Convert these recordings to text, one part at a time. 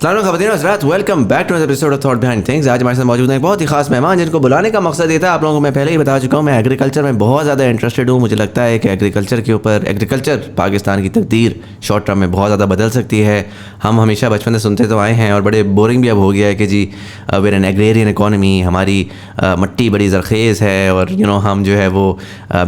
ख़वातीन और हज़रात, welcome back to episode of thought behind things. आज हमारे साथ मौजूद हैं एक बहुत ही खास मेहमान जिनको बुलाने का मकसद ये था, आप लोगों को मैं पहले ही बता चुका हूँ, मैं एग्रीकल्चर में बहुत ज़्यादा इंटरेस्टेड हूँ। मुझे लगता है कि एग्रीकल्चर पाकिस्तान की तकदीर शॉर्ट टर्म में बहुत ज़्यादा बदल सकती है। हम हमेशा बचपन से सुनते तो आए हैं और बड़े बोरिंग भी अब हो गया है कि जी वेर एन एग्रेरियन इकॉनमी, हमारी मट्टी बड़ी ज़रखेज़ है और हम जो है वो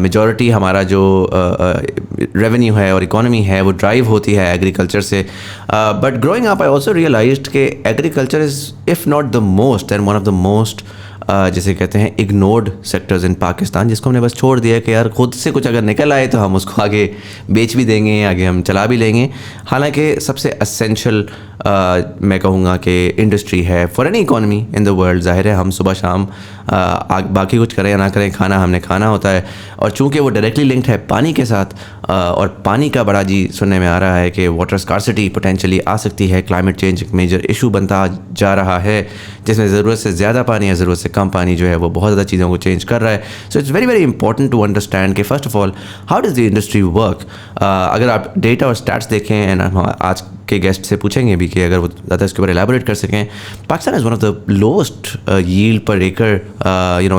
मेजॉरिटी हमारा जो रेवेन्यू है और इकॉनमी है वो ड्राइव होती है एग्रीकल्चर से। But growing up I also realised कि agriculture is if not the most and one of the most जैसे कहते हैं इग्नोर्ड सेक्टर्स इन पाकिस्तान, जिसको हमने बस छोड़ दिया कि यार खुद से कुछ अगर निकल आए तो हम उसको आगे बेच भी देंगे, आगे हम चला भी लेंगे। हालांकि सबसे एसेंशियल मैं कहूँगा कि इंडस्ट्री है for any economy in the world. ज़ाहिर है हम सुबह शाम बाकी कुछ करें या ना करें, खाना हमने खाना होता है और चूँकि वो डायरेक्टली लिंक्ड है पानी के साथ और पानी का बड़ा जी सुनने में आ रहा है कि वाटर स्कार्सिटी पोटेंशियली आ सकती है। क्लाइमेट चेंज एक मेजर इशू बनता जा रहा है जिसमें ज़रूरत से ज़्यादा पानी या ज़रूरत से कम पानी जो है वो बहुत ज़्यादा चीज़ों को चेंज कर रहा है। So it's very very important to understand कि first of all how does the industry work. अगर आप डेटा और स्टैट्स देखें एंड हम आज के गेस्ट से पूछेंगे भी कि अगर वो ज़्यादा इसके ऊपर एलैबोरेट कर सकें, Pakistan is one of the lowest yield per acre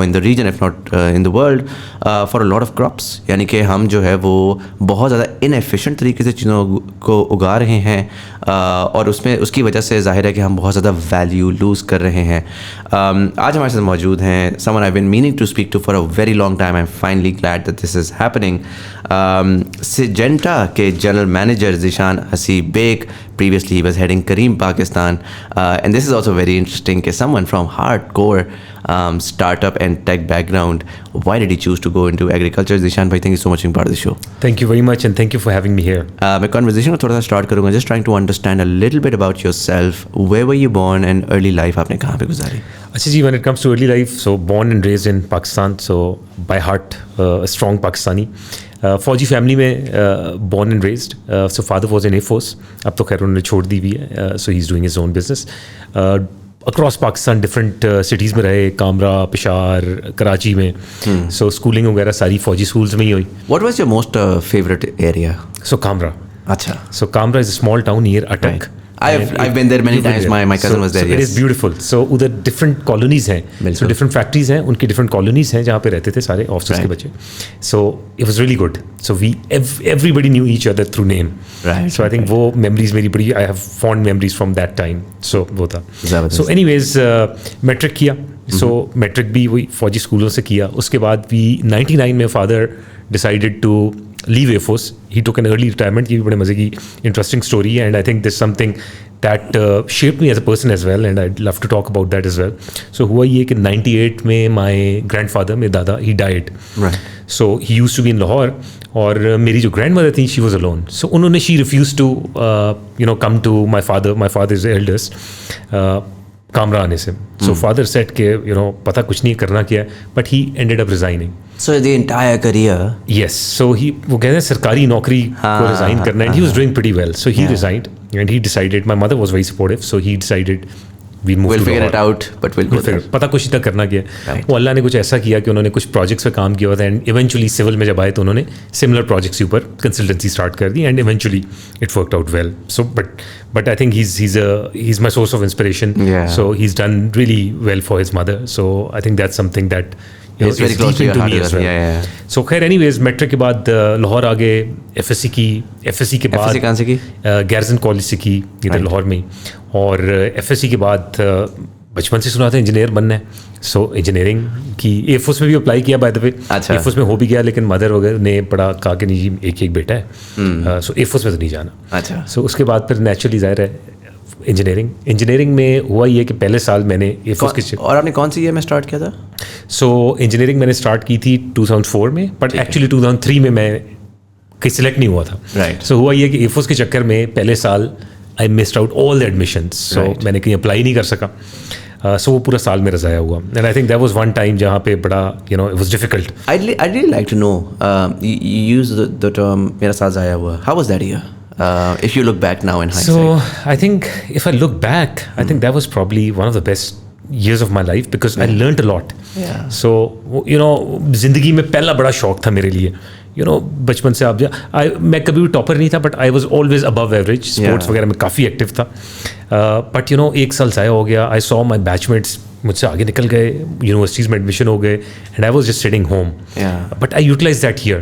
in the region if not in the world for a lot of crops. यानी कि हम जो है वो बहुत ज़्यादा इनएफिशिएंट तरीके से चीज़ों को उगा रहे हैं और उसमें उसकी वजह से ज़ाहिर है कि हम बहुत ज़्यादा वैल्यू लूज़ कर रहे हैं। आज हमारे साथ मौजूद हैं someone I have been meaning to speak to for a very long time. I am finally glad that this is happening. Syngenta के general manager Zeeshan Haseeb Baig, previously he was heading Careem Pakistan, and this is also very interesting कि someone from hardcore startup and tech background, why did he choose to go into agriculture? Zishan bhai, thank you so much for being part of the show. Thank you very much and thank you for having me here. मैं conversation को थोड़ा सा start करूँगा just trying to understand a little bit about yourself. Where were you born and early life आपने कहाँ पे गुजारी? अच्छा जी, when it comes to early life, so born and raised in Pakistan, so by heart a strong Pakistani. फौजी family में born and raised, so father was in Air Force, अब तो खैर उन्होंने छोड़ दी हुई है, so he's doing his own business. Across Pakistan different cities में रहे, कामरा, पेशावर, कराची में, so schooling वगैरह सारी फौजी schools में ही हुई. What was your most favorite area? So Kamra. अच्छा. So Kamra is a small town near Attak. Right. I've been there many times. My cousin was there. So yes. It is beautiful. So उधर different colonies हैं. So different factories हैं. उनकी different colonies हैं जहाँ पे रहते थे सारे officers के बच्चे. So it was really good. So everybody knew each other through name. Right. So I think वो memories मेरी बड़ी, I have fond memories from that time. So वो था. So anyways metric किया. So metric भी वही फौजी स्कूलों से किया. उसके बाद भी 99 में father decided to leave Air Force. He took an early retirement. ये भी बड़े मज़े की interesting story है and I think this is something that shaped me as a person as well and I'd love to talk about that as well. So हुआ ये कि 98 में my grandfather, मेरे दादा, he died. Right. So he used to be in Lahore और मेरी जो grandmother थी she was alone. So उन्होंने she refused to come to my father. My father is the eldest. Kamra आने से. So father said कि पता कुछ नहीं करना क्या है, but he ended up resigning. So the entire career. Yes. So वो कहते हैं सरकारी नौकरी को resign करना and he was doing pretty well. So he resigned and he decided, my mother was very supportive, so he decided we'll figure it out, but we'll go there. पता कुछ इतना करना क्या है. वो अल्लाह ने कुछ ऐसा किया कि उन्होंने कुछ प्रोजेक्ट्स पे काम किया था एंड इवेंचुअली सिविल में जब आए तो उन्होंने सिमिलर प्रोजेक्ट्स के ऊपर कंसल्टेंसी स्टार्ट कर दी and eventually it worked out well. So but I think he's my source of inspiration. So he's done really well for his mother. So I think that's something that it's very close to your heart as well. Yeah. So खैर anyways matric के बाद लाहौर आ गए, FSC के बाद FSC कहाँ से की? Garrison college से की इधर लाहौर में. और FSC के बाद बचपन से सुना था इंजीनियर बनना है. सो इंजीनियरिंग की एयर फोर्स में भी अप्लाई किया bye the way. Air force में हो भी गया लेकिन मदर वगैरह ने बड़ा कहा कि नहीं जी एक बेटा है, सो एयर फोर्स में तो नहीं जाना. अच्छा. सो उसके बाद फिर नेचुरली ज़ाहिर है इंजीनियरिंग में हुआ ये कि पहले साल मैंने एयर फोर्स की. और आपने कौन सी ईयर में स्टार्ट किया था? सो इंजीनियरिंग मैंने स्टार्ट की थी 2004 में, बट एक्चुअली 2003 में मैं कहीं सिलेक्ट नहीं हुआ था. राइट. सो हुआ ये कि एयर फोर्स के चक्कर में पहले साल I missed out all the admissions. So मैंने कहीं अप्लाई नहीं कर सका. सो वो पूरा साल मेरा ज़ाया हुआ and I think that was one time जहाँ पे बड़ा it was difficult. I'd really like to know, you use the term मेरा साल ज़ाया हुआ. How was that year? If you look back now in hindsight. So I think if I look back, I think that was probably one of the best years of my life because I learned a lot. Yeah. So ज़िंदगी में पहला बड़ा शौक था मेरे लिए. بچپن سے آپ میں کبھی بھی ٹاپر نہیں تھا, but I was always above average, sports وغیرہ میں کافی ایکٹیو تھا. بٹ ایک سال ضائع ہو گیا. آئی سو مائی بیچ میٹس مجھ سے آگے نکل گئے, یونیورسٹیز میں ایڈمیشن ہو گئے, and I was just sitting home. But I utilise that year.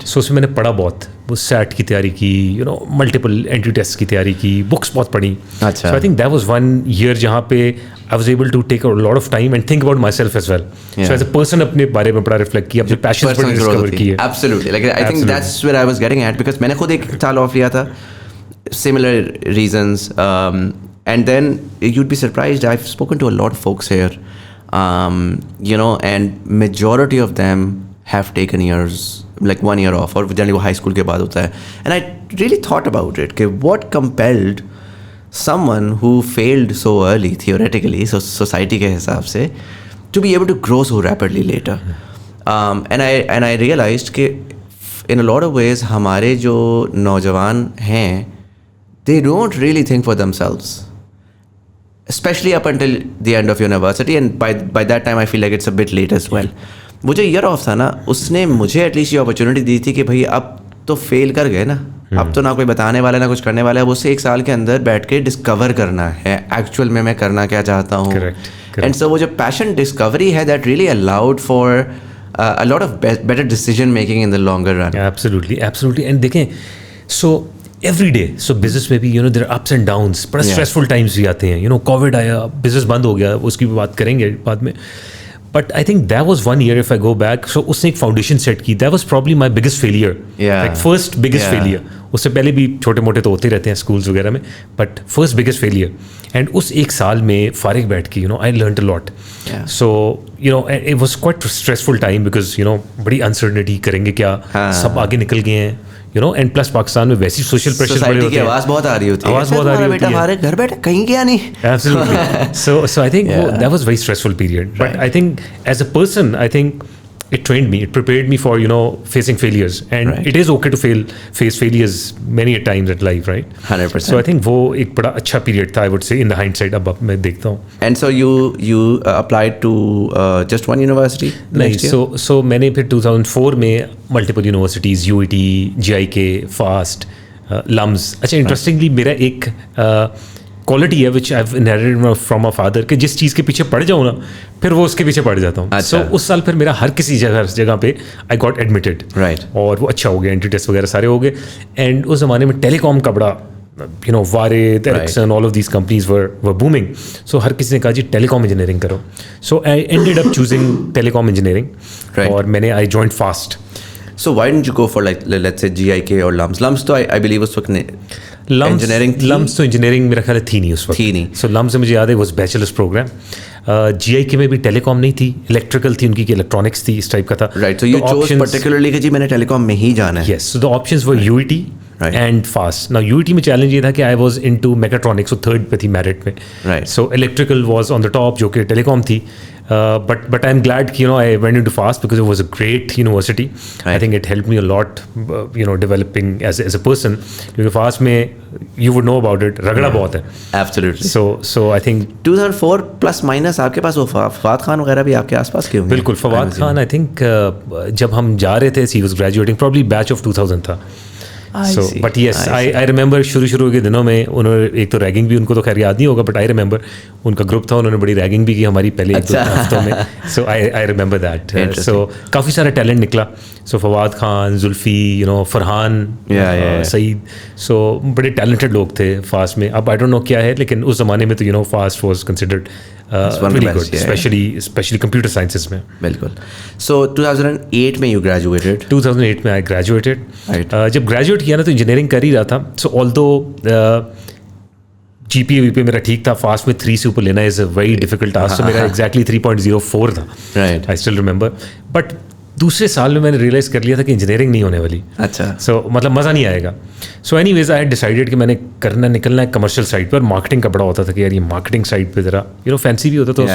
So اس میں نے پڑھا بہت, وہ سیٹ کی تیاری کی, ملٹیپل اینٹری ٹیسٹ کی تیاری کی, بکس بہت پڑھی. So I think that was one year جہاں پہ I was able to take a lot of time and think about myself as well. So as a person اپنے بارے میں بڑا ریفلیکٹ کیا, اپنے passions پر ڈسکور کیے. Absolutely. Like I think that's where I was getting at, because میں نے خود ایک سال آف لیا تھا, similar reasons, and then you'd be surprised, I've spoken to a lot of folks here, and majority of them have taken years, like 1 year off, or generally وہ high school کے بعد ہوتا ہے. And I really thought about it, کہ what compelled someone who failed so early theoretically, so society کے حساب سے, to be able to grow so rapidly later. And I realized کہ in a lot of ways ہمارے جو نوجوان ہیں, they don't really think for themselves, especially up until the end of university, and by that time I feel like it's a bit late as well. وہ جو year of تھا نا, اس نے مجھے ایٹ لیسٹ یہ اپرچونیٹی دی تھی کہ بھائی اب تو فیل کر گئے نا, اب تو نہ کوئی بتانے والا نہ کچھ کرنے والا ہے, اسے 1 سال کے اندر بیٹھ کے ڈسکور کرنا ہے ایکچوئل میں کرنا کیا چاہتا ہوں. اینڈ سو وہ جو پیشن ڈسکوری ہے, that really allowed for a lot of better decision making in the longer run. Absolutely. And دیکھیں, so every day, so business میں بھی there are ups and downs, بڑا stressful times بھی آتے ہیں. کووڈ آیا, بزنس بند ہو گیا, اس کی بھی بات کریں گے بعد میں. But I think that was one year, if I go back, so اس نے ایک فاؤنڈیشن سیٹ کی. That was probably my biggest failure. Like first biggest failure. اس سے پہلے بھی چھوٹے موٹے تو ہوتے رہتے ہیں اسکولس وغیرہ میں, but first biggest failure. And اس 1 سال میں فارغ بیٹھ کے I learned a lot. So it was quite stressful time, because بڑی انسرٹنٹی, کریں گے کیا, سب آگے نکل گئے ہیں, اینڈ پلس پاکستان میں ویسی سوشل پریشر بڑے ہوتے ہیں, آواز بہت آ رہی ہوتی ہے, آواز بہت آ رہی ہوتی ہے, ہمارے گھر بیٹھے کہیں گیا نہیں. Absolutely. So I think that was very stressful period. But I think as a person, I think it trained me, it prepared me for facing failures, and it is okay to face failures many a times at life, right? 100%. So I think وہ ایک بڑا اچھا period تھا, I would say, in the hindsight. اب میں دیکھتا ہوں. And so you applied to just one university next year? So میں نے پھر 2004 میں multiple universities, UET, GIK, FAST, LUMS. اچھا, interestingly میرا ایک کوالٹی ہے which I have inherited from my father, کہ جس چیز کے پیچھے پڑ جاؤں نا, پھر وہ اس کے پیچھے پڑ جاتا ہوں. سو اس سال پھر میرا ہر کسی جگہ پہ آئی گاٹ ایڈمیٹڈ, اور وہ اچھا ہو گیا, انٹری ٹیسٹ وغیرہ سارے ہو گئے. اینڈ اس زمانے میں ٹیلی کام کا بڑا وارد, Ericsson, all of these companies were booming. So ہر کسی نے کہا جی ٹیلی کام انجینئرنگ کرو. So I ended up choosing telecom engineering, اور میں نے I joined FAST. So why didn't you go for, like, let's say GIK or LUMS? LUMS to I believe was engineering. LUMS تو engineering میرا خیال ہے تھی نہیں اس وقت. So LUMS سے مجھے یاد ہے واز بیچلرس پروگرام. GIK میں بھی ٹیلی کام نہیں تھی, الیکٹریکل تھی ان کی, کہ الیکٹرانکس تھی, اس ٹائپ کا تھا. Right, so you chose particularly کہ جی میں نے ٹیلی کام میں ہی جانا ہے. Yes, so the options were UET and FAST. Now UET میں چیلنج یہ تھا کہ I was into mechatronics, so third پہ تھی میرٹ میں. So electrical was on the top, جو کہ ٹیلی کام تھی. But I'm glad I went into FAST because it was a great university. I think it helped me a lot, developing as a person. Because FAST میں you would know about it, رگڑا بہت ہے. Absolutely. So I think 2004 plus minus آپ کے پاس وہ فواد خان وغیرہ بھی آپ کے آس پاس کے ہوں گے. بالکل, فواد خان I think جب ہم جا رہے تھے, he was graduating, probably batch of 2000 تھا. So, but yes, I remember شروع کے دنوں میں انہوں نے ایک تو ریگنگ بھی, ان کو تو خیر یاد نہیں ہوگا, بٹ I remember ان کا گروپ تھا, انہوں نے بڑی ریگنگ بھی کی ہماری پہلے 1-2 ہفتوں میں. So I remember that. So کافی سارا ٹیلنٹ نکلا. So فواد خان, زلفی, فرحان, سعید, so بڑے ٹیلنٹڈ لوگ تھے فاسٹ میں. اب I don't know کیا ہے, لیکن اس زمانے میں تو fast was considered really good, especially computer sciences میں. بالکل. So 2008 میں you graduated? 2008 میں I graduated. جب گریجویٹ کیا نا تو انجینئرنگ کر ہی رہا تھا. سو although جی پی اے میرا ٹھیک تھا, فاسٹ میں 3 سے اوپر لینا از اے ویری ڈیفیکلٹ ٹاسک. میرا ایگزیکٹلی 3.04 تھا. I still remember. بٹ دوسرے سال میں نے ریئلائز کر لیا تھا کہ انجینئرنگ نہیں ہونے والی. اچھا. سو مطلب مزہ نہیں آئے گا. So any ways I decided کہ میں نے نکلنا ہے کمرشل سائڈ پہ. اور مارکیٹنگ کا بڑا ہوتا تھا کہ یار یہ مارکیٹنگ سائڈ پہ ذرا فینسی بھی ہوتا تو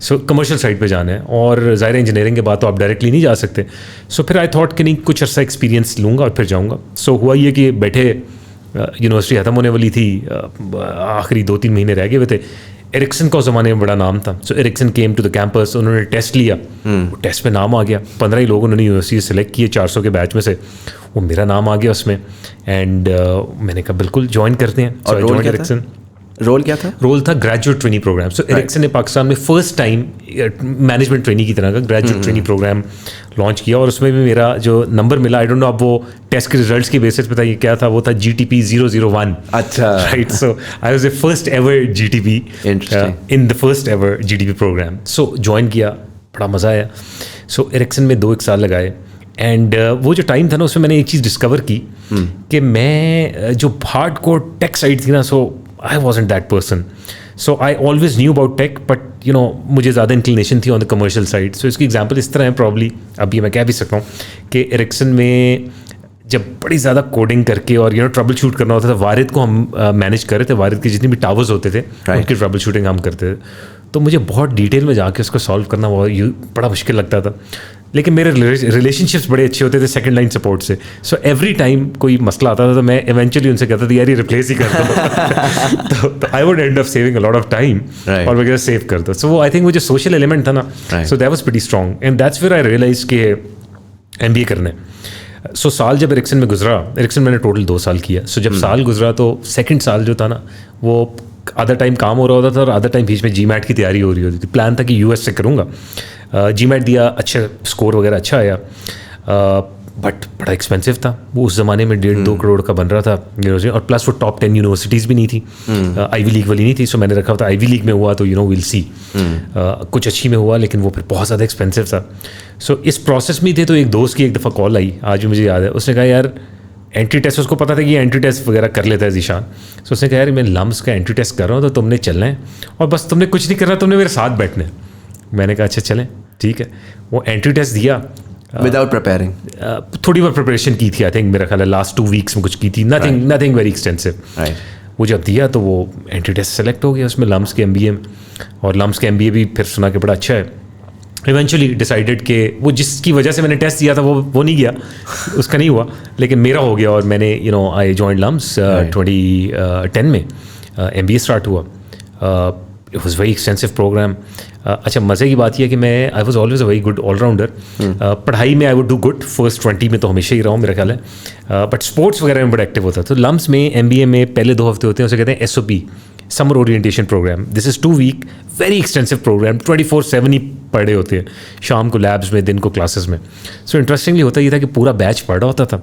سو کمرشل سائڈ پہ جانا ہے. اور ظاہر انجینئرنگ کے بعد تو آپ ڈائریکٹلی نہیں جا سکتے. سو پھر آئی تھاٹ کہ نہیں, کچھ عرصہ ایکسپیرینس لوں گا اور پھر جاؤں گا. سو ہوا یہ کہ بیٹھے, یونیورسٹی ختم ہونے والی تھی, آخری 2-3 مہینے رہ گئے ہوئے تھے, एरिक्सन का उस ज़माने में बड़ा नाम था. So Ericsson came to the campus, उन्होंने टेस्ट लिया, टेस्ट में नाम आ गया. 15 ही लोग उन्होंने यूनिवर्सिटी सेलेक्ट किए 400 के बैच में से, वो मेरा नाम आ गया उसमें. एंड मैंने कहा बिल्कुल ज्वाइन करते हैं. So I joined Ericsson. Role क्या था? रोल था ग्रेजुएट ट्रेनी प्रोग्राम. सो एरिक्सन ने पाकिस्तान में फर्स्ट टाइम मैनेजमेंट ट्रेनी की तरह का ग्रेजुएट ट्रेनी प्रोग्राम लॉन्च किया. और उसमें भी मेरा जो नंबर मिला, आई डोंट नो अब वो टेस्ट के रिजल्ट्स की बेसिस पे था ये क्या था, वो था GTP 001. अच्छा, right. So I was the first ever GTP in the first ever GTP programme. सो ज्वाइन किया, बड़ा मज़ा आया. सो एरिक्सन में 2-1 साल लगाए. एंड वो जो टाइम था ना, उसमें मैंने एक चीज़ डिस्कवर की कि मैं जो हार्ड कोर टेक साइड थी ना, सो I wasn't that person. So I always knew about tech, but you know मुझे ज़्यादा इंक्लिनेशन थी on the commercial side. So इसकी एग्जांपल इस तरह है probably, अभी मैं कह भी सकता हूँ कि एरिक्सन में जब बड़ी ज़्यादा कोडिंग करके और ट्रबल शूट करना होता था, वारिद को हम मैनेज कर रहे थे. वारिद के जितने भी टावर्स होते थे उनकी ट्रबल शूटिंग हम करते थे. तो मुझे बहुत डिटेल में जाके उसको सॉल्व करना बड़ा मुश्किल लगता था. लेकिन मेरे रिलेशनशिप्स बड़े अच्छे होते थे सेकंड लाइन सपोर्ट से. सो एवरी टाइम कोई मसला आता था तो मैं इवेंचुअली उनसे कहता था यार ये रिप्लेस ही कर दो. तो I would and up saving a lot of time और वगैरह सेव कर दो. सो वो आई थिंक वो जो सोशल एलिमेंट था ना, so that was pretty strong. And that's where I realise कि MBA करना है. सो साल जब एरिक्सन में गुजरा, एरिक्सन मैंने टोटल 2 साल किया. सो जब साल गुजरा तो सेकंड साल जो था ना, वो आधा टाइम काम हो रहा होता था और आधा टाइम बीच में GMAT की तैयारी हो रही होती थी. प्लान था कि US से करूँगा. GMAT दिया, अच्छा स्कोर वगैरह अच्छा आया, बट बड़ा एक्सपेंसिव था. वो उस ज़माने में 1.5-2 करोड़ का बन रहा था यूनिवर्सिटी, और प्लस वो टॉप 10 यूनिवर्सिटीज़ भी नहीं थी, आईवी लीग वाली नहीं थी. सो मैंने रखा था आईवी लीग में हुआ तो विल सी. कुछ अच्छी में हुआ, लेकिन वो फिर बहुत ज़्यादा एक्सपेंसिव था. सो इस प्रोसेस में थे तो एक दोस्त की एक दफ़ा कॉल आई, आज भी मुझे याद है. उसने कहा यार एंट्री टेस्ट, उसको पता था कि एंट्री टेस्ट वगैरह कर लेता है ज़ीशान. सो उसने कहा यार मैं लम्स का एंट्री टेस्ट कर रहा हूँ, तो तुमने चलना है और बस तुमने कुछ नहीं करना, तुमने मेरे साथ बैठना है. मैंने कहा अच्छा चलें, ठीक है. वो एंट्री टेस्ट दिया विदाउट प्रिपेयरिंग. थोड़ी बहुत प्रिपरेशन की थी, आई थिंक मेरा ख्याल है लास्ट 2 वीक्स में कुछ की थी, नथिंग वेरी एक्सटेंसिव. वो जब दिया तो वो एंट्री टेस्ट सेलेक्ट हो गया उसमें लम्स के MBA में. और लम्स के MBA भी फिर सुना कि बड़ा अच्छा है. इवेंचुअली डिसाइडेड कि वो जिसकी वजह से मैंने टेस्ट दिया था वो नहीं गया, उसका नहीं हुआ, लेकिन मेरा हो गया. और मैंने आई जॉइंड लम्स 2010 में MBA स्टार्ट हुआ. It was very extensive programme. अच्छा, मज़े की बात यह है कि मैं I was always a very good allrounder. पढ़ाई में I would do good, first 20 में तो हमेशा ही रहा हूँ मेरा ख्याल है, बट स्पोर्ट्स वगैरह में बड़ा एक्टिव होता. तो लम्स में MBA में पहले 2 हफ्ते होते हैं, उसे कहते हैं SOP, summer orientation programme. This is 2 week, very extensive programme. 24/7 ही पढ़े होते हैं, शाम को लैब्स में, दिन को क्लासेस में. सो इंटरेस्टिंगली होता ये था कि पूरा बैच पढ़ रहा होता था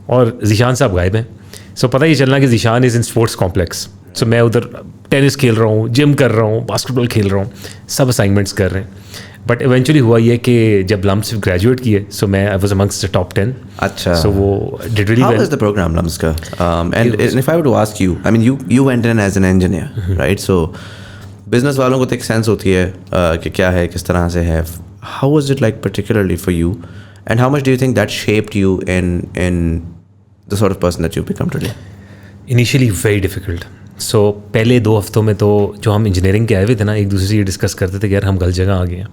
और ज़ीशान साहब गायब हैं. सो पता ही चलना कि Zeeshan is in sports complex. So मैं उधर टेनिस खेल रहा हूँ, जिम कर रहा हूँ, बास्केटबॉल खेल रहा हूँ, सब असाइनमेंट्स कर रहे हैं. बट इवेंचुअली हुआ ये कि जब लम्स ग्रेजुएट किए, सो मैं I was amongst the top 10. अच्छा. सो वो did really well. How was the programme LUMS का? And if I would to ask you, I mean you went in as an engineer, right? So business वालों को तो एक sense होती है कि क्या है, किस तरह से है. How was it like particularly for you, and how much do you think that shaped you in the sort of person that you become today? Initially very difficult. So पहले 2 हफ्तों में तो जो हम इंजीनियरिंग के आए हुए थे ना, एक दूसरे से ये डिस्कस करते थे कि यार हम गलत जगह आ गए हैं,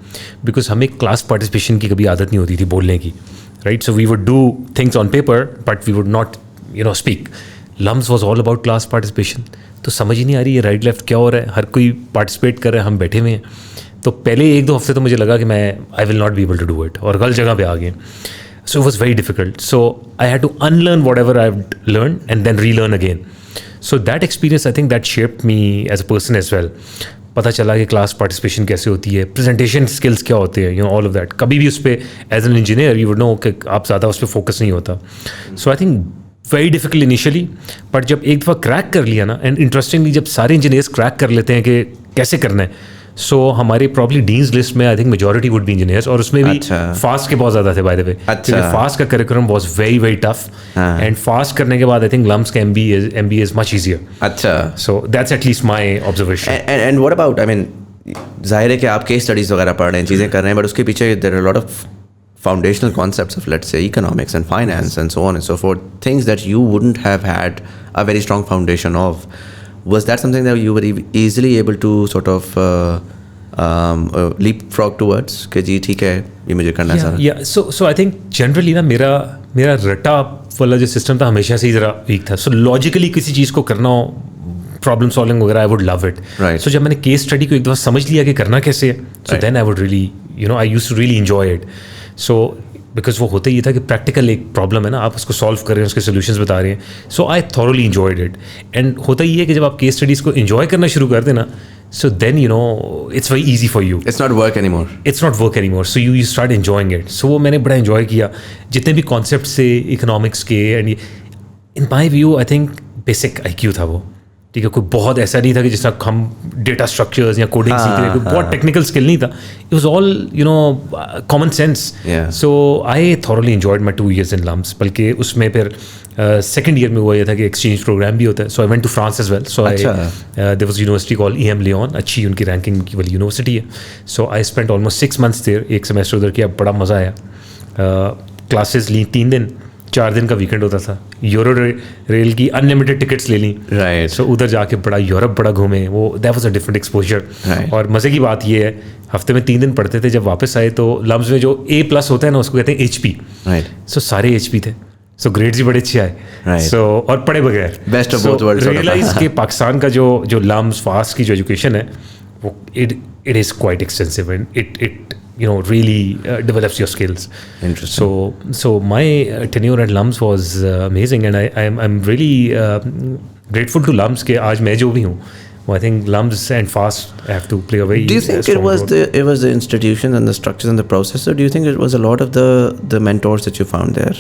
बिकॉज हमें क्लास पार्टिसिपेशन की कभी आदत नहीं होती थी बोलने की, right? So we would do things on paper but we would not speak. LUMS was all about class participation. तो समझ ही नहीं आ रही है राइट लेफ्ट क्या हो रहा है, हर कोई पार्टिसिपेट कर रहा है, हम बैठे हुए हैं. तो पहले 1-2 हफ्ते तो मुझे लगा कि I will not be able to do it, और गलत जगह पे आ गए. So it was very difficult. So I had to unlearn whatever I've learned and then relearn again. So that experience, I think that shaped me as a person as well. पता चला कि class participation कैसे होती है, presentation skills क्या होते हैं, all of that. कभी भी उस पर as an engineer you would know कि आप ज़्यादा उस पर फोकस नहीं होता. So I think very difficult initially, but जब एक दफ़ा क्रैक कर लिया ना, एंड इंटरेस्टिंगली जब सारे इंजीनियर्स क्रैक कर लेते हैं कि कैसे करना है, सो हमारे प्रॉब्ली डीन्स लिस्ट में I think majority would be engineers. और उसमें भी फास्ट के बहुत ज़्यादा थे बाय द वे. फास्ट का curriculum was very very tough, and fast करने के बाद आई थिंक लम्स का MBA इज मच ईजियर. अच्छा. So that's at least my observation. And what about, I mean जाहिर है कि आप केस स्टडीज़ वगैरह पढ़ रहे हैं, चीज़ें कर रहे हैं, बट उसके पीछे there are lot of foundational concepts of, let's say, economics and finance and so on and so forth, things that you wouldn't have had a very strong foundation of. Was that something that you were easily able to sort of leapfrog towards कि जी ठीक है ये मुझे करना है सारा? So I think generally ना मेरा रटा वाला जो सिस्टम था हमेशा से ही ज़रा वीक था. So logically किसी चीज़ को करना हो प्रॉब्लम सॉल्विंग वगैरह, आई वुड लव इट. सो जब मैंने केस स्टडी को एक दफ़ा समझ लिया कि करना कैसे है, so then I would really I used to really enjoy it. So because वो होता ही था कि प्रैक्टिकल एक प्रॉब्लम है ना, आप उसको सॉल्व कर रहे हैं, उसके सोल्यूशंस बता रहे हैं. So I thoroughly enjoyed it. And होता ही है कि जब आप केस स्टडीज़ को एंजॉय करना शुरू कर देना, so then it's very easy for you. It's not work anymore. It's not work anymore. So you start enjoying it. So वो मैंने बड़ा enjoy किया. जितने भी concepts से economics के, and in my view I think basic IQ था वो. ठीक है, कोई बहुत ऐसा नहीं था कि जिसका हम डेटा स्ट्रक्चर्स या कोडिंग सीख रहे, कोई बहुत टेक्निकल स्किल नहीं था. It was all common sense. So I thoroughly enjoyed my 2 years इन लम्स. बल्कि उसमें फिर सेकेंड ईयर में हुआ ये था कि एक्सचेंज प्रोग्राम भी होता है. So I went to France as well. So I there was university call EM Lyon, अच्छी उनकी रैंकिंग की वाली यूनिवर्सिटी है. So I spent almost 6 months there. एक सेमेस्टर उधर किया, बड़ा मज़ा आया. क्लासेस ली 3 दिन, 4 दिन का वीकेंड होता था. यूरो रेल की अनलिमिटेड टिकट्स ले ली. राइट. सो उधर जाके बड़ा यूरोप बड़ा घूमे. वो that was a different exposure. और मज़े की बात ये है, हफ्ते में 3 दिन पढ़ते थे. जब वापस आए तो लम्स में जो A+ होता है ना, उसको कहते हैं HP. राइट. सो सारे HP थे. सो ग्रेड्स भी बड़े अच्छे आए. सो और पढ़े बगैर. Best of both worlds. Realise कि पाकिस्तान का जो लम्स फास्ट की जो एजुकेशन है, वो it is quite extensive and it really develops your skills. Interesting. So my tenure at LUMS was amazing, and I'm really grateful to LUMS कि आज मैं जो भी हूँ. I think LUMS and FAST have to play a very. Do you think it was the institutions and the structures and the process, or do you think it was a lot of the mentors that you found there?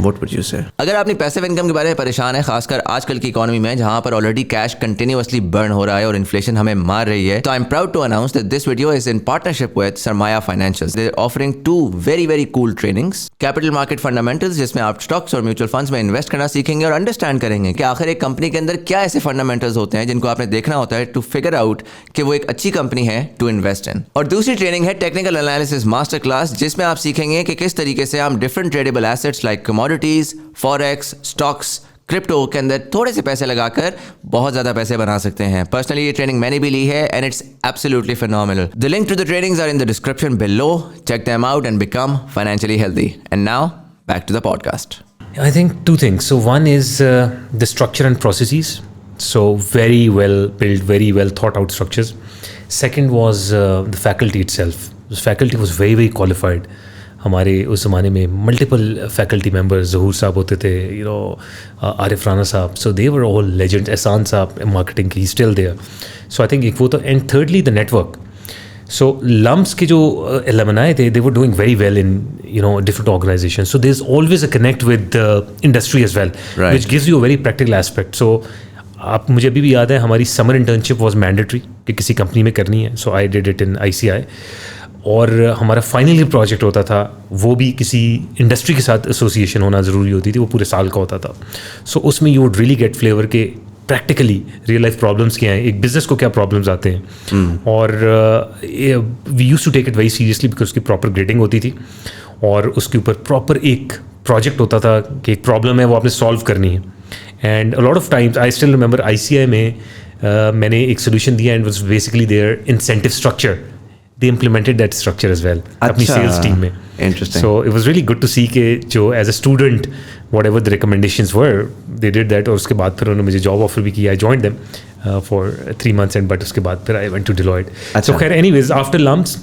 What would you say? अगर आपने passive income के बारे में परेशान है, खासकर आजकल की इकोनॉमी में जहां पर ऑलरेडी कैश कंटिन्यूअसली बर्न हो रहा है और इन्फ्लेशन हमें मार रही है, तो I am proud to announce that this video is in partnership with Sarmaya financials. They are offering 2 very very cool trainings. Capital market fundamentals, जिसमें आप स्टॉक्स और म्यूचुअल फंड्स में इन्वेस्ट करना सीखेंगे और अंडरस्टैंड करेंगे कि आखिर एक कंपनी के अंदर क्या ऐसे फंडामेंटल्स होते हैं जिनको आपने देखना होता है टू फिगर आउट कि वो एक अच्छी कंपनी है टू इन्वेस्ट इन. और दूसरी ट्रेनिंग है टेक्निकल एनालिसिस मास्टर क्लास, जिसमें आप सीखेंगे कि किस तरीके से हम different tradable assets like commodities, forex, stocks, crypto के अंदर थोड़े से पैसे लगाकर बहुत ज़्यादा पैसे बना सकते हैं. पर्सनली ये ट्रेनिंग मैंने भी ली है and it's absolutely phenomenal. The link to the trainings are in the description below. Check them out and become financially healthy. And now back to the podcast. I think 2 things. So one is the structure and processes. So very well built, very well thought out structures. Second was the faculty itself. The faculty was very very qualified. हमारे उस ज़माने में multiple faculty members, ज़हूर साहब होते थे, Arif Rana sahab. So they were all legends. Ehsan sahab marketing की, still there. So I think एक वो तो. And thirdly the network. So LUMS के जो एलमनाई थे, they were doing very well in different organization. So there is always a connect with industry as well, which gives you a very practical aspect. So आप मुझे अभी भी याद है, हमारी समर इंटर्नशिप वॉज मैंडेटरी कि किसी कंपनी में करनी है. So I did it in ICI. और हमारा फाइनल ईयर प्रोजेक्ट होता था, वो भी किसी इंडस्ट्री के साथ एसोसिएशन होना ज़रूरी होती थी. वो पूरे साल का होता था. सो उसमें you would really get flavour के प्रैक्टिकली रियल लाइफ प्रॉब्लम्स क्या हैं, एक बिजनेस को क्या प्रॉब्लम्स आते हैं. और we used to take it very seriously because उसकी प्रॉपर ग्रेडिंग होती थी और उसके ऊपर प्रॉपर एक प्रोजेक्ट होता था कि एक प्रॉब्लम है, वो आपने सॉल्व करनी है. And a lot of times I still remember ICI में मैंने एक सोल्यूशन दिया and was basically their incentive structure. They implemented that structure as well अपनी sales team में. Interesting. So it was really good to see कि जो as a student whatever the recommendations were, they did that. और उसके बाद फिर उन्होंने मुझे job offer भी किया. I joined them for 3 months and but उसके बाद फिर I went to Deloitte. So खैर anyways after LUMS,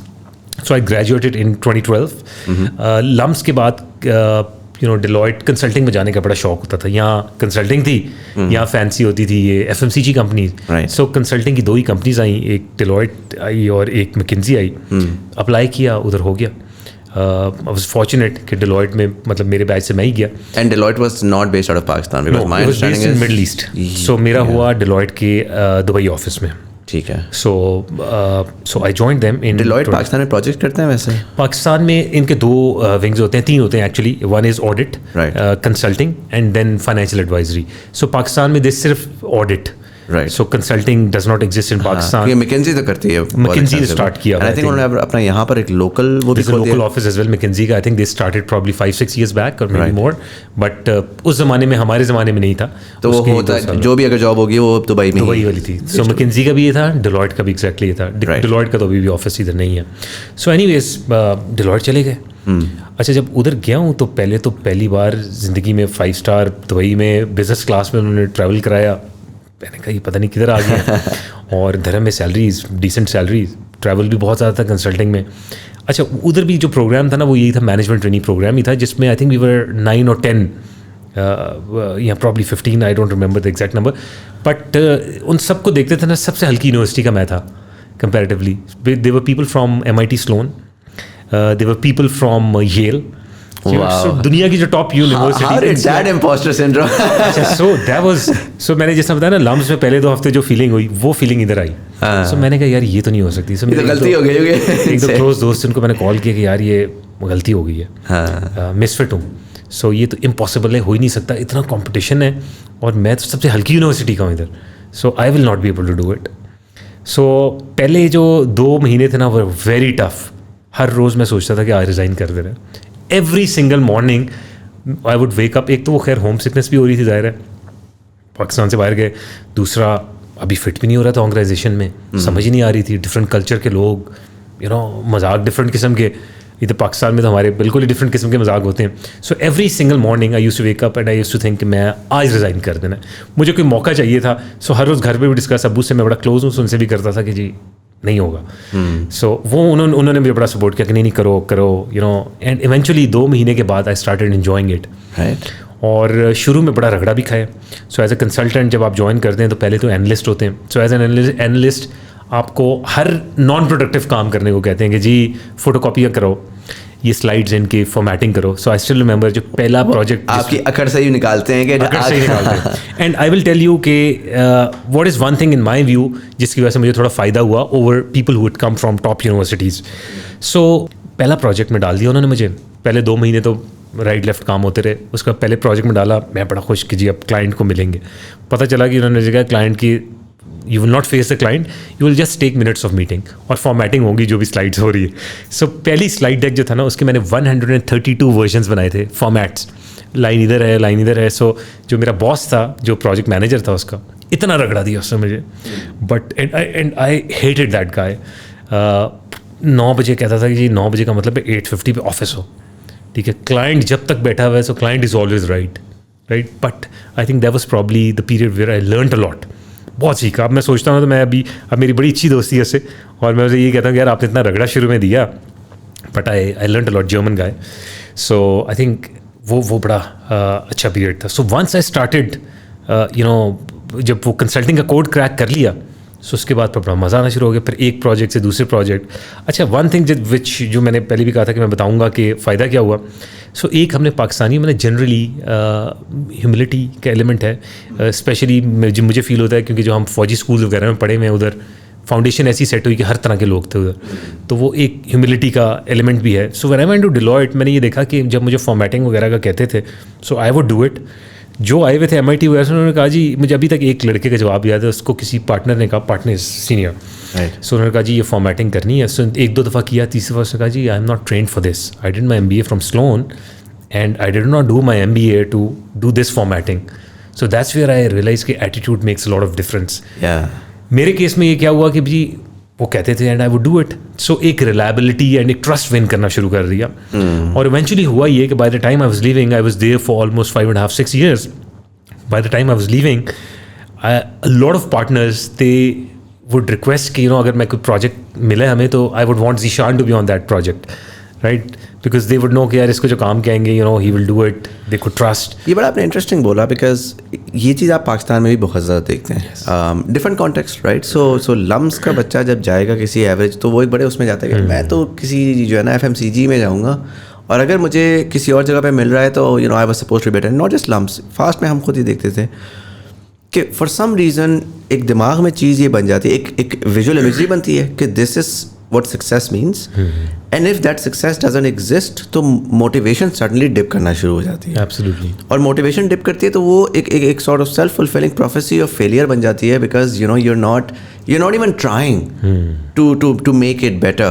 so I graduated in 2012. LUMS के बाद Deloitte कंसल्टिंग में जाने का बड़ा शौक होता था. यहाँ कंसल्टिंग थी, यहाँ फैंसी होती थी ये FMCG कंपनीज. सो कंसल्टिंग की 2 ही कंपनीज आई, एक Deloitte आई और एक McKinsey आई. अप्लाई किया, उधर हो गया. I was fortunate कि Deloitte में मतलब मेरे बैच से मैं ही गया. And Deloitte was not based out of Pakistan because my it was based in Middle East. So मेरा हुआ Deloitte के दुबई ऑफिस में. ठीक है. So I joined them in Deloitte Pakistan में प्रोजेक्ट करते हैं वैसे? पाकिस्तान में इनके 2 विंग्स होते हैं, 3 होते हैं actually. One is audit, consulting and then financial advisory. So Pakistan में दिस सिर्फ audit. Right. So consulting does not exist in Pakistan. ये McKinsey तो करती है. McKinsey ने start किया. I think उन्होंने अपना यहाँ पर एक local वो भी खोल दिया. Local office as well McKinsey का. I think they started probably 5-6 years back or maybe more. But उस ज़माने में, हमारे ज़माने में नहीं था. तो वो होता है जो भी अगर जॉब होगी वो दुबई में. दुबई वाली थी. So McKinsey का भी ये था, Deloitte का भी exactly ये था. Deloitte का तो अभी भी ऑफिस इधर नहीं है. So anyways Deloitte चले गए. अच्छा, जब उधर गया हूँ तो पहली बार ज़िंदगी में 5 स्टार दुबई में बिजनेस क्लास में उन्होंने ट्रैवल कराया. मैंने कहा ये पता नहीं किधर आ गया. और धर्म में सैलरीज, डिसेंट सैलरीज, ट्रैवल भी बहुत ज़्यादा था कंसल्टिंग में. अच्छा, उधर भी जो प्रोग्राम था ना वो यही था, मैनेजमेंट ट्रेनिंग प्रोग्राम ही था, जिसमें I think we were 9 or 10 या probably 15, I don't remember the exact number. But उन सबको देखते थे ना, सबसे हल्की यूनिवर्सिटी का मैं था comparatively. They were people from MIT Sloan, they were people from Yale. दुनिया की जो टॉप यूनिवर्सिटी. सो मैंने जैसा बताया ना, लम्स में पहले 2 हफ्ते जो फीलिंग हुई वो फीलिंग इधर आई. सो मैंने कहा यार ये तो नहीं हो सकती. So गलती हो गई. एक दो क्लोज दोस्त उनको मैंने कॉल किया कि यार ये गलती हो गई है, मिसफिट हूँ. सो ये तो इम्पॉसिबल है, हो ही नहीं सकता, इतना कॉम्पिटिशन है और मैं तो सबसे हल्की यूनिवर्सिटी का हूँ इधर. So I will not be able to do it. So पहले जो 2 महीने थे ना वो वेरी टफ. हर रोज़ मैं सोचता था कि आज रिज़ाइन कर दे रहे. Every single morning I would wake up. एक तो वो खैर होम सिकनेस भी हो रही थी, जाहिर है, पाकिस्तान से बाहर गए. दूसरा अभी फिट भी नहीं हो रहा था ऑर्गेनाइजेशन में, समझ ही नहीं आ रही थी. डिफरेंट कल्चर के लोग, मजाक डिफरेंट किस्म के. इधर पाकिस्तान में तो हमारे बिल्कुल ही डिफरेंट किस्म के मजाक होते हैं. So every single morning I used to wake up and I used to think कि मैं आज रिज़ाइन कर देना. मुझे कोई मौका चाहिए था. सो हर रोज़ घर पे भी डिस्कस, अब्बू से मैं बड़ा क्लोज हूँ, उनसे भी करता था कि जी नहीं होगा. सो वो उन्होंने मुझे बड़ा सपोर्ट किया कि नहीं करो. एंड इवेंचुअली 2 महीने के बाद आई स्टार्टेड एंजॉइंग इट. और शुरू में बड़ा रगड़ा भी खाया. सो एज ए कंसल्टेंट जब आप ज्वाइन करते हैं तो पहले तो एनालिस्ट होते हैं. सो एज एन एनालिस्ट आपको हर नॉन प्रोडक्टिव काम करने को कहते हैं कि जी फोटोकॉपियाँ करो, ये स्लाइड्स इनकी फॉर्मेटिंग करो. सो आई स्टिल रिमेंबर जो पहला प्रोजेक्ट आपकी अकड़ से ही निकालते हैं कि and I will tell you कि what is one thing in my view जिसकी वजह से मुझे थोड़ा फ़ायदा हुआ over people who would come from top universities. So पहला प्रोजेक्ट में डाल दिया उन्होंने मुझे. पहले 2 महीने तो राइट लेफ्ट काम होते रहे. उसका पहले प्रोजेक्ट में डाला, मैं बड़ा खुश कि जी अब क्लाइंट को मिलेंगे. पता चला कि उन्होंने कहा क्लाइंट की you will not face the client, you will just take minutes of meeting और फॉर्मेटिंग होगी जो भी स्लाइड्स हो रही है. सो पहली स्लाइड डेक जो था ना उसके मैंने 132 वर्जन्स बनाए थे, फॉर्मेट्स, लाइन इधर है, लाइन इधर है. सो जो मेरा बॉस था, जो प्रोजेक्ट मैनेजर था, उसका इतना रगड़ा दिया उसने मुझे. But and I hated that guy. 9 बजे कहता था कि जी 9 बजे का मतलब 8:50 पे ऑफिस हो, ठीक है. क्लाइंट जब तक बैठा हुआ है, so client is always right. But I think that was probably the period where I learned a lot. बहुत सीखा. अब मैं सोचता हूँ तो मैं अब मेरी बड़ी अच्छी दोस्ती है उससे, और मैं उसे ये कहता हूँ कि यार आपने इतना रगड़ा शुरू में दिया, but I learned a lot, German guy. So I think वो बड़ा अच्छा पीरियड था. सो वंस आई स्टार्टेड जब वो कंसल्टिंग का कोड क्रैक कर लिया, सो उसके बाद बड़ा मज़ा आना शुरू हो गया. फिर एक प्रोजेक्ट से दूसरे प्रोजेक्ट. अच्छा, वन थिंग विच जो मैंने पहले भी कहा था कि मैं बताऊँगा कि फ़ायदा क्या हुआ. सो एक हमने पाकिस्तानी में जनरली ह्यूमिलिटी का एलिमेंट है, स्पेशली मुझे फील होता है क्योंकि जो हम फौजी स्कूल वगैरह में पढ़े हुए हैं उधर फाउंडेशन ऐसी सेट हुई कि हर तरह के लोग थे उधर, तो वो एक ह्यूमिलिटी का एलिमेंट भी है. So when I went to Deloitte, मैंने ये देखा कि जब मुझे फॉर्मेटिंग वगैरह का कहते थे, so I would do it. जो आए हुए थे MIT वगैरह से, उन्होंने कहा जी, मुझे अभी तक एक लड़के का जवाब याद है, उसको किसी पार्टनर ने कहा, पार्टनर सीनियर, सो उन्होंने कहा जी ये फॉर्मेटिंग करनी है. सो 1-2 दफ़ा किया, तीसरी बार उसने कहा जी I am not trained for this, I did my MBA from Sloan and I did not do my MBA to do this formatting. So that's where I realized कि attitude makes a lot of difference. मेरे case में ये क्या हुआ कि जी वो कहते थे and I would do it. So एक reliability and एक trust win करना शुरू कर दिया. और eventually हुआ ये कि by the time I was leaving, I was there for almost 5.5-6 years. By the time I was leaving, a lot of partners, they would request कि अगर मैं कोई project मिले हमें तो I would want Zishan to be on that project. Right? Because they would know कि यार इसको जो काम कहेंगे, he will do it, they could trust. ये बड़ा आपने इंटरेस्टिंग बोला, बिकॉज ये चीज़ आप पाकिस्तान में भी बहुत ज़्यादा देखते हैं. Different context, right. So LUMS का बच्चा जब जाएगा किसी एवरेज, तो वो एक बड़े उसमें जाता है कि मैं तो किसी जो है ना FMCG में जाऊँगा, और अगर मुझे किसी और जगह पे मिल रहा है तो I was supposed to be better. Not just LUMS, FAST में हम खुद ही देखते थे कि फॉर सम रीज़न एक दिमाग में चीज़ ये बन जाती है, एक विजुअल इमेजरी बनती है कि this is what success means, and if that success doesn't exist, तो motivation suddenly dip करना शुरू हो जाती है. Absolutely. और motivation dip करती है तो वो एक sort of self-fulfilling prophecy of failure बन जाती है, because you're not even trying to make it better.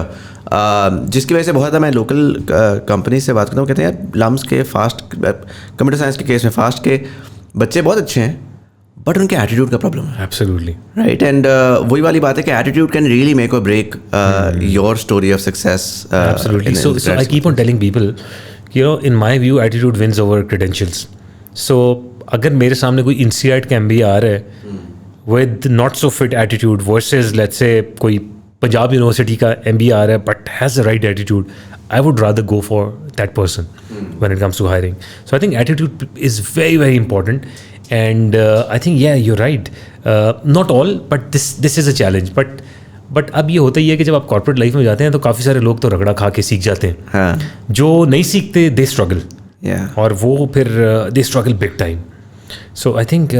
जिसकी वजह से बहुत ज़्यादा मैं लोकल कंपनी से बात करता हूँ, कहते हैं यार लम्स के फास्ट, कंप्यूटर साइंस के केस में फास्ट के बच्चे बहुत अच्छे हैं, बट उनके एटीट्यूड का प्रॉब्लम है. Absolutely right. एंड वही वाली बात है कि attitude can really make or break your story of success. Absolutely. So I keep on telling people in my view attitude wins over credentials. So अगर मेरे सामने कोई INSEAD का MBA आ रहा है, with not so fit attitude versus let's say कोई Punjab university का MBA आ रहा है but has the right attitude, I would rather go for that person when it comes to hiring. So I think attitude is very, very important. And I think, yeah, you're right. Not all, but this is a challenge. But अब ये होता ही है कि जब आप corporate life में जाते हैं तो काफ़ी सारे लोग तो रगड़ा खा के सीख जाते हैं. हाँ. जो नहीं सीखते दे स्ट्रगल. Yeah. और वो फिर they struggle big time. So I think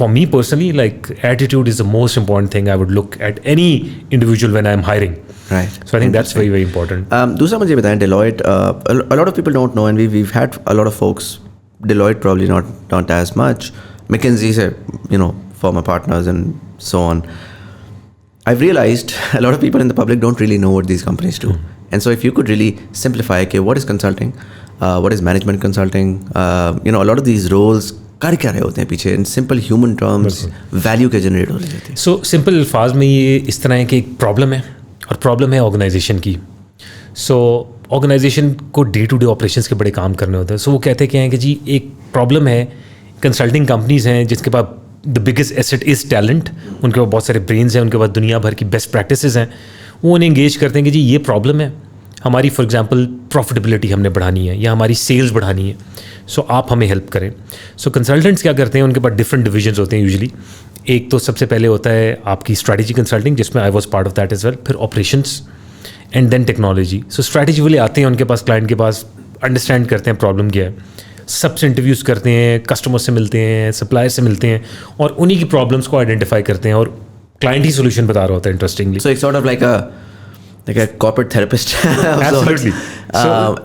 for me personally, like attitude is the most important thing I would look at any individual when I'm hiring. Right. So I think that's very, very important. दूसरा मुझे बताएं, Deloitte, a lot of people don't know, and we've had a lot of folks, Deloitte probably not as much, McKinsey se, former partners and so on. I've realized a lot of people in the public don't really know what these companies do. And so if you could really simplify, okay, what is consulting, what is management consulting, a lot of these roles कर क्या रहे होते हैं पीछे, in simple human terms, value के generate हो रही होती है. So simple अल्फाज में ये इस तरह है कि एक प्रॉब्लम है और प्रॉब्लम है ऑर्गेनाइजेशन की. सो ऑर्गेनाइजेशन को डे टू डे ऑपरेशंस के बड़े काम करने होते हैं. सो वो कहते क्या है कि जी एक प्रॉब्लम है, कंसल्टिंग कंपनीज हैं जिसके पास the biggest asset is talent, उनके पास बहुत सारे ब्रेन्स हैं, उनके पास दुनिया भर की बेस्ट प्रैक्टिसेस हैं. वो उन्हें इंगेज करते हैं कि जी ये प्रॉब्लम है हमारी, फॉर एग्जांपल प्रॉफिटेबिलिटी हमने बढ़ानी है या हमारी सेल्स बढ़ानी है, सो आप हमें हेल्प करें. सो कंसल्टेंट्स क्या करते हैं, उनके पास डिफरेंट डिविजन्स होते हैं यूजुअली. एक तो सबसे पहले होता है आपकी स्ट्रैटेजी कंसल्टिंग, जिसमें I was part of that as well. फिर operations and then technology. So strategy वाले आते हैं उनके पास, क्लाइंट के पास, अंडरस्टैंड करते हैं प्रॉब्लम क्या है, सबसे इंटरव्यूज़ करते हैं, कस्टमर से मिलते हैं, सप्लायर से मिलते हैं और उन्हीं की प्रॉब्लम्स को आइडेंटिफाई करते हैं और क्लाइंट ही सोल्यूशन बता रहा होता है interestingly. So it's sort of like a corporate therapist. Absolutely.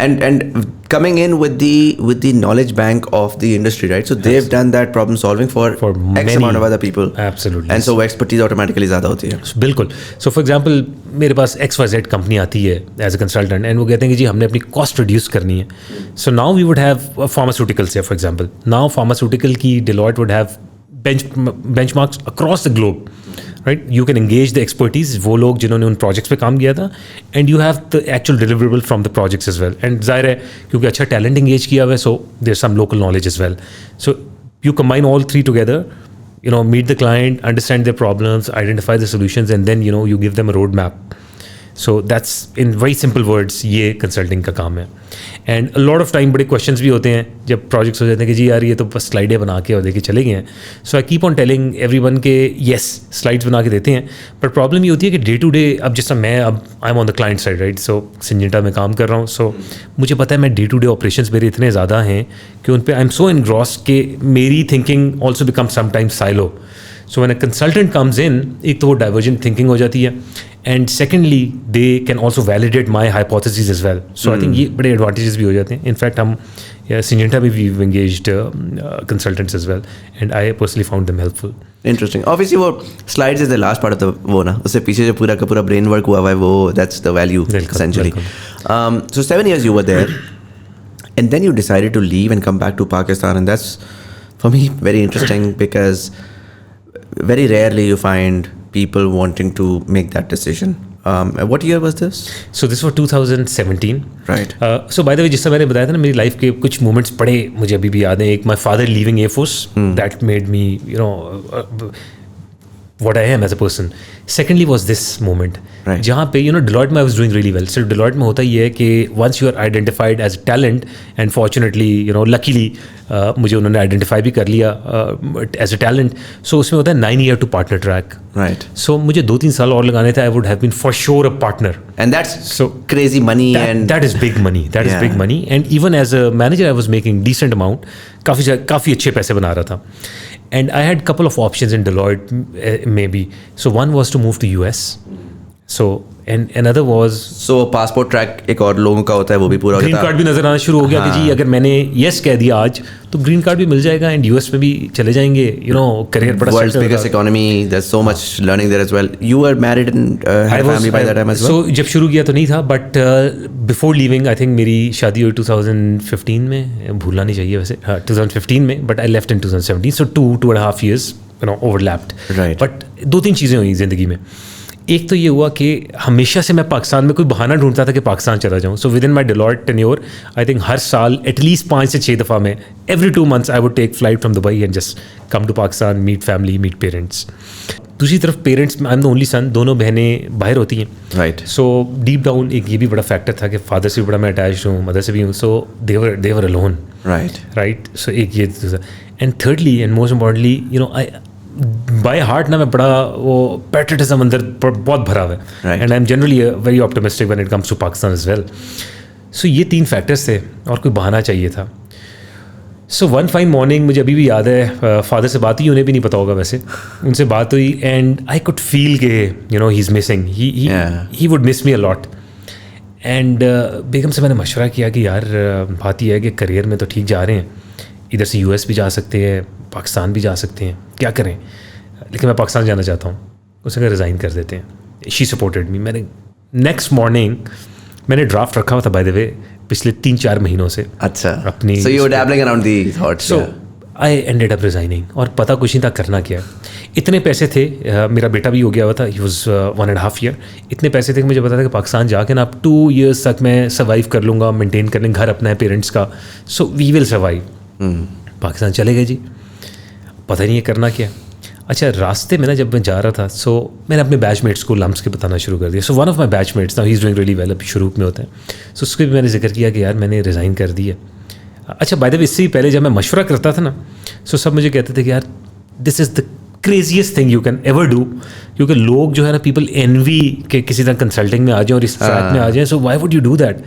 And coming in with the knowledge bank of the industry, right? So they've done that problem solving for X many, amount of other people. Absolutely. And so expertise automatically ज़्यादा होती है. बिल्कुल. So for example मेरे पास XYZ company आती है as a consultant and वो कहते हैं कि जी हमने अपनी कॉस्ट रिड्यूस करनी है. So now we would have pharmaceuticals है, फॉर एग्जांपल. नाउ फार्मास्यूटिकल की Deloitte would have benchmarks across the globe. Right, you can engage the expertise, वो लोग जिन्होंने उन projects पे काम किया था, and you have the actual deliverable from the projects as well. And जाहिर है क्योंकि अच्छा talent engage किया हुआ है, so there's some local knowledge as well. So you combine all three together, meet the client, understand their problems, identify the solutions, and then you give them a roadmap. So that's in very simple words ये consulting का काम है. And a lot of time बड़े questions भी होते हैं जब projects हो जाते हैं कि जी यार ये तो बस स्लाइडें बना के और देके चले गए हैं. So I keep on telling everyone के yes slides बना के देते हैं, पर problem ये होती है कि day to day, अब जैसा मैं अब I'm on the client side, right? So Syngenta में काम कर रहा हूँ, so मुझे पता है मैं day to day operations मेरे इतने ज़्यादा हैं कि उन पर I'm so engrossed कि मेरी thinking also becomes sometimes silo. So when a consultant comes in, एक तो वो divergent thinking हो जाती है, and secondly they can also validate my hypotheses as well. So I think ये बड़े advantages भी हो जाते हैं. In fact हम Syngenta में we've engaged consultants as well, and I personally found them helpful. Interesting. Obviously वो slides is the last part of the वो ना, उससे पीछे जो पूरा का पूरा brain work हुआ है वो that's the value essentially. So 7 years you were there, and then you decided to leave and come back to Pakistan, and that's for me very interesting because very rarely you find people wanting to make that decision. What year was this? So this was 2017. Right. So by the way, जिससे मैंने बताया था ना मेरी life के कुछ moments बड़े मुझे अभी भी याद हैं. एक my father leaving Air Force, that made me what I am as a person. Secondly was this moment, right. जहाँ पे Deloitte में I was doing really well. So Deloitte में होता ये है कि once you are identified as a talent, and fortunately luckily मुझे उन्होंने identify भी कर लिया as a talent. So उसमें होता है 9 year to partner track. Right. So मुझे 2-3 साल और लगाने थे. I would have been for sure a partner. And that's so crazy money. That is big money. That is big money. And even as a manager I was making decent amount. काफ़ी अच्छे पैसे बना रहा था. And I had a couple of options in Deloitte, maybe. So one was to move to US. So and another was. So passport track एक और लोगों का होता है वो भी पूरा ग्रीन कार्ड भी नजर आना शुरू हो गया कि जी अगर मैंने yes कह दिया आज तो ग्रीन कार्ड भी मिल जाएगा and US में भी चले जाएंगे. करियर बड़ा. World's biggest economy. There's so much learning there as well. You were married and had a family by that time as well. So जब शुरू किया तो नहीं था, but before leaving I think मेरी शादी हुई 2015 में, भूलना नहीं चाहिए वैसे, 2015 में, but I left in 2017. So 2.5 years overlapped. Right. But 2-3 चीज़ें हुई ज़िंदगी में. ایک تو یہ ہوا کہ ہمیشہ سے میں پاکستان میں کوئی بہانہ ڈھونڈتا تھا کہ پاکستان چلا جاؤں. So with in my Deloitte tenure I think ہر سال ایٹ لیسٹ 5 سے 6 دفعہ میں every 2 months I would take flight from Dubai and just come to Pakistan, meet family, meet parents. دوسری طرف parents, I am the only son, دونوں بہنیں باہر ہوتی ہیں. رائٹ. سو ڈیپ ڈاؤن ایک یہ بھی بڑا فیکٹر تھا کہ فادر سے بھی بڑا میں اٹیچ ہوں, مدر سے بھی ہوں. سو دیور الون. رائٹ. سو ایک یہ, and thirdly and most importantly you know by heart نا میں بڑا وہ پیٹریٹزم اندر بہت بھرا ہوا ہے, and I am generally very optimistic when it comes to Pakistan as well. So یہ 3 فیکٹرس تھے اور کوئی بہانہ چاہیے تھا. سو ون فائن مارننگ مجھے ابھی بھی یاد ہے, فادر سے بات ہوئی, انہیں بھی نہیں پتا ہوگا ویسے, ان سے بات ہوئی اینڈ آئی کوڈ فیل کہ you know he is missing, he would miss me a lot. And بیگم سے میں نے مشورہ کیا کہ یار بات یہ ہے کہ کریئر میں تو ٹھیک جا رہے ہیں, ادھر سے US بھی جا سکتے ہیں, پاکستان بھی جا سکتے ہیں, کیا کریں, لیکن میں پاکستان جانا چاہتا ہوں. اسے کہ ریزائن کر دیتے ہیں. شی سپورٹڈ می. میں نے نیکسٹ مارننگ میں نے ڈرافٹ رکھا ہوا تھا بائی دا وے پچھلے 3-4 مہینوں سے. اچھا. اپنی so you were dabbling around the thoughts. So I ended up resigning, اور پتہ کچھ نہیں تھا کرنا کیا. اتنے پیسے تھے, میرا بیٹا بھی ہو گیا ہوا تھا, ہی واز 1.5 year. اتنے پیسے تھے کہ مجھے پتا تھا کہ پاکستان جا کے نا اب 2 years تک میں سروائیو کر لوں گا, مینٹین کر لیں, گھر اپنا ہے پیرنٹس کا. سو وی ول سروائیو. پاکستان چلے گئے جی, پتہ نہیں ہے کرنا کیا. اچھا راستے میں نا جب میں جا رہا تھا, سو میں نے اپنے بیچ میٹس کو لمس کے بتانا شروع کر دیا. So one of my batch mates نا he is doing really well, ابھی شروع میں ہوتے ہیں. سو اس کو بھی میں نے ذکر کیا کہ یار میں نے ریزائن کر دی ہے. اچھا بائی دا وے اس سے پہلے جب میں مشورہ کرتا تھا نا, سو سب مجھے کہتے تھے کہ یار this is the craziest thing you can ever do, کیونکہ لوگ جو ہے نا پیپل اینوی کہ کسی طرح کنسلٹنگ میں آ جائیں اور اس ٹریک میں آ جائیں. So why would you do that.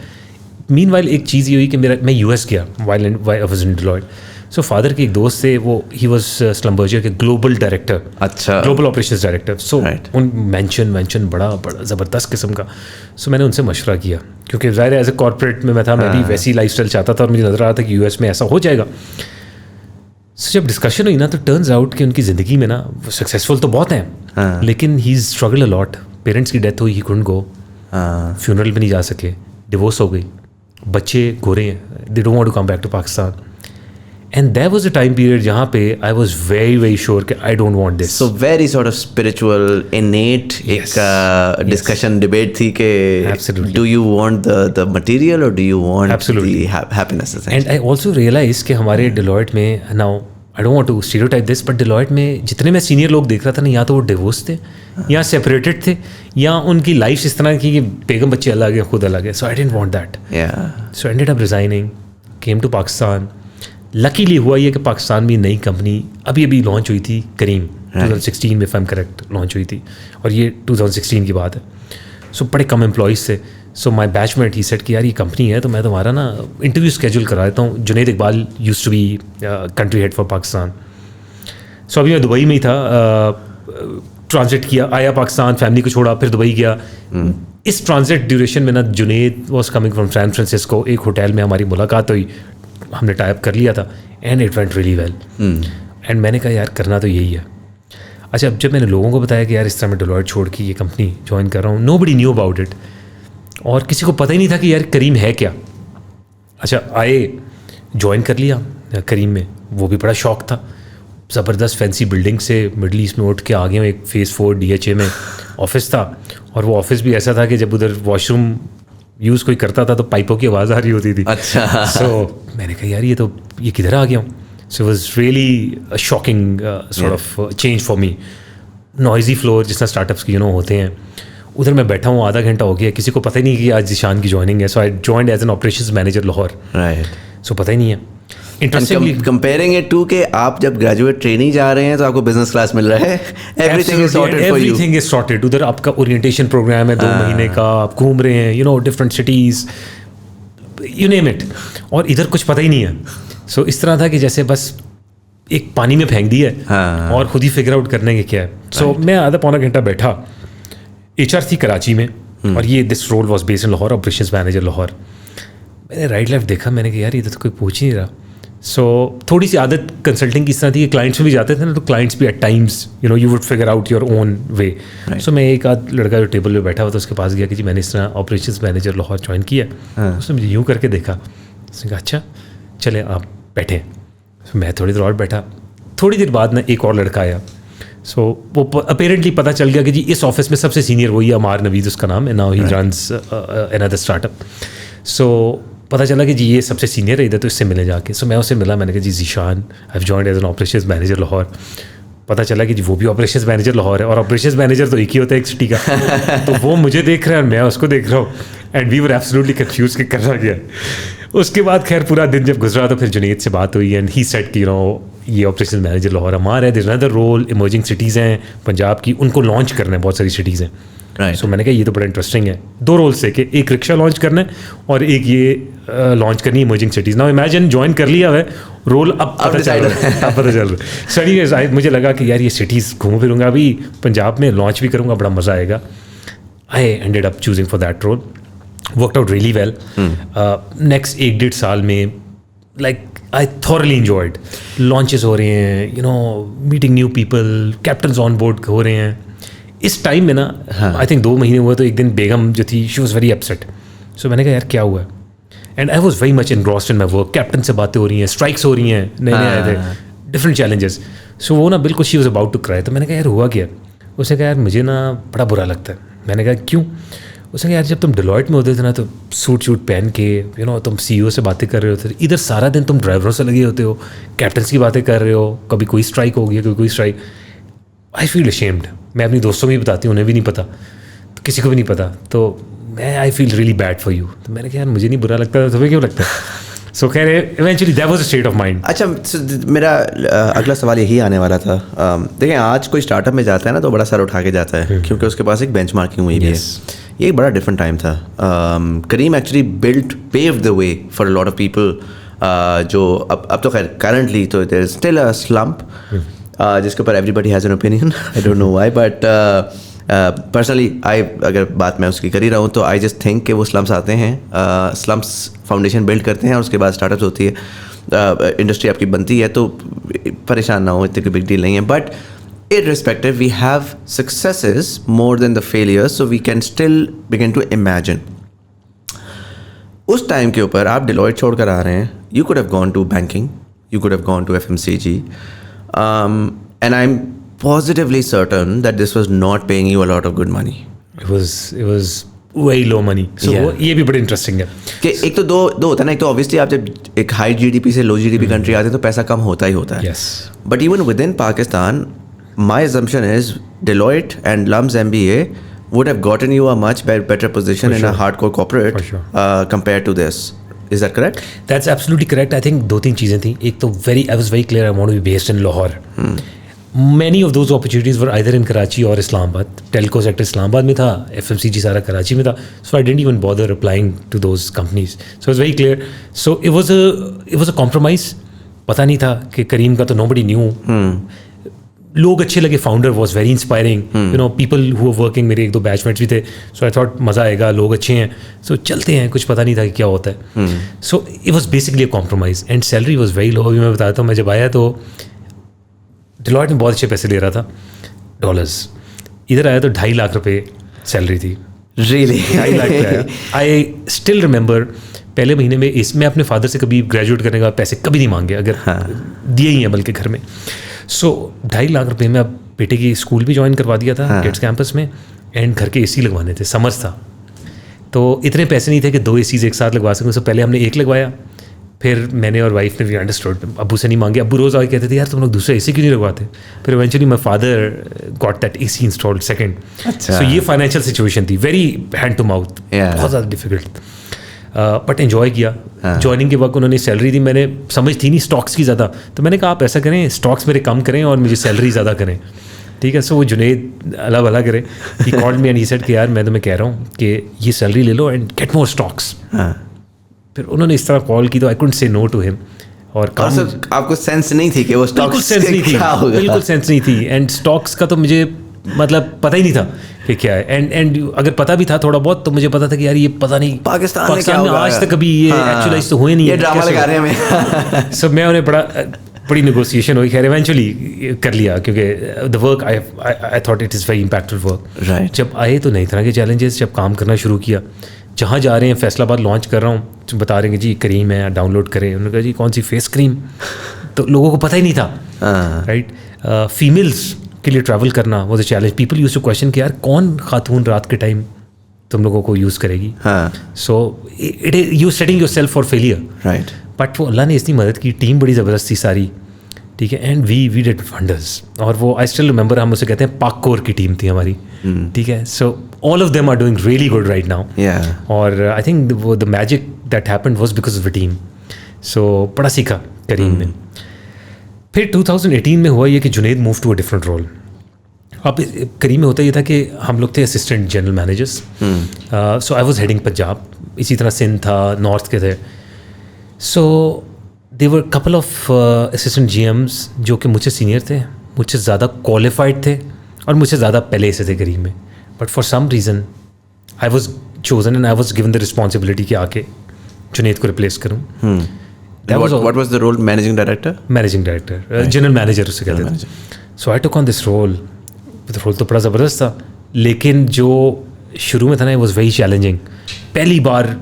Man while ایک چیز یہ ہوئی کہ میں US گیا while I was in Deloitte. So father کے ایک دوست تھے, وہ ہی واز سلمبرجر کے گلوبل ڈائریکٹر, اچھا گلوبل آپریشنز ڈائریکٹر. سو ان مینشن بڑا زبردست قسم کا. سو میں نے ان سے مشورہ کیا, کیونکہ ظاہر ایز اے کارپوریٹ میں تھا, میں بھی ویسی لائف اسٹائل چاہتا تھا, اور مجھے نظر آ رہا تھا کہ US میں ایسا ہو جائے گا. سو جب ڈسکشن ہوئی نا تو ٹرنز آؤٹ کہ ان کی زندگی میں نا سکسیزفل تو بہت ہیں, لیکن ہی از اسٹرگل اے لاٹ. پیرنٹس کی ڈیتھ ہوئی, ہی کڈنٹ گو, فیونرل بھی نہیں جا سکے, ڈیورس ہو گئی, بچے گورے ہیں, they don't want to come back to Pakistan. And that was a time period جہاں پہ I was very very sure کہ I don't want this. So very sort of spiritual انیٹ ایک ڈسکشن ڈبیٹ تھی کہ do you want the material or do you want the happiness. And I also realize کہ ہمارے Deloitte میں now I don't want to stereotype this, but Deloitte میں جتنے میں سینئر لوگ دیکھ رہا تھا نا, یا تو وہ ڈیورس تھے, یا سیپریٹڈ تھے, یا ان کی لائف اس طرح کی کہ بیگم بچے الگ ہیں, خود الگ ہے. So I don't want that. So ended up resigning, came to Pakistan. Luckily ہوا یہ کہ پاکستان میں نئی کمپنی ابھی لانچ ہوئی تھی, کریم 2016 میں فیم کریکٹ لانچ ہوئی تھی, اور یہ 2016 کی بات ہے. سو بڑے کم امپلائیز تھے. سو مائی بیچ میٹ ہی سیٹ کہ یار یہ کمپنی ہے تو میں تمہارا نا انٹرویو اسکیجول کرا دیتا ہوں. Junaid Iqbal used to be country head for Pakistan. So ابھی میں دبئی میں ہی تھا, ٹرانزٹ کیا, آیا پاکستان, فیملی کو چھوڑا, پھر دبئی گیا. اس ٹرانزٹ ڈیوریشن میں نا Junaid was coming from San Francisco. ایک ہوٹل میں ہماری ملاقات ہوئی, ہم نے ٹائی اپ کر لیا تھا, and it went really well. And میں نے کہا یار کرنا تو یہی ہے. اچھا اب جب میں نے لوگوں کو بتایا کہ یار اس طرح میں ڈیلائٹ چھوڑ کے یہ کمپنی جوائن کر رہا ہوں, نو بڈی نیو اباؤٹ اٹ, اور کسی کو پتہ ہی نہیں تھا کہ یار کریم ہے کیا. اچھا آئے, جوائن کر لیا کریم میں, وہ بھی بڑا شوق تھا. زبردست فینسی بلڈنگ سے مڈل ایسٹ میں اٹھ کے آگے میں ایک فیز 4 DHA میں آفس تھا, اور وہ آفس بھی ایسا تھا کہ جب ادھر واش روم یوز کوئی کرتا تھا تو پائپوں کی آواز آ رہی ہوتی تھی. اچھا. سو میں نے کہا یار یہ کدھر آ گیا ہوں. So was really shocking sort of change for me. Noisy floor جس طرح اسٹارٹ اپس کی ہوتے ہیں, ادھر میں بیٹھا ہوں, آدھا گھنٹہ ہو گیا, کسی کو پتہ ہی نہیں کہ آج ذیشان کی جوائننگ ہے. So I joined as an operations manager Lahore. So پتہ ہی نہیں ہے. کمپیئرنگ اٹ ٹو کہ آپ جب گریجویٹ ٹریننگ جا رہے ہیں تو آپ کو بزنس کلاس مل رہا ہے, ایوری تھنگ از سارٹیڈ. ادھر آپ کا اورینٹیشن پروگرام ہے 2 مہینے کا, آپ گھوم رہے ہیں, you know different cities, you name it, اور ادھر کچھ پتہ ہی نہیں ہے. سو اس طرح تھا کہ جیسے بس ایک پانی میں پھینک دی ہے اور خود ہی فگر آؤٹ کرنے کے کیا ہے. سو میں آدھا پونا گھنٹہ بیٹھا, HR تھی کراچی میں, اور یہ this role was based in Lahore, operations manager Lahore. میں نے رائٹ لیفٹ دیکھا, میں نے کہا یار یہ تو کوئی پوچھ ہی نہیں رہا. سو تھوڑی سی عادت کنسلٹنگ کی اس طرح تھی کہ کلائنٹس میں بھی جاتے تھے نا, تو کلائنٹس بھی at times you would figure out your own way. So میں ایک آدھ لڑکا جو ٹیبل پہ بیٹھا ہوا تھا اس کے پاس گیا کہ جی میں نے اس طرح آپریشنز مینیجر لاہور جوائن کیا. اس نے مجھے یوں کر کے دیکھا, اس نے کہا اچھا چلیں آپ بیٹھیں. میں تھوڑی دیر اور بیٹھا, تھوڑی دیر بعد نا ایک اور لڑکا آیا. सो वो अपेरेंटली पता चल गया कि जी इस ऑफिस में सबसे सीनियर वही है, अमार नवीद उसका नाम है, now he runs another startup. So पता चला कि जी ये सबसे सीनियर है इधर, तो इससे मिले जाके. सो मैं उससे मिला, मैंने कहा जी Zeeshan, I have joined as an operations manager Lahore. पता चला कि जी वो भी ऑपरेशंस मैनेजर लाहौर है, और ऑपरेशंस मैनेजर तो एक ही होता है एक सिटी का. तो वो मुझे देख रहा है और मैं उसको देख रहा हूँ, and we were absolutely confuse कि करना क्या. उसके बाद खैर पूरा दिन जब गुजरा तो फिर जुनेद से बात हुई, एंड ही सेड कि यू नो ये ऑपरेशन मैनेजर लाहौर हमारा है, there is another role, emerging cities हैं पंजाब की, उनको लॉन्च करना है, बहुत सारी सिटीज़ हैं. सो मैंने कहा ये तो बड़ा इंटरेस्टिंग है. 2 रोल्स है कि एक रिक्शा लॉन्च करना है और एक ये लॉन्च करनी है emerging cities. Now imagine join कर लिया है, रोल अब पता चल रहा है. सो एनीवेज मुझे लगा कि यार ये सिटीज़ घूम फिरूंगा, अभी पंजाब में लॉन्च भी करूँगा, बड़ा मज़ा आएगा. I ended up choosing for that role. Worked out really well. Next 1-1.5 साल में like I thoroughly enjoyed. Launches हो रहे हैं, you know, meeting new people, captains on board हो रहे हैं. इस टाइम में ना आई थिंक 2 महीने हुए तो एक दिन बेगम जो थी शी वॉज वेरी अपसेट. सो मैंने कहा यार क्या हुआ है, and I was very much engrossed in my work. Captain से बातें हो रही हैं, स्ट्राइक्स हो रही हैं, नए नए आए थे, डिफरेंट चैलेंजेस. सो वो ना बिल्कुल she was about to cry. तो मैंने कहा यार हुआ क्या. उसने कहा यार मुझे ना बड़ा बुरा लगता है. मैंने कहा क्यों. उसने कहा यार जब तुम डिलॉयट में होते थे ना तो सूट पहन के यू नो तुम CEO से बातें कर रहे होते थे, इधर सारा दिन तुम ड्राइवरों से लगे होते हो, कैप्टन्स की बातें कर रहे हो, कभी कोई स्ट्राइक हो गया, कोई स्ट्राइक. I feel ashamed. मैं अपनी दोस्तों में भी बताती हूँ, उन्हें भी नहीं पता, तो किसी को भी नहीं पता, तो मैं I feel really bad for you. तो मैंने कहा यार मुझे नहीं बुरा लगता, तुम्हें क्यों लगता है. सो खैर eventually that was a state of mind. अच्छा मेरा अगला सवाल यही आने वाला था. देखें आज कोई स्टार्टअप में जाता है ना तो बड़ा सर उठा के जाता है क्योंकि उसके पास एक बेंचमार्किंग हुई भी है. ये एक बड़ा डिफरेंट टाइम था. Careem actually paved the way for a lot of people. जो अब तो खैर करंटली तो there is still a slump जिसके ऊपर everybody has an opinion. I don't know why, but personally अगर बात मैं उसकी कर ही रहा हूँ तो आई जस्ट थिंक कि वो स्लम्स आते हैं, स्लम्स फाउंडेशन बिल्ड करते हैं और उसके बाद स्टार्टअप्स होती है, इंडस्ट्री आपकी बनती है, तो परेशान ना हो, इतनी कोई बिग डील नहीं है. But irrespective we have successes more than the failures, so we can still begin to imagine. उस टाइम के ऊपर आप Deloitte छोड़ कर आ रहे हैं, you could have gone to banking, you could have gone to FMCG, and I'm positively certain that this was not paying you a lot of good money. It was way low money. So ये भी बड़ा interesting है कि एक तो दो होता है ना. एक तो ऑब्वियसली आप जब एक हाई GDP से लो GDP कंट्री आते हैं तो पैसा कम होता ही होता है. But even with in Pakistan, my assumption is Deloitte and Lum's MBA would have gotten you a much better position in a hardcore corporate compared to this. Is that correct? That's absolutely correct. I think 2-3 चीज़ें थी. एक तो I was very clear I want to be based in Lahore. Many of those opportunities were either in Karachi or Islamabad. Telco sector Islamabad में था, FMCG सारा कराची में था. So I didn't even bother applying to those companies. So it was very clear. So it was a compromise. पता नहीं था कि करीम का तो nobody knew. लोग अच्छे लगे, founder was very inspiring, you know people who were working, मेरे 1-2 बैचमेट्स भी थे. सो आई थॉट मज़ा आएगा, लोग अच्छे हैं, सो चलते हैं. कुछ पता नहीं था कि क्या होता है. So it was basically a compromise and salary was very low. अभी मैं बताता हूँ, मैं जब आया तो डिलॉयट में बहुत अच्छे पैसे ले रहा था, $. इधर आया तो 2.5 लाख रुपये सैलरी थी. Really? 2.5 लाख पे आया. आई स्टिल रिमेंबर पहले महीने में इसमें अपने फादर से कभी ग्रेजुएट करने का पैसे कभी नहीं मांगे, अगर दिए ही हैं बल्कि घर में. सो 2.5 लाख रुपए में अब बेटे की स्कूल भी ज्वाइन करवा दिया था गेट्स कैंपस में, एंड घर के AC लगवाने थे, समर्स था, तो इतने पैसे नहीं थे कि 2 ACs एक साथ लगवा सकें. उससे पहले हमने एक लगवाया, फिर मैंने और वाइफ ने भी अंडरस्टूड, अब्बू से नहीं मांगे. अब्बू रोज़ आके कहते थे यार तुम लोग दूसरे AC क्यों नहीं लगवाते. फिर eventually my father got that AC installed second. So ये फाइनेंशियल सिचुएशन थी, वेरी हैंड टू माउथ, बहुत ज़्यादा डिफिकल्ट, बट एंजॉय किया. ज्वाइनिंग के वक्त उन्होंने सैलरी दी, मैंने समझ थी नहीं स्टॉक्स की ज़्यादा, तो मैंने कहा आप ऐसा करें स्टॉक्स मेरे कम करें और मुझे सैलरी ज़्यादा करें. ठीक है. सो वो जुनेद अल्लाह भला करे, he called me and he said कि यार मैं तुम्हें कह रहा हूँ कि ये सैलरी ले लो एंड गेट मोर स्टॉक्स. फिर उन्होंने इस तरह कॉल की तो आई कुडंट से नो टू हिम. और आपको सेंस नहीं थी कि वो स्टॉक्स, बिल्कुल सेंस नहीं थी. एंड स्टॉक्स का तो मुझे मतलब पता ही नहीं था कि क्या है. एंड अगर पता भी था थोड़ा बहुत तो मुझे पता था कि यार ये पता नहीं पाकिस्तान में आज तक कभी ये एक्चुअलाइज तो हुए नहीं है, ड्रामा लगा रहे हैं. सो मैं उन्हें बड़ी नेगोशिएशन हुई, खैर इवेंचुअली कर लिया क्योंकि the work I thought it is very impactful work. जब आए तो नई तरह के चैलेंजेस, जब काम करना शुरू किया, जहाँ जा रहे हैं फैसलाबाद लॉन्च कर रहा हूँ, बता रहे हैं कि जी क्रीम है डाउनलोड करें. उन्होंने कहा जी कौन सी फेस क्रीम, तो लोगों को पता ही नहीं था. राइट. फीमेल्स के लिए ट्रैवल करना was a challenge. People use to question कि यार कौन खातून रात के टाइम तुम लोगों को यूज़ करेगी. हाँ. So it you setting your self for failure. Right. But वो अल्लाह ने इतनी मदद की, टीम बड़ी ज़बरदस्त थी सारी, ठीक है, एंड वी डिड वंडर्स. और वो आई स्टिल रिमेंबर, हम उसे कहते हैं पाक कोर की टीम थी हमारी, ठीक है. So all of them are doing really good right now. और आई थिंक वो the magic that happened was because of the team. So बड़ा सीखा करीम ने. फिर 2018 में हुआ ये कि Junaid move to a different role. अब करीम में होता ये था कि हम लोग थे assistant general managers. So I was heading Punjab, इसी तरह सिंध था, नॉर्थ के थे. So they were couple of assistant GMs जो कि मुझसे सीनियर थे, मुझसे ज़्यादा क्वालिफाइड थे और मुझसे ज़्यादा पहले से थे करीम में. But for some reason I was chosen and I was given the responsibility कि आके जुनेद को रिप्लेस करूँ. What was the role? Managing director? Managing director, general manager उसे कहते थे. So I took on this role. Role तो बड़ा ज़बरदस्त था, लेकिन जो शुरू में था ना, वॉज वेरी चैलेंजिंग. पहली बार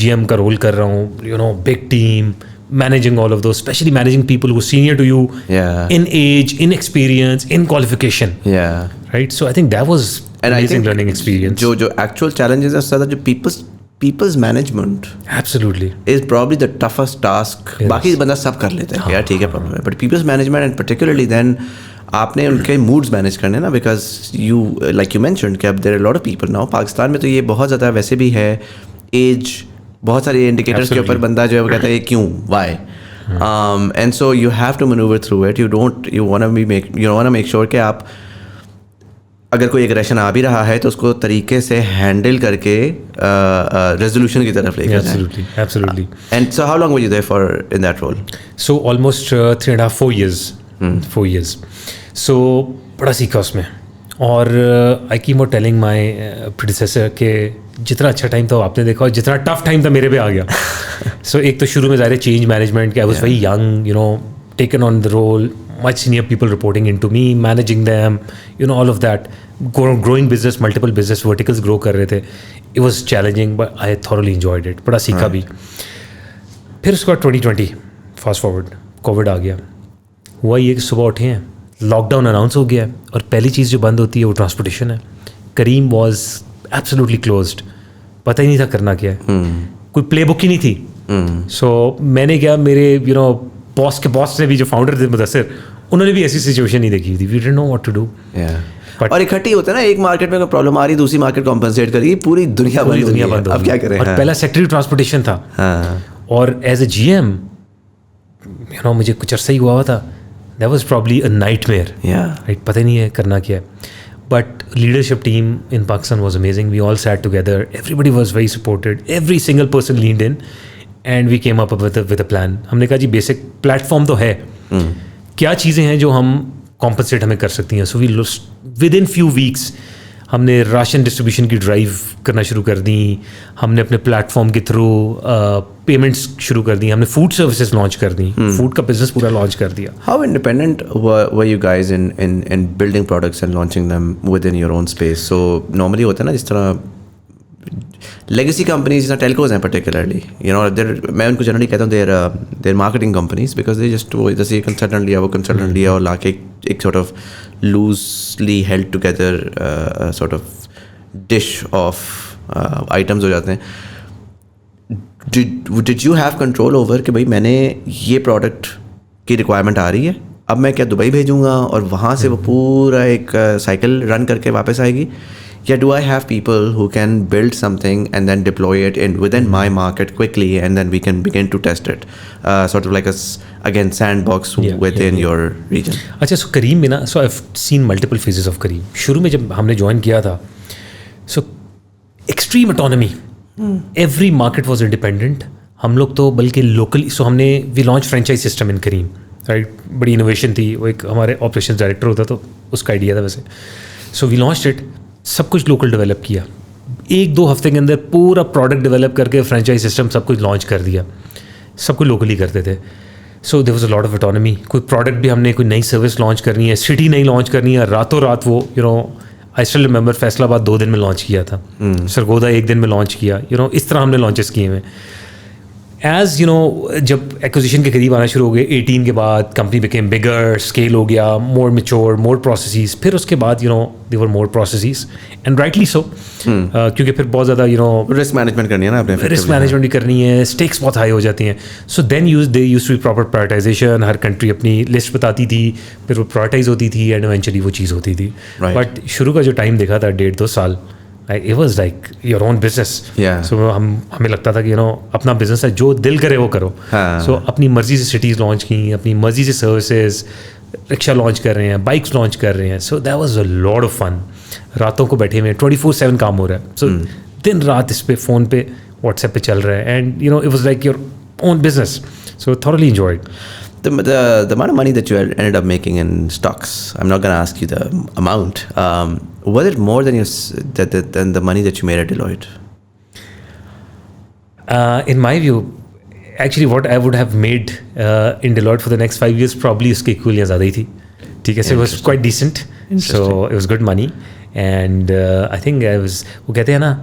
GM का रोल कर रहा हूँ, you know, big team, managing all of those, specially managing people who senior to you in age, in experience, in qualification. Right? So I think that was amazing learning experience. जो actual challenges है उससे जो people's management Absolutely is probably the toughest task. बाकी बंदा सब कर लेता है यार, ठीक है, प्रॉब्लम है, but people's management and particularly then आपने उनके moods manage करने ना, because you like you mentioned कि अब there are a lot of people now. Pakistan में तो ये बहुत ज़्यादा वैसे भी है, age, बहुत सारे indicators के ऊपर बंदा जो है वो कहता है क्यों, why, and so you have to maneuver through it. You want to make sure कि आप अगर कोई एग्रेशन आ भी रहा है तो उसको तरीके से हैंडल करके रेजोल्यूशन की तरफ लेकर जाएं. Absolutely. And so how long were you there for in that role? So almost 3.5, 4 years. 4 years. So बड़ा सीखा उसमें. और आई keep on telling my predecessor कि जितना अच्छा टाइम था आपने देखा और जितना टफ टाइम था मेरे पे आ गया. सो एक तो शुरू में ज़ाहिर चेंज मैनेजमेंट के, I was very young, you know, taken on the role, much senior people reporting into me, managing them, you know, all of that. Growing business, multiple business verticals grow कर रहे थे. It was challenging, but I thoroughly enjoyed it. बड़ा सीखा भी. फिर उसके बाद 2020 fast forward, Covid आ गया. हुआ ये कि सुबह उठे हैं, लॉकडाउन अनाउंस हो गया है और पहली चीज़ जो बंद होती है वो ट्रांसपोर्टेशन है. करीम वॉज एब्सोल्युटली क्लोज्ड, पता ही नहीं था करना क्या है, कोई प्ले बुक ही नहीं थी. सो मैंने क्या, मेरे यू नो बॉस के बॉस ने भी, जो फाउंडर थे मुदस्सिर, उन्होंने भी ऐसी सिचुएशन नहीं देखी थी. We didn't know what to do. और इकट्ठी होता है ना, एक मार्केट में कोई प्रॉब्लम आ रही, दूसरी मार्केट कॉम्पनसेट करेगी, पूरी दुनिया बंद. अब क्या करें. और पहला सेक्टरी ट्रांसपोर्टेशन था. और as a GM, you know, मुझे कुछ अर्सा ही हुआ था. That was probably a nightmare. Right, पता ही नहीं है करना क्या है. But leadership team in Pakistan was amazing. We all sat together, everybody was very supported, every single person leaned in and we came up with a plan. हमने कहा जी basic platform तो है, क्या चीज़ें हैं जो हम कॉम्पनसेट हमें कर सकती हैं. So we within few weeks हमने राशन डिस्ट्रीब्यूशन की ड्राइव करना शुरू कर दी. हमने अपने प्लेटफॉर्म के थ्रू पेमेंट्स शुरू कर दी. हमने फूड सर्विसेज लॉन्च कर दी. फूड का बिजनेस पूरा लॉन्च कर दिया. How independent were you guys in building products and launching them within your own space? So normally होता है ना, जिस तरह लेगेसी कंपनीज जितना टेलकोज हैं पर्टिकुलरली, यू नो, मैं उनको जनरली कहता हूँ there marketing companies, because they just वो जैसे ये कंसल्टेंट लिया, वो कंसल्टेंट लिया और लाके एक sort of loosely held together sort of dish of items हो जाते हैं. Did you have control over कि भाई मैंने ये प्रोडक्ट की रिक्वायरमेंट आ रही है, अब मैं क्या दुबई भेजूँगा और वहाँ से वो पूरा एक साइकिल रन करके वापस आएगी, या do I have people who can build something and then deploy it within my market quickly and then we can begin to test it, sort of like again sandbox within your region? अच्छा, सो Careem में ना, so I have seen multiple phases of Careem. शुरू में जब हमने join किया था, so extreme autonomy, every market was independent. हम लोग तो बल्कि लोकली, सो हमने we launch franchise system in Careem. Right, बड़ी इनोवेशन थी. वो एक हमारे ऑपरेशन डायरेक्टर होता तो उसका आइडिया था वैसे. सो वी लॉन्च्ड इट, सब कुछ लोकल डेवलप किया. 1-2 हफ्ते के अंदर पूरा प्रोडक्ट डेवलप करके फ्रेंचाइज सिस्टम सब कुछ लॉन्च कर दिया. सब कुछ लोकली करते थे. So there was a lot of autonomy. कोई प्रोडक्ट भी हमने, कोई नई सर्विस लॉन्च करनी है, सिटी नहीं लॉन्च करनी है, रातों रात वो, you know, I still remember Faisalabad 2 दिन में लॉन्च किया था, सरगोदा 1 दिन में लॉन्च किया, यू नो, इस तरह हमने लॉन्चेस किए हुए. ایز جب ایکوزیشن کے قریب آنا شروع ہو گئے 18 کے بعد کمپنی بیکیم بگر, اسکیل ہو گیا, مور میچور, مور پروسیسز. پھر اس کے بعد دیور more processes and rightly so, کیونکہ پھر بہت زیادہ رسک مینجمنٹ کرنی ہے نا, رسک مینجمنٹ بھی کرنی ہے, اسٹیکس بہت ہائی ہو جاتی ہیں. So then they used to be proper prioritization. ہر کنٹری اپنی لسٹ بتاتی تھی, پھر وہ پرائرٹائز ہوتی تھی اینڈ ایونچولی وہ چیز ہوتی تھی. بٹ شروع کا جو ٹائم دیکھا تھا 1.5-2 سال, it was like your own business. So ہمیں لگتا تھا کہ اپنا بزنس ہے, جو دل کرے وہ کرو. سو اپنی مرضی سے سٹیز لانچ کی, اپنی مرضی سے سروسز, رکشا لانچ کر رہے ہیں, بائکس لانچ کر رہے ہیں. So that was a lot of fun. راتوں کو بیٹھے ہوئے 24/7 کام ہو رہا ہے. سو دن رات اس پہ فون پہ واٹس ایپ پہ چل رہا ہے, and it was like your own business. So thoroughly enjoyed. The amount of money that you ended up making in stocks, I'm not going to ask you the amount. Was it more than than the money that you made at Deloitte? In my view, actually what I would have made in Deloitte for the next 5 years probably اس کے equal یا زیادہ ہی تھی. ٹھیک ہے, so it was quite decent. So it was good money. And I think وہ کہتے ہیں نا,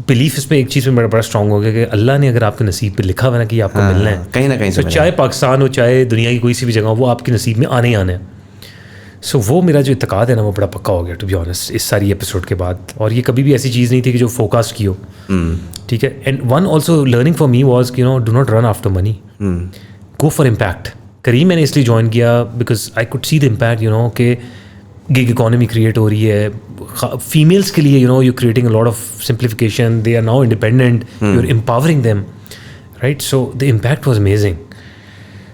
بلیف اس میں ایک چیز میں بڑا اسٹرانگ ہو گیا کہ اللہ نے اگر آپ کے نصیب پہ لکھا ہوا نا کہ آپ کو ملنا ہے کہیں نہ کہیں, تو چاہے پاکستان ہو چاہے دنیا کی کوئی سی بھی جگہ ہو, وہ آپ کے نصیب میں آنے ہی آنا ہے. سو وہ میرا جو اعتقاد ہے نا وہ بڑا پکا ہو گیا ٹو بی آنیسٹ اس ساری ایپیسوڈ کے بعد. اور یہ کبھی بھی ایسی چیز نہیں تھی کہ جو فوکس کی ہو. ٹھیک ہے, and one also learning for me was do not run after money, go for impact. Careem میں نے اس لیے جوائن کیا because I could see the impact کہ گگ اکانومی کریٹ ہو رہی ہے فیمیلس کے لیے. You creating a lot of simplification, they are now independent, you are empowering them, right. So the impact was amazing.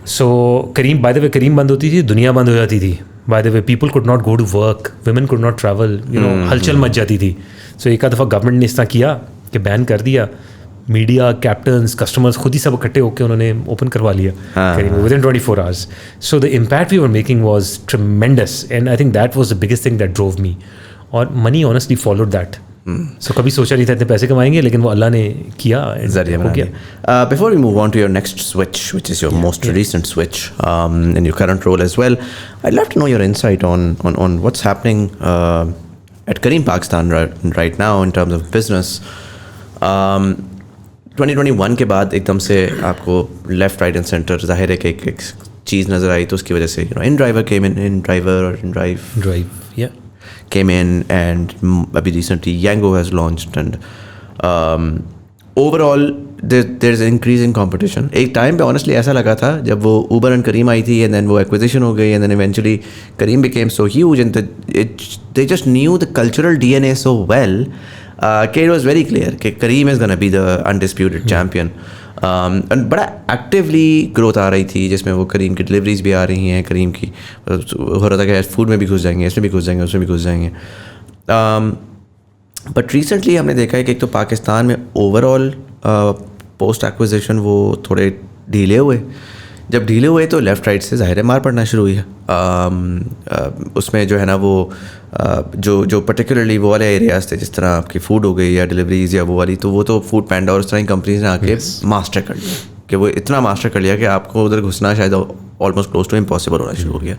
So Careem, by the way Careem بند ہوتی تھی, دنیا بند ہو جاتی تھی. By the way people could not go to work, women could not travel, ہلچل مچ جاتی تھی. سو ایک دفعہ گورنمنٹ نے اس طرح کیا کہ بین کر دیا, میڈیا, کیپٹنس, کسٹمرز خود ہی سب اکٹھے ہو کے انہوں نے اوپن کروا لیا with in 24 hours. So the impact we were making was tremendous, and I think that was the biggest thing that drove me. اور money honestly followed that. So کبھی سوچا نہیں تھا اتنے پیسے کمائیں گے, لیکن وہ اللہ نے کیا ذریعہ ہو گیا. Before we move on to your next switch, which is your most recent switch in your current role as well, I'd love to know your insight on what's happening at Careem Pakistan right now in terms of business. 2021 کے بعد ایک دم سے آپ کو left right and centre ظاہر ہے کہ ایک چیز نظر آئی, تو اس کی وجہ سے ان driver came in, in drive came in, and abhi recently Yango has launched, and overall there's an increase in competition. ایک ٹائم پہ honestly ایسا لگا تھا جب وہ Uber and Careem آئی تھی, and then وہ acquisition ہو گئی, and then eventually Careem became so huge, and they just knew the cultural DNA so well کہ it was very clear کہ Careem is gonna be the undisputed champion. بڑا actually growth آ رہی تھی, جس میں وہ کریم کی ڈلیوریز بھی آ رہی ہیں, کریم کی ہو رہا تھا کہ فوڈ میں بھی گھس جائیں گے, اس میں بھی گھس جائیں گے, اس میں بھی گھس جائیں گے. بٹ ریسنٹلی ہم نے دیکھا ہے کہ ایک تو پاکستان میں اوور آل پوسٹ ایکوزیشن وہ تھوڑے ڈھیلے ہوئے. جب ڈھیلے ہوئے تو لیفٹ رائٹ سے ظاہر مار پڑنا شروع ہوئی ہے. اس میں جو ہے نا وہ جو پرٹیکولرلی وہ والے ایریاز تھے, جس طرح آپ کی فوڈ ہو گئی یا ڈلیوریز یا وہ والی, تو وہ تو فوڈ پینڈا اور اس طرح کی کمپنیز نے آ کے ماسٹر کر لیا, کہ وہ اتنا ماسٹر کر لیا کہ آپ کو ادھر گھسنا شاید آلموسٹ کلوز ٹو امپاسبل ہونا شروع ہو گیا.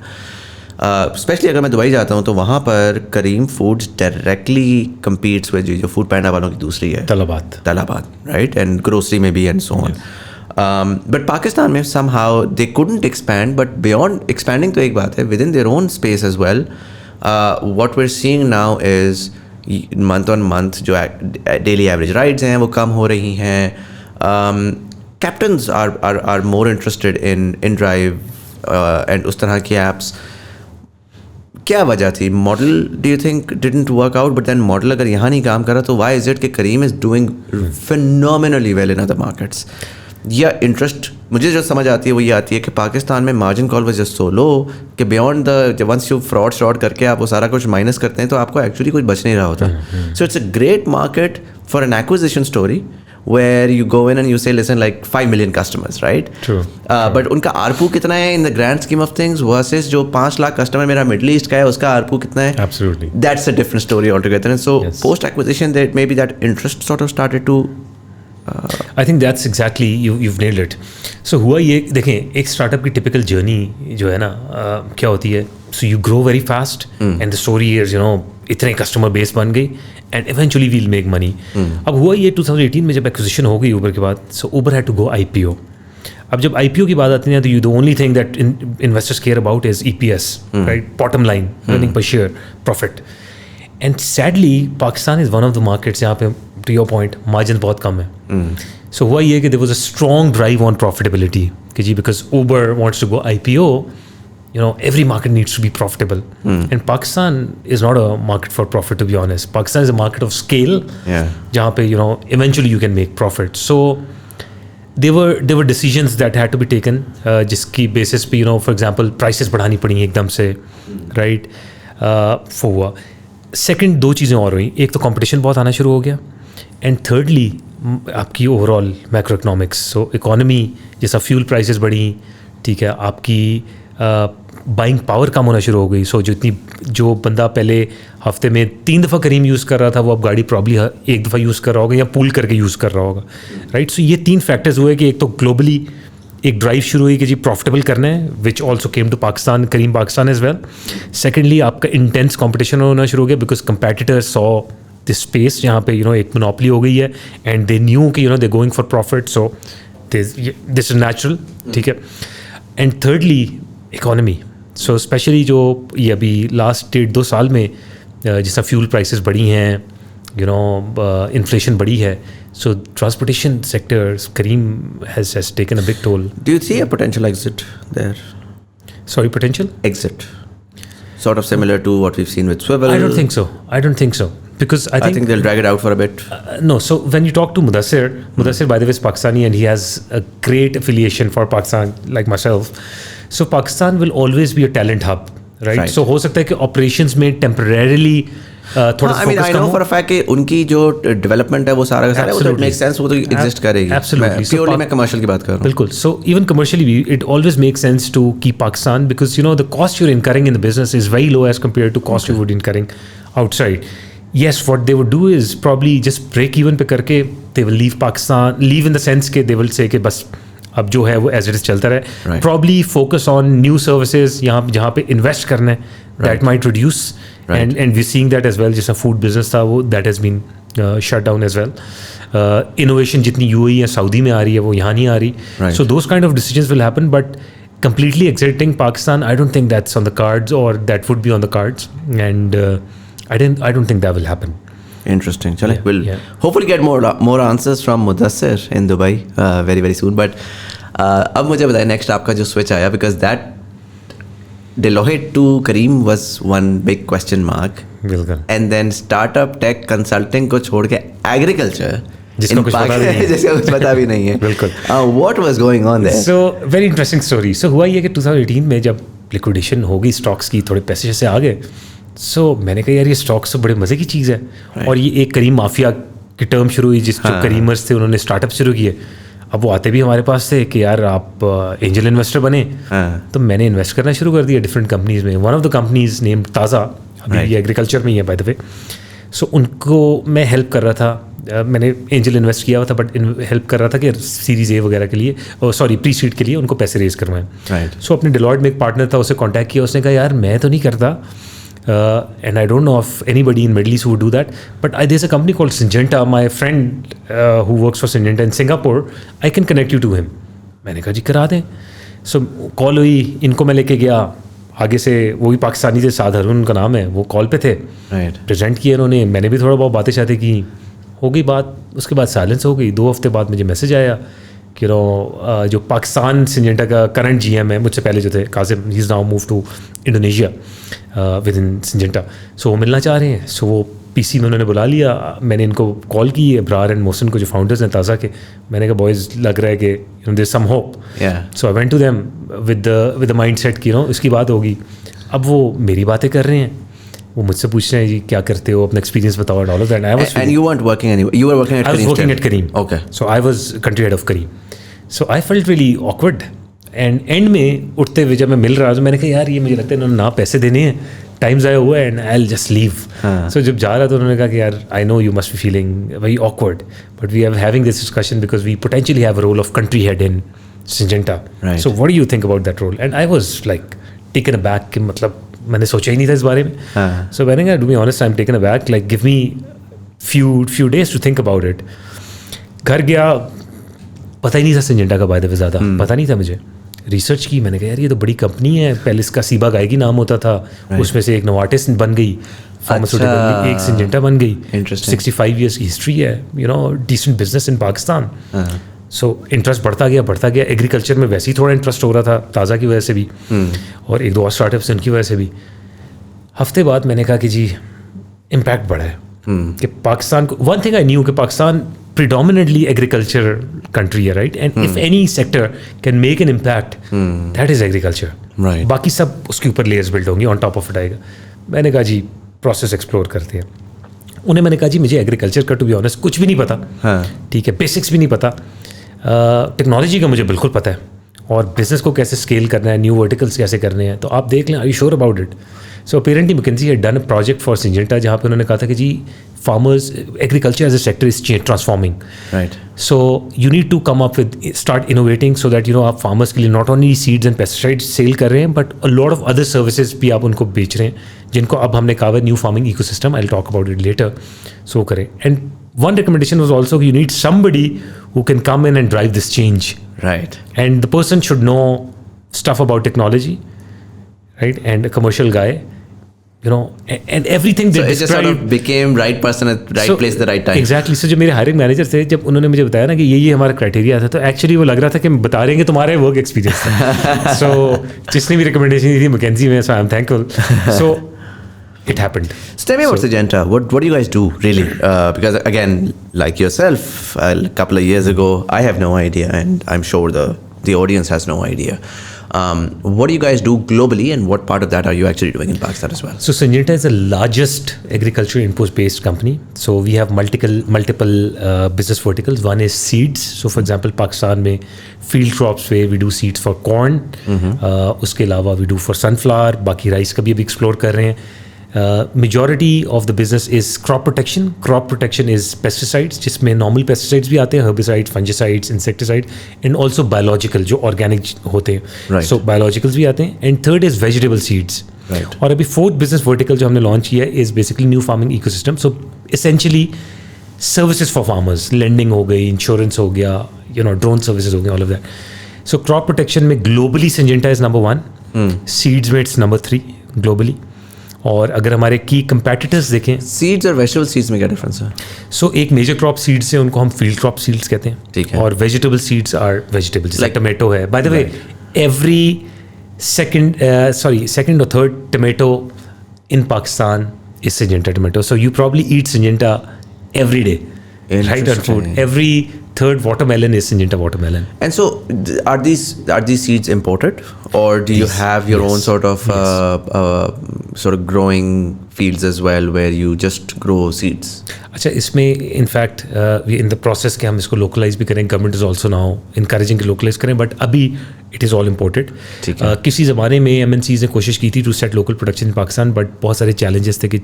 اسپیشلی اگر میں دبئی جاتا ہوں تو وہاں پر کریم فوڈز ڈائریکٹلی کمپیٹس ود جو فوڈ پینڈا والوں کی دوسری ہے طلبات, رائٹ, اینڈ گروسری میں بھی and so on. But Pakistan میں somehow they couldn't expand, but beyond expanding تو ایک بات ہے, with in their own space as well. What we are seeing now is month on month جو daily average rides ہیں وہ کم ہو رہی ہیں. Captains are more interested in drive and اس طرح کی ایپس. کیا وجہ تھی؟ Model do you think didn't work out, but then model اگر یہاں نہیں کام کر رہا تو وائی از اٹ کہ Careem is doing phenomenally well in other markets? یا انٹرسٹ مجھے جو سمجھ آتی ہے وہ یہ آتی ہے کہ پاکستان میں مارجن کال واز جسٹ سو لو کہ beyond the ones you fraud کر کے آپ وہ سارا کچھ مائنس کرتے ہیں تو آپ کو ایکچولی کچھ بچ نہیں رہا ہوتا. So it's a great market for an acquisition story where you go in and you say, listen, like 5 million customers, right? True. But unka ARPU kitna hai in the grand scheme of things versus jo 5 lakh customer mera Middle East ka hai uska ARPU kitna hai? Absolutely. That's a different story altogether. And so yes, post acquisition that maybe that interest sort of started to I think that's exactly you've nailed it. So ہوا یہ دیکھیں ایک start up کی typical journey جو ہے نا کیا ہوتی ہے, so you grow very fast and the story is इतने कस्टमर बेस बन गई and eventually will make money. अब हुआ ये 2018 में जब एक्विजिशन हो गई ऊबर के बाद, so Uber had to go IPO. अब जब IPO की बात आती है तो you the only thing that investors care about is EPS, right, bottom line, earning per share, profit. And sadly Pakistan is one of the markets यहाँ पे, to your point, margin बहुत कम है. सो हुआ ये कि there was a strong drive on profitability कि जी because Uber wants to go IPO, you know, every market needs to be profitable. And Pakistan is not a market for profit, to be honest. Pakistan is a market of scale, jahan pe, you know, eventually you can make profit. So there were decisions that had to be taken, jiski basis pe, you know, for example, prices बढ़ानी पड़ी एकदम से, right? हुआ. Second, दो चीज़ें और हुई. एक तो competition बहुत आना शुरू हो गया, and thirdly आपकी ओवरऑल मैक्रो इकोनॉमिक्स. सो इकोनॉमी जैसा फ्यूल प्राइसेस बढ़ी, ठीक है, आपकी बाइंग पावर कम होना शुरू हो गई. सो जो बंदा पहले हफ्ते में 3 दफ़ा करीम यूज़ कर रहा था, वो अब गाड़ी प्रॉब्ली 1 दफ़ा यूज़ कर रहा होगा या पूल करके यूज़ कर रहा होगा, राइट. सो ये 3 फैक्टर्स हुए कि एक तो ग्लोबली एक ड्राइव शुरू हुई कि जी प्रॉफिटेबल करना है, which also came to Pakistan, Careem Pakistan as well. Secondly आपका इंटेंस कॉम्पिटिशन होना शुरू हो गया because competitors saw this space जहाँ पे, यू नो, एक मोनोपोली हो गई है एंड दे न्यू कि, you know, they going for profit. So this is natural, ठीक है. And thirdly economy. So specially जो ये अभी लास्ट 1.5-2 साल में जैसा फ्यूल प्राइसेस बढ़ी हैं, यू नो, इन्फ्लेशन बढ़ी है, so transportation sector, Kareem has taken a big toll. Do you see a potential exit there? Sorry, potential exit, sort of similar to what we've seen with Swivel? I don't think so because I think they'll drag it out for a bit. No, so when you talk to Mudassir by the way is Pakistani and he has a great affiliation for Pakistan like myself. So Pakistan will always be a talent hub, right? So हो सकता है कि operations में temporarily थोड़ा I mean, I know for a fact कि उनकी जो development है वो सारा का सारा, वो तो मेक सेंस, वो तो एग्जिस्ट करेगी. Absolutely. प्योरली मैं कमर्शियल की बात कर रहा हूँ. बिल्कुल. So even commercially it always makes sense to keep Pakistan because, you know, the cost you're incurring in the business is very low as compared to cost you would incurring outside. Yes, what they would do is probably just break even पे करके they will leave Pakistan, leave in the sense कि they will say कि बस अब जो है वो as it is चलता रहे. Probably focus on new services यहाँ जहाँ पे इन्वेस्ट करना है, that might reduce. And we're seeing that as well. जैसा फूड बिजनेस था वो that has been shut down as well. Innovation जितनी UAE या सऊदी में आ रही है वो यहाँ नहीं आ रही. So those kind of decisions will happen, but completely exiting Pakistan, I don't think that's on the cards, or that would be on the cards, and I don't think that will happen. Interesting. Chale, we'll hopefully get more answers from Mudassir in Dubai very very soon. But अब मुझे बताइए next आपका जो switch आया, because that Deloitte to Kareem was one big question mark. बिल्कुल. And then startup tech consulting को छोड़ के agriculture जिसका कुछ पता भी नहीं है. बिल्कुल. What was going on there? So very interesting story. So हुआ ये कि 2018 में जब liquidation हो गई स्टॉक्स की, थोड़े पैसे जैसे आ गए, सो मैंने कहा यार ये स्टॉक्स तो बड़े मज़े की चीज़ है. और ये एक करीम माफिया की टर्म शुरू हुई, जो करीमर्स थे उन्होंने स्टार्टअप शुरू किए. अब वो आते भी हमारे पास थे कि यार आप एंजल इन्वेस्टर बने. तो मैंने इन्वेस्ट करना शुरू कर दिया डिफरेंट कंपनीज में. One of the companies name ताज़ा, अभी ये एग्रीकल्चर में ही है बाय द वे. सो उनको मैं हेल्प कर रहा था. मैंने एंजल इन्वेस्ट किया हुआ था बट हेल्प कर रहा था कि सीरीज ए वगैरह के लिए, सॉरी प्री सीड के लिए उनको पैसे रेज करवाएं. सो अपने डिलॉयट में एक पार्टनर था, उसे कॉन्टैक्ट किया. उसने कहा यार मैं तो नहीं करता, and I don't know of anybody in Middle East who would do that, but there's a company called Syngenta. My friend who works for Syngenta in Singapore, I can connect you to him. मैंने कहा जी करा दें. सो call हुई, इनको मैं लेके गया. आगे से वो भी पाकिस्तानी थे, साद हरून उनका नाम है, वो कॉल पे थे. प्रेजेंट किया उन्होंने, मैंने भी थोड़ा बहुत बातें चाहते की. हो गई बात, उसके बाद साइलेंस हो गई. 2 हफ्ते बाद मुझे मैसेज आया कि जो पाकिस्तान सिंजेंटा का करंट GM है, मुझसे पहले जो थे Qasim, he is now move to Indonesia with in Syngenta. So वो मिलना चाह रहे हैं. सो वो PC में उन्होंने बुला लिया. मैंने इनको कॉल की, अब्रार एंड मोहसिन को जो फाउंडर्स हैं ताज़ा के. मैंने कहा बॉयज़ लग रहा है कि there is some hope. So I went to them with the mind set कि इसकी बात होगी. अब वो मेरी बातें कर रहे हैं, वो मुझसे पूछ रहे हैं जी क्या करते हो, अपना एक्सपीरियंस बताओ. All of that. And you weren't working anywhere. You were working at Kareem. I was working at Kareem. Okay. So I was country head of Kareem. So I felt really awkward. And and में उठते हुए जब मैं मिल रहा, तो मैंने कहा यार ये मुझे लगता है इन्होंने ना पैसे देने हैं, टाइम ज़ाया हुआ है, and I will just leave. So जब जा रहा तो उन्होंने कहा कि यार I know you must be feeling very awkward, but we are having this discussion because we potentially have a role of country head in Syngenta. So what do you think about that role? And I was like taken aback कि मतलब मैंने सोचा ही नहीं था इस बारे में. So मैंने कहा, to be honest, I'm taken aback, like give me few days to think about it. घर गया, पता ही नहीं था सिंजेंटा का बाय द वे, ज़्यादा पता नहीं था मुझे. रिसर्च की, मैंने कहा यार ये तो बड़ी कंपनी है. पहले इसका सीबा गायगी नाम होता था, उसमें से एक नोवार्टिस बन गई, फार्मास्यूटिकल एक सिंजेंटा बन गई. 65 years की हिस्ट्री है, you know, decent business in Pakistan. So interest बढ़ता गया. एग्रीकल्चर में वैसे ही थोड़ा इंटरेस्ट हो रहा था, ताज़ा की वजह से भी, और एक दो और स्टार्टअप्स उनकी वजह से भी. हफ्ते बाद मैंने कहा कि जी इम्पैक्ट बढ़ा है कि पाकिस्तान को. वन थिंग आई न्यू कि पाकिस्तान predominantly agriculture country है, right? And if any sector can make an impact, that is agriculture. Right. बाकी सब उसके ऊपर layers build होंगी, on top of it आएगा. मैंने कहा जी process explore करते हैं. उन्हें मैंने कहा जी मुझे agriculture का to be honest कुछ भी नहीं पता, ठीक है, basics भी नहीं पता, टेक्नोलॉजी का मुझे बिल्कुल पता है, और बिजनेस को कैसे स्केल करना है, न्यू वर्टिकल्स कैसे करने हैं, तो आप देख लें, are you sure about it. So apparently McKinsey had done a project for Syngenta जहाँ पे उन्होंने कहा था कि जी farmers, agriculture as a sector is transforming, right. So you need to come up with, start innovating so that you know आप farmers के लिए not only seeds and pesticides sell कर रहे हैं, but a lot of other services भी आप उनको बेच रहे हैं, जिनको अब हमने कहा है new farming ecosystem. I will talk about it later. So करें. And one recommendation was also you need somebody who can come in and drive this change. Right. And the person should know stuff about technology, right? And a commercial guy, you know, and everything they so it just sort of became right person at right place at the right time. Exactly. So जब मेरे hiring manager थे, जब उन्होंने मुझे बताया ना कि ये हमारा क्राइटेरिया था, तो एक्चुअली वो लग रहा था कि बता रहे हैं कि तुम्हारे वर्क एक्सपीरियंस था. सो जिसने भी रिकमेंडेशन दी थी मैकेंजी में, so I am thankful. So it happened. So tell me about Syngenta. What do you guys do really? Because again, like yourself, a couple of years ago, I have no idea, and I'm sure the audience has no idea. What do you guys do globally, and what part of that are you actually doing in Pakistan as well? So Syngenta is the largest agriculture input-based company. So we have multiple business verticals. One is seeds. So for example, Pakistan में field crops where we do seeds for corn. उसके अलावा we do for sunflower. बाकी rice का भी अभी explore कर रहे हैं. Majority of the business is crop protection. Crop protection is pesticides, जिसमें normal pesticides भी आते हैं, herbicides, fungicides, insecticides, and also biological जो organic होते हैं. Right. So biologicals भी आते हैं. And third is vegetable seeds. Right. और अभी fourth business vertical जो हमने launch किया है is basically new farming ecosystem. So essentially services for farmers, lending हो गई, insurance हो गया, you know, drone services हो गए, all of that. So crop protection में globally Syngenta is number 1. Seeds में it's number 3 globally. और अगर हमारे की कंपेटिटर्स देखें, सीड्स और वेजिटेबल सीड्स में क्या डिफरेंस है? सो एक मेजर क्रॉप सीड्स है, उनको हम फील्ड क्रॉप सीड्स कहते हैं. ठीक है. और vegetable seeds or vegetables, like tomato है. By the way every second और third tomato in Pakistan is Syngenta tomato. So you probably eat Syngenta every day, right, on food. Every third watermelon is Syngenta watermelon. And so are these seeds imported, or do you have your own sort of growing fields as well where you just grow seeds? अच्छा, इसमें in fact in the process के हम इसको localize भी करें. Government is also now encouraging कि localize करें, but अभी इट इज़ ऑल इम्पोर्टेड. किसी ज़माने में MNCs ने कोशिश की थी to set local production in Pakistan, but बहुत सारे चैलेंजेस थे कि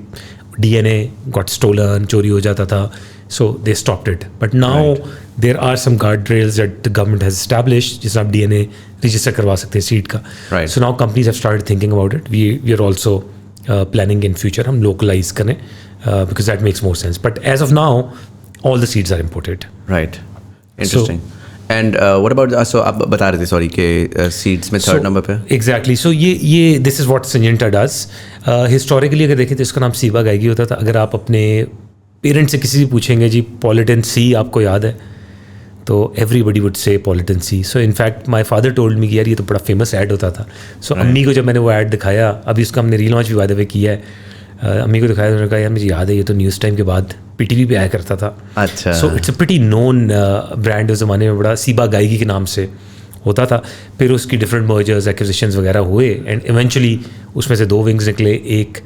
DNA गॉट स्टोलन, चोरी हो जाता था, so they stopped it. But now there are some guardrails that the government has established जिससे आप DNA register करवा सकते हैं सीड का. So now companies have started thinking about it. We are also planning in future हम localize करें because that makes more sense. But as of now, all the seeds are imported. Right. Interesting. And what about so आप बता रहे थे sorry कि seeds में third number पे? Exactly. So ये this is what Syngenta does. Historically अगर देखें तो इसका नाम सीबा गायगी होता था. अगर आप अपने पेरेंट्स से किसी से पूछेंगे जी पॉलिटन सी आपको याद है, तो एवरीबडी वुड से पॉलिटन सी. So in fact my father told me कि यार ये तो बड़ा फेमस ऐड होता था. सो अम्मी को जब मैंने वो ऐड दिखाया, अभी उसका हमने रीलॉन्च भी बाय द वे किया है, अम्मी को दिखाया, उन्होंने कहा यार मुझे याद है ये तो न्यूज़ टाइम के बाद PTV पे आया करता था. अच्छा. So it's a pretty known brand उस ज़माने में, बड़ा सीबा गायगी के नाम से होता था. फिर उसकी डिफरेंट मर्जर्स एक्विजिशंस वगैरह हुए एंड इवेंचुअली उसमें से 2 विंग्स निकले. एक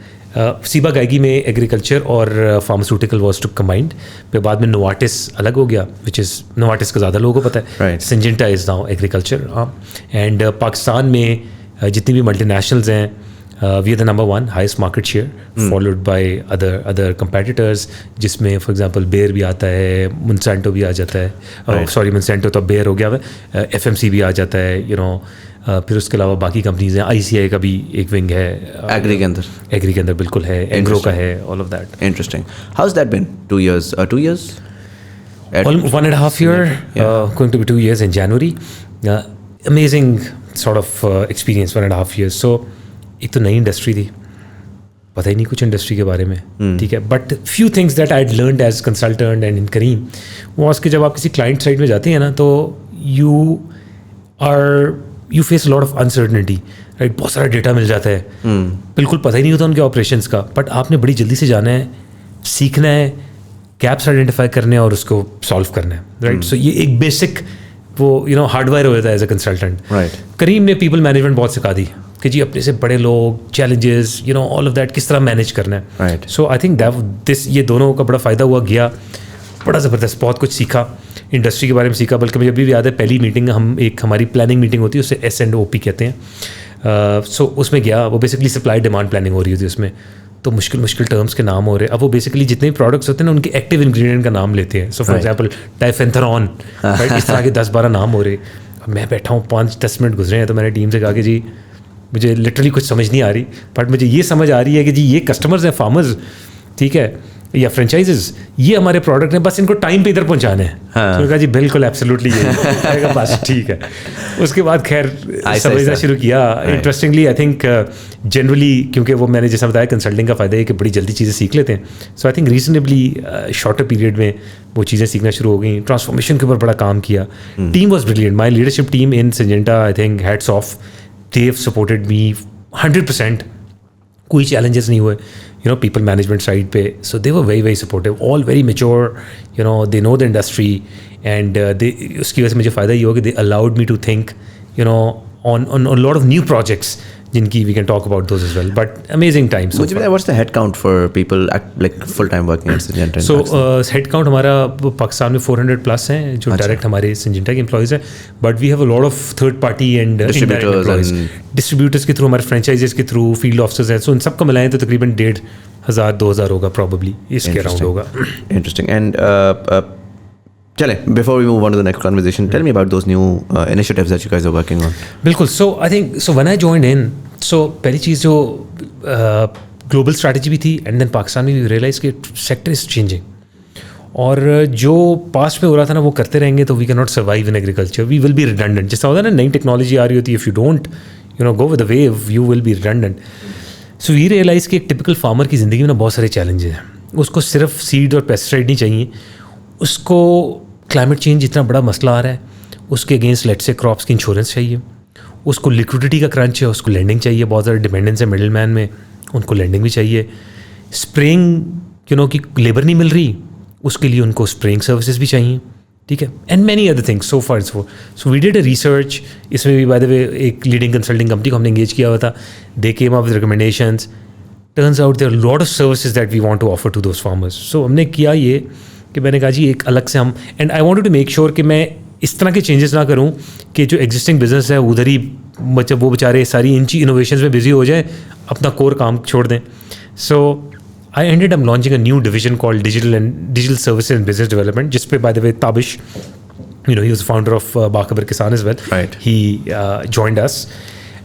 सीबा गायगी में एग्रीकल्चर और फार्मास्यूटिकल वॉज टू कम्बाइंड. फिर बाद में नोवार्टिस अलग हो गया, विच इज़ नोवार्टिस का ज़्यादा लोगों को पता है. Syngenta is now agriculture. And Pakistan में जितनी भी मल्टीनेशनल्स हैं, we are the number 1 highest market share, followed by other competitors, जिसमें फॉर एग्जांपल बेयर भी आता है, मोंसेंटो भी आ जाता है. सॉरी, मोंसेंटो तो बेयर हो गया है. FMC भी आ जाता है, यू नो, फिर उसके अलावा बाकी कंपनीज हैं, ICI का भी एक विंग है एग्री के अंदर बिल्कुल है, एग्रो का है, all of that. Interesting. How has that been? 2 years? 2 years? 1.5 year, going to be 2 years in January. Amazing sort of experience, 1.5 years. So एक तो नई इंडस्ट्री थी, पता ही नहीं कुछ इंडस्ट्री के बारे में, ठीक है. But few things that I had learned as consultant and in Careem was कि जब आप किसी क्लाइंट साइड में जाते हैं ना, तो you face lot of uncertainty, right. बहुत सारा डेटा मिल जाता है, बिल्कुल पता ही नहीं होता उनके ऑपरेशंस का, बट आपने बड़ी जल्दी से जाना है, सीखना है, गैप्स आइडेंटिफाई करने और उसको सॉल्व करना है, राइट. सो ये एक बेसिक वो हार्डवेयर हो जाता है एज ए कंसल्टेंट. करीम ने पीपल मैनेजमेंट बहुत सिखा दी कि जी अपने से बड़े लोग, चैलेंजेस, ऑल ऑफ दैट किस तरह मैनेज करना है, right. So I think this ये दोनों का बड़ा फ़ायदा हुआ, गया बड़ा ज़बरदस्त, बहुत कुछ सीखा, इंडस्ट्री के बारे में सीखा. बल्कि मुझे अभी भी याद है, पहली मीटिंग हमारी प्लानिंग मीटिंग होती है, उसे S&OP कहते हैं. सो उसमें गया, वो बेसिकली सप्लाई डिमांड प्लानिंग हो रही होती है उसमें, तो मुश्किल टर्म्स के नाम हो रहे. अब वो बेसिकली जितने भी प्रोडक्ट्स होते हैं ना, उनके एक्टिव इंग्रेडिएंट का नाम लेते हैं. सो फॉर एग्जांपल डाइफेंथरॉन, राइट, इस तरह के 10-12 नाम हो रहे. अब मैं बैठा हूँ, 5-10 मिनट गुजरे हैं, तो मैंने टीम से कहा कि जी मुझे लिटरली कुछ समझ नहीं आ रही, बट मुझे ये समझ आ रही है कि जी ये कस्टमर्स हैं, फार्मर्स, ठीक है, या फ्रेंचाइजेस, ये हमारे प्रोडक्ट हैं, बस इनको टाइम पे इधर पहुंचाने हैं. तो कहा जी बिल्कुल एब्सोल्युटली ये बस ठीक है. उसके बाद खैर समझना शुरू किया. इंटरेस्टिंगली आई थिंक जनरली, क्योंकि वो मैंने जैसा बताया कंसल्टिंग का फ़ायदा है कि बड़ी जल्दी चीज़ें सीख लेते हैं. So I think reasonably shorter period में वो चीज़ें सीखना शुरू हो गई. ट्रांसफॉर्मेशन के ऊपर बड़ा काम किया. Team was brilliant. My leadership team in Syngenta, I think hats off, they have supported me 100%. कोई challenges नहीं हुए, people management side पे. So they were very very supportive, all very mature, they know the industry, and उसकी वजह से मुझे फ़ायदा ये हुआ कि they allowed me to think, on a lot of new projects, जिनकी we can talk about those as well. But amazing time. So what's the head count for people like full time working at Syngenta? So head count हमारा पाकिस्तान में 400 plus हैं जो direct हमारे Syngenta के employees हैं. But we have a lot of third party and indirect employees. Distributors के through, हमारे franchises के थ्रू, field officers हैं. So इन सबको मिलाएं तो तकरीबन 1,500-2,000 होगा probably, इसके अराउंड होगा. Interesting. And चलें, before we move on to the next conversation, tell me about those new initiatives that you guys are working on. बिल्कुल. So I think, when I joined in, so पहली चीज़ जो global strategy भी थी, and then Pakistan में भी realise कि sector is changing, और जो पास्ट में हो रहा था ना वो करते रहेंगे तो we can not survive in agriculture, we will be redundant. जिस तरह होता है ना, नई टेक्नोलॉजी आ रही होती है, if you don't go with the wave, you will be redundant. So we realize कि एक टिपिकल फार्मर की ज़िंदगी में ना बहुत सारे चैलेंजेस हैं. उसको सिर्फ सीड और पेस्टिसाइड नहीं चाहिए, उसको क्लाइमेट चेंज जितना बड़ा मसला आ रहा है उसके अगेंस्ट लेट्स से क्रॉप्स की इंश्योरेंस चाहिए, उसको लिक्विडिटी का क्रंच है, उसको लेंडिंग चाहिए, बहुत ज़्यादा डिपेंडेंस है मिडिल मैन में, उनको लेंडिंग भी चाहिए. स्प्रेइंग की लेबर नहीं मिल रही, उसके लिए उनको स्प्रेइंग सर्विसेज भी चाहिए, ठीक है, and many other things. So we did a research. इसमें भी बाय द वे एक लीडिंग कंसल्टिंग कंपनी को हमने एंगेज किया हुआ था. They came up with recommendations. Turns out there are lot of services that we want to offer to those farmers. So हमने किया ये कि मैंने कहा जी एक अलग से हम, and I wanted to make sure कि मैं इस तरह के चेंजेस ना करूं कि जो एग्जिस्टिंग बिजनेस है उधर ही वो बेचारे सारी इनोवेशंस में बिजी हो जाए, अपना कोर काम छोड़ दें. So I ended up launching a new division called digital services and business development, जिस पे by the way Tabish, he was the founder of Bakhbar Kisan as well. Right. He joined us.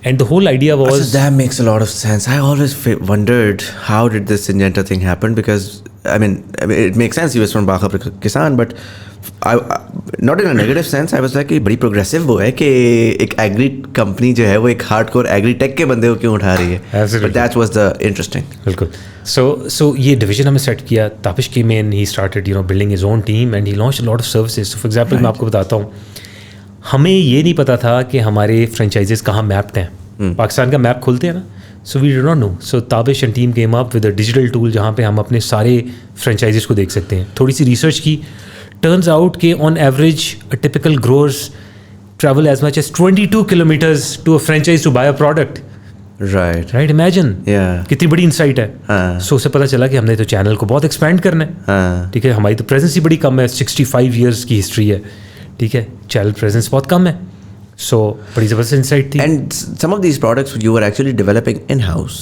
And the whole idea was... So that makes a lot of sense. I always wondered how did this Syngenta thing happen, because I mean it makes sense he was from Bakhbar Kisan, but not in a negative sense. I was like कि बड़ी progressive वो है कि एक agree company जो है वो एक हार्डकोर एग्री टेक के बंदे को क्यों उठा रही है. Absolutely. But that was the interesting. बिल्कुल. So ये डिवीजन हमने सेट किया. Tabish came in, he started building his own team and he launched a lot of services. So for example, मैं आपको बताता हूँ, हमें ये नहीं पता था कि हमारे फ्रेंचाइजेस कहाँ मैप्ड हैं. पाकिस्तान का मैप खोलते हैं ना, so we did not know. So Tabish and team came up with a digital tool जहाँ पे हम अपने सारे फ्रेंचाइजेस को देख सकते हैं. थोड़ी सी रिसर्च की, टर्न्स आउट कि on average a typical growers travel as much as 22 kilometers to a franchise to buy a product. Right imagine कितनी बड़ी इंसाइट है. सो उससे पता चला कि हमने तो चैनल को बहुत एक्सपैंड करना है, ठीक है. हमारी तो प्रेजेंस ही बड़ी कम है, 65 ईयर्स की हिस्ट्री है, ठीक है, चैनल प्रेजेंस बहुत कम है. सो बड़ी ज़बरदस्त इंसाइट थी. And some of these products you were actually developing in-house.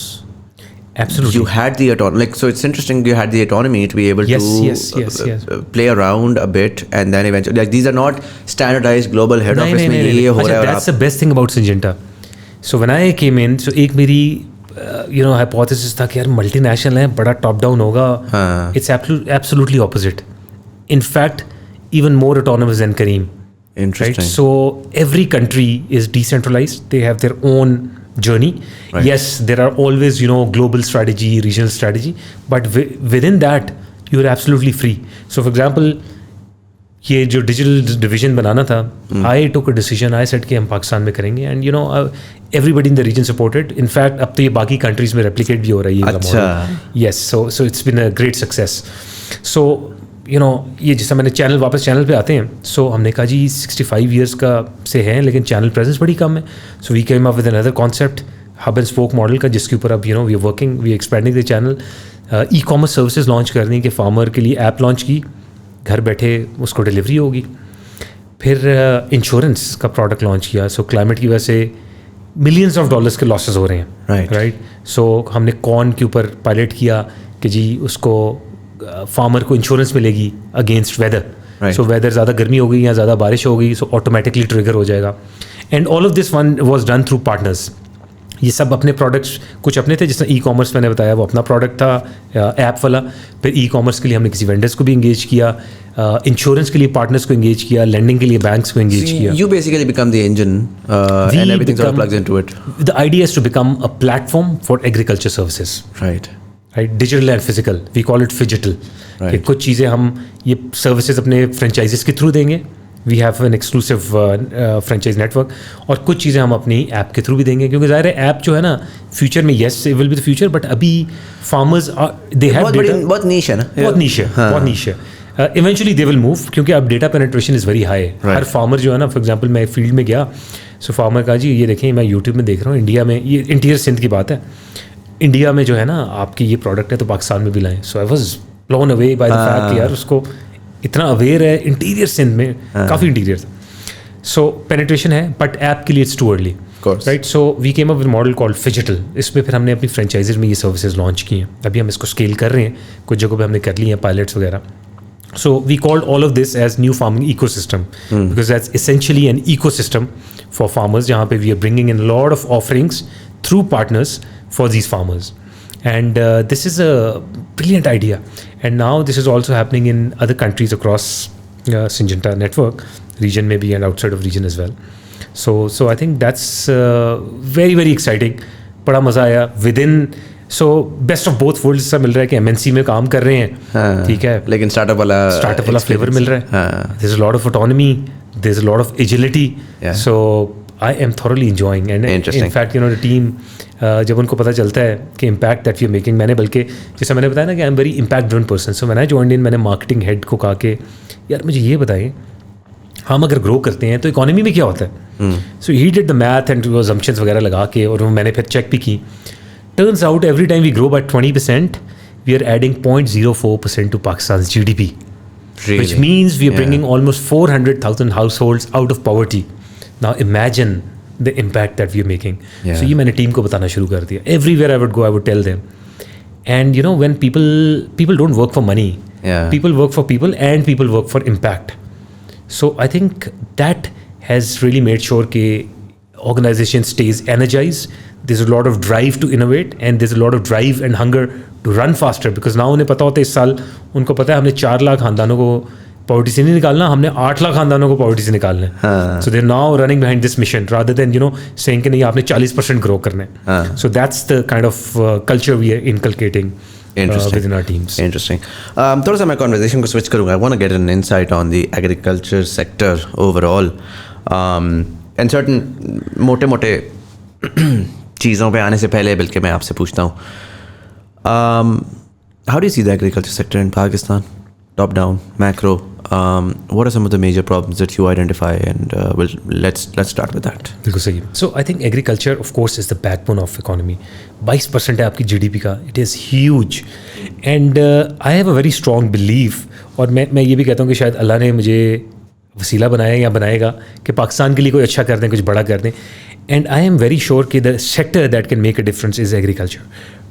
Absolutely. You had the autonomy. Like, so it's interesting. You had the autonomy to be able to play around a bit, and then eventually, like, these are not standardized global head office में ये हो रहा है. That's the best thing about Syngenta. So when I came in, so एक मेरी hypothesis था कि यार multinational है, बड़ा top down होगा. It's absolutely opposite. In fact, even more autonomous than Careem. Interesting. Right? So every country is decentralized. They have their own journey. Right. Yes, there are always, global strategy, regional strategy, but within that, you are absolutely free. So for example, ये जो digital division बनाना था, I took a decision. I said कि हम पाकिस्तान में करेंगे, and everybody in the region supported. In fact, अब तो ये बाकी countries में replicate भी हो रहा है ये वाला model. Yes, so it's been a great success. So ये जैसा मैंने वापस चैनल पे आते हैं, सो हमने कहा जी 65 इयर्स का से हैं लेकिन चैनल प्रेजेंस बड़ी कम है. So we came up with another concept, hub and spoke model का, जिसके ऊपर अब we are working, we expanding the channel. E commerce services launch करनी कि फार्मर के लिए ऐप लॉन्च की, घर बैठे उसको डिलीवरी होगी. फिर इंश्योरेंस का प्रोडक्ट लॉन्च किया. सो क्लाइमेट की वजह से मिलियंस ऑफ डॉलर्स के लॉसेस हो रहे हैं. राइट. सो हमने कॉर्न के ऊपर पायलट किया कि जी उसको फार्मर को इंश्योरेंस मिलेगी अगेंस्ट वेदर. सो वेदर ज़्यादा गर्मी हो गई या ज़्यादा बारिश हो गई, सो ऑटोमेटिकली ट्रिगर हो जाएगा. And all of this one was done through partners. ये सब अपने प्रोडक्ट्स कुछ अपने थे, जिसमें ई कॉमर्स मैंने बताया वो अपना प्रोडक्ट था ऐप वाला. फिर ई कॉमर्स के लिए हमने किसी वेंडर्स को भी इंगेज किया, इंश्योरेंस के लिए पार्टनर्स को इंगेज किया, लैंडिंग के लिए बैंक्स को इंगेज किया. You basically become the engine and everything sort of plugs into it. The idea is to become a platform for agriculture services. Right. Digital and physical, we call it phygital. कि कुछ चीज़ें हम ये services अपने franchises के through देंगे, we have an exclusive franchise network, और कुछ चीज़ें हम अपनी ऐप के थ्रू भी देंगे, क्योंकि ज़ाहिर है ऐप जो है ना फ्यूचर में, yes it will be the future, but अभी फार्मर्स दे हैव डेटा, बहुत नीश है ना, बहुत नीश है. इवेंचुअली दे विल मूव, क्योंकि अब data penetration is very high. Her farmer जो है ना, फॉर एग्जाम्पल मैं फील्ड में गया, सो फार्मर कहा जी ये देखें, मैं यूट्यूब में देख रहा हूँ, इंडिया में, ये इंटीरियर सिंध की बात है, इंडिया में जो है ना आपकी ये प्रोडक्ट है तो पाकिस्तान में भी लाएं. So I was blown away by the fact यार उसको इतना अवेयर है. इंटीरियर सिंध में काफ़ी इंटीरियर था. सो पेनिट्रेशन है, बट ऐप के लिए it's too early. Right. So we came up with model called phygital. इसमें फिर हमने अपनी फ्रेंचाइजीज में ये सर्विसेज लॉन्च की हैं. अभी हम इसको स्केल कर रहे हैं, कुछ जगहों पे हमने कर ली हैं पायलट्स वगैरह. So we called all of this as new farming ecosystem because that's essentially an ecosystem for farmers jahan pe we are bringing in a lot of offerings through partners for these farmers. And this is a brilliant idea. And now this is also happening in other countries across Syngenta network, region maybe and outside of region as well. So I think that's very, very exciting. बड़ा मज़ा आया within. So best of both world's सा मिल रहा है कि MNC में काम कर रहे हैं, ठीक है, लेकिन स्टार्टअप वाला फ्लेवर मिल रहा है. There is a lot of autonomy, there is a lot of agility. So I am thoroughly enjoying. And in fact the team जब उनको पता चलता है कि impact that we are making, मैंने बल्कि जैसा मैंने बताया ना कि I am very impact driven person. So when I joined in, मैंने मार्केटिंग हेड को कहा कि यार मुझे ये बताएं, हम अगर ग्रो करते हैं तो इकोनॉमी में क्या होता है. So he did the math and assumptions वगैरह लगा के, और मैंने फिर चेक भी की. Turns out every time we grow by 20%, we are adding 0.04% to Pakistan's GDP. Really? Which means we are bringing almost 400,000 households out of poverty. Now imagine the impact that we are making. So ये मैंने team को बताना शुरू कर दिया. Everywhere I would go, I would tell them. And when people don't work for money. People work for people, and people work for impact. So I think that has really made sure that organization stays energized. There's a lot of drive to innovate, and there's a lot of drive and hunger to run faster, because now उन्हें पता होता है इस साल उनको पता है हमने 4 लाख खानदानों को पॉवर्टी से नहीं निकालना, हमने 8 लाख खानदानों को पॉवर्टी से निकालना है. So they're now running behind this mission rather than saying कि नहीं आपने 40% ग्रो करना है. So that's the kind of culture we are inculcating within our teams. Interesting. थोड़ा सा मैं conversation को switch करूँगा. I want to get an insight on the agriculture sector overall, and certain मोटे चीज़ों पे आने से पहले बल्कि मैं आपसे पूछता हूँ, how do you see the agriculture sector in Pakistan, top down, macro? What are some of the major problems that you identify, and let's start with that. बिल्कुल सही. So I think agriculture of course is the backbone of economy. 22% है आपकी GDP का. It is huge, and I have a very strong belief, और मैं ये भी कहता हूँ कि शायद अल्लाह ने मुझे वसीला बनाया या बनाएगा कि पाकिस्तान के लिए कोई अच्छा कर दें, कुछ बड़ा कर दें. And I am very sure that the sector that can make a difference is agriculture.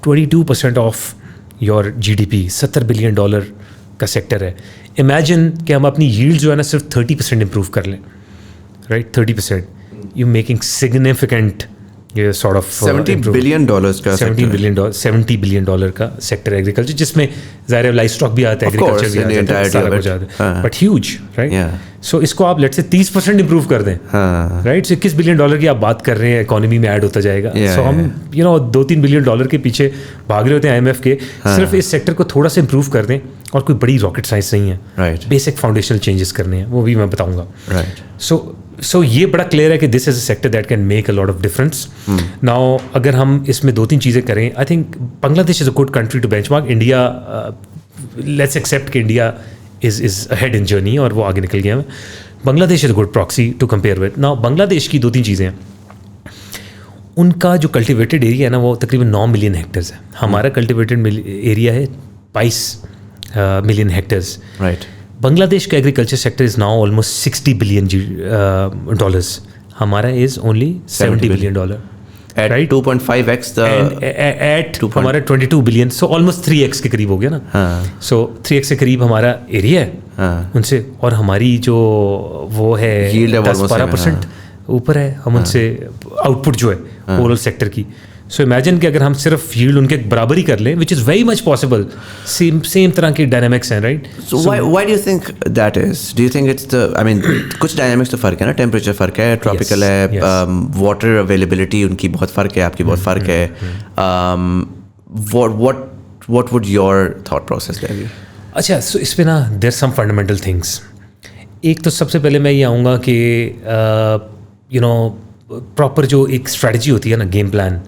22% of your GDP, $70 billion का सेक्टर है. इमेजिन कि हम अपनी यील्ड जो है ना सिर्फ 30% इम्प्रूव कर लें, right? 30%, you making significant sort of $70 billion का $70 बिलियन का सेक्टर एग्रीकल्चर, जिसमें ज़ाहिर है लाइफ स्टॉक भी आता है, एग्रीकल्चर भी आता है, सारा कुछ आता है, बट ह्यूज, राइट? सो इसको आप लेट्स से 30% इम्प्रूव कर दें, राइट? सो $21 बिलियन की आप बात कर रहे हैं, इकोनॉमी में ऐड होता जाएगा. सो हम $2-3 बिलियन के पीछे भाग रहे होते हैं IMF के. सिर्फ इस सेक्टर को थोड़ा सा इम्प्रूव कर दें, और कोई बड़ी रॉकेट साइंस नहीं है, बेसिक फाउंडेशनल चेंजेस करने हैं, वो भी मैं बताऊंगा. सो ये बड़ा क्लियर है कि this is a sector that can make a lot of difference. Now अगर हम इसमें 2-3 चीज़ें करें, I think Bangladesh is a good country to benchmark. India, let's accept कि India is ahead in journey और वो आगे निकल गया है. Bangladesh is a good proxy to compare with. Now Bangladesh की 2-3 चीज़ें हैं. उनका जो कल्टिवेटेड एरिया है ना वो तकरीबन 9 मिलियन हेक्टर्स है. हमारा कल्टिवेटेड एरिया है 22 मिलियन हेक्टर्स, राइट? Bangladesh का agriculture sector is now almost $60 billion. हमारा is only $70 billion, right? 2.5x हमारा 22 बिलियन, सो ऑलमोस्ट 3x के करीब हो गया ना. सो 3x के करीब हमारा एरिया है उनसे, और हमारी जो वो है 10-12% ऊपर है हम उनसे, आउटपुट जो है ओवरऑल सेक्टर की. सो इमेजिन कि अगर हम सिर्फ यील्ड उनके बराबर ही कर लें, which is very much possible, same तरह की डायनामिक्स हैं, right? So why do you think that is? Do you think it's the, I mean, कुछ डायनामिक्स तो फ़र्क है ना, टेम्परेचर फ़र्क है, ट्रॉपिकल है, वाटर अवेलेबिलिटी उनकी बहुत फ़र्क है, आपकी बहुत फ़र्क है. What would your thought process there be? अच्छा, सो इस पे ना देयर सम फंडामेंटल थिंग्स. एक तो सबसे पहले मैं ये आऊँगा कि प्रॉपर जो एक स्ट्रेटजी होती है ना, गेम प्लान,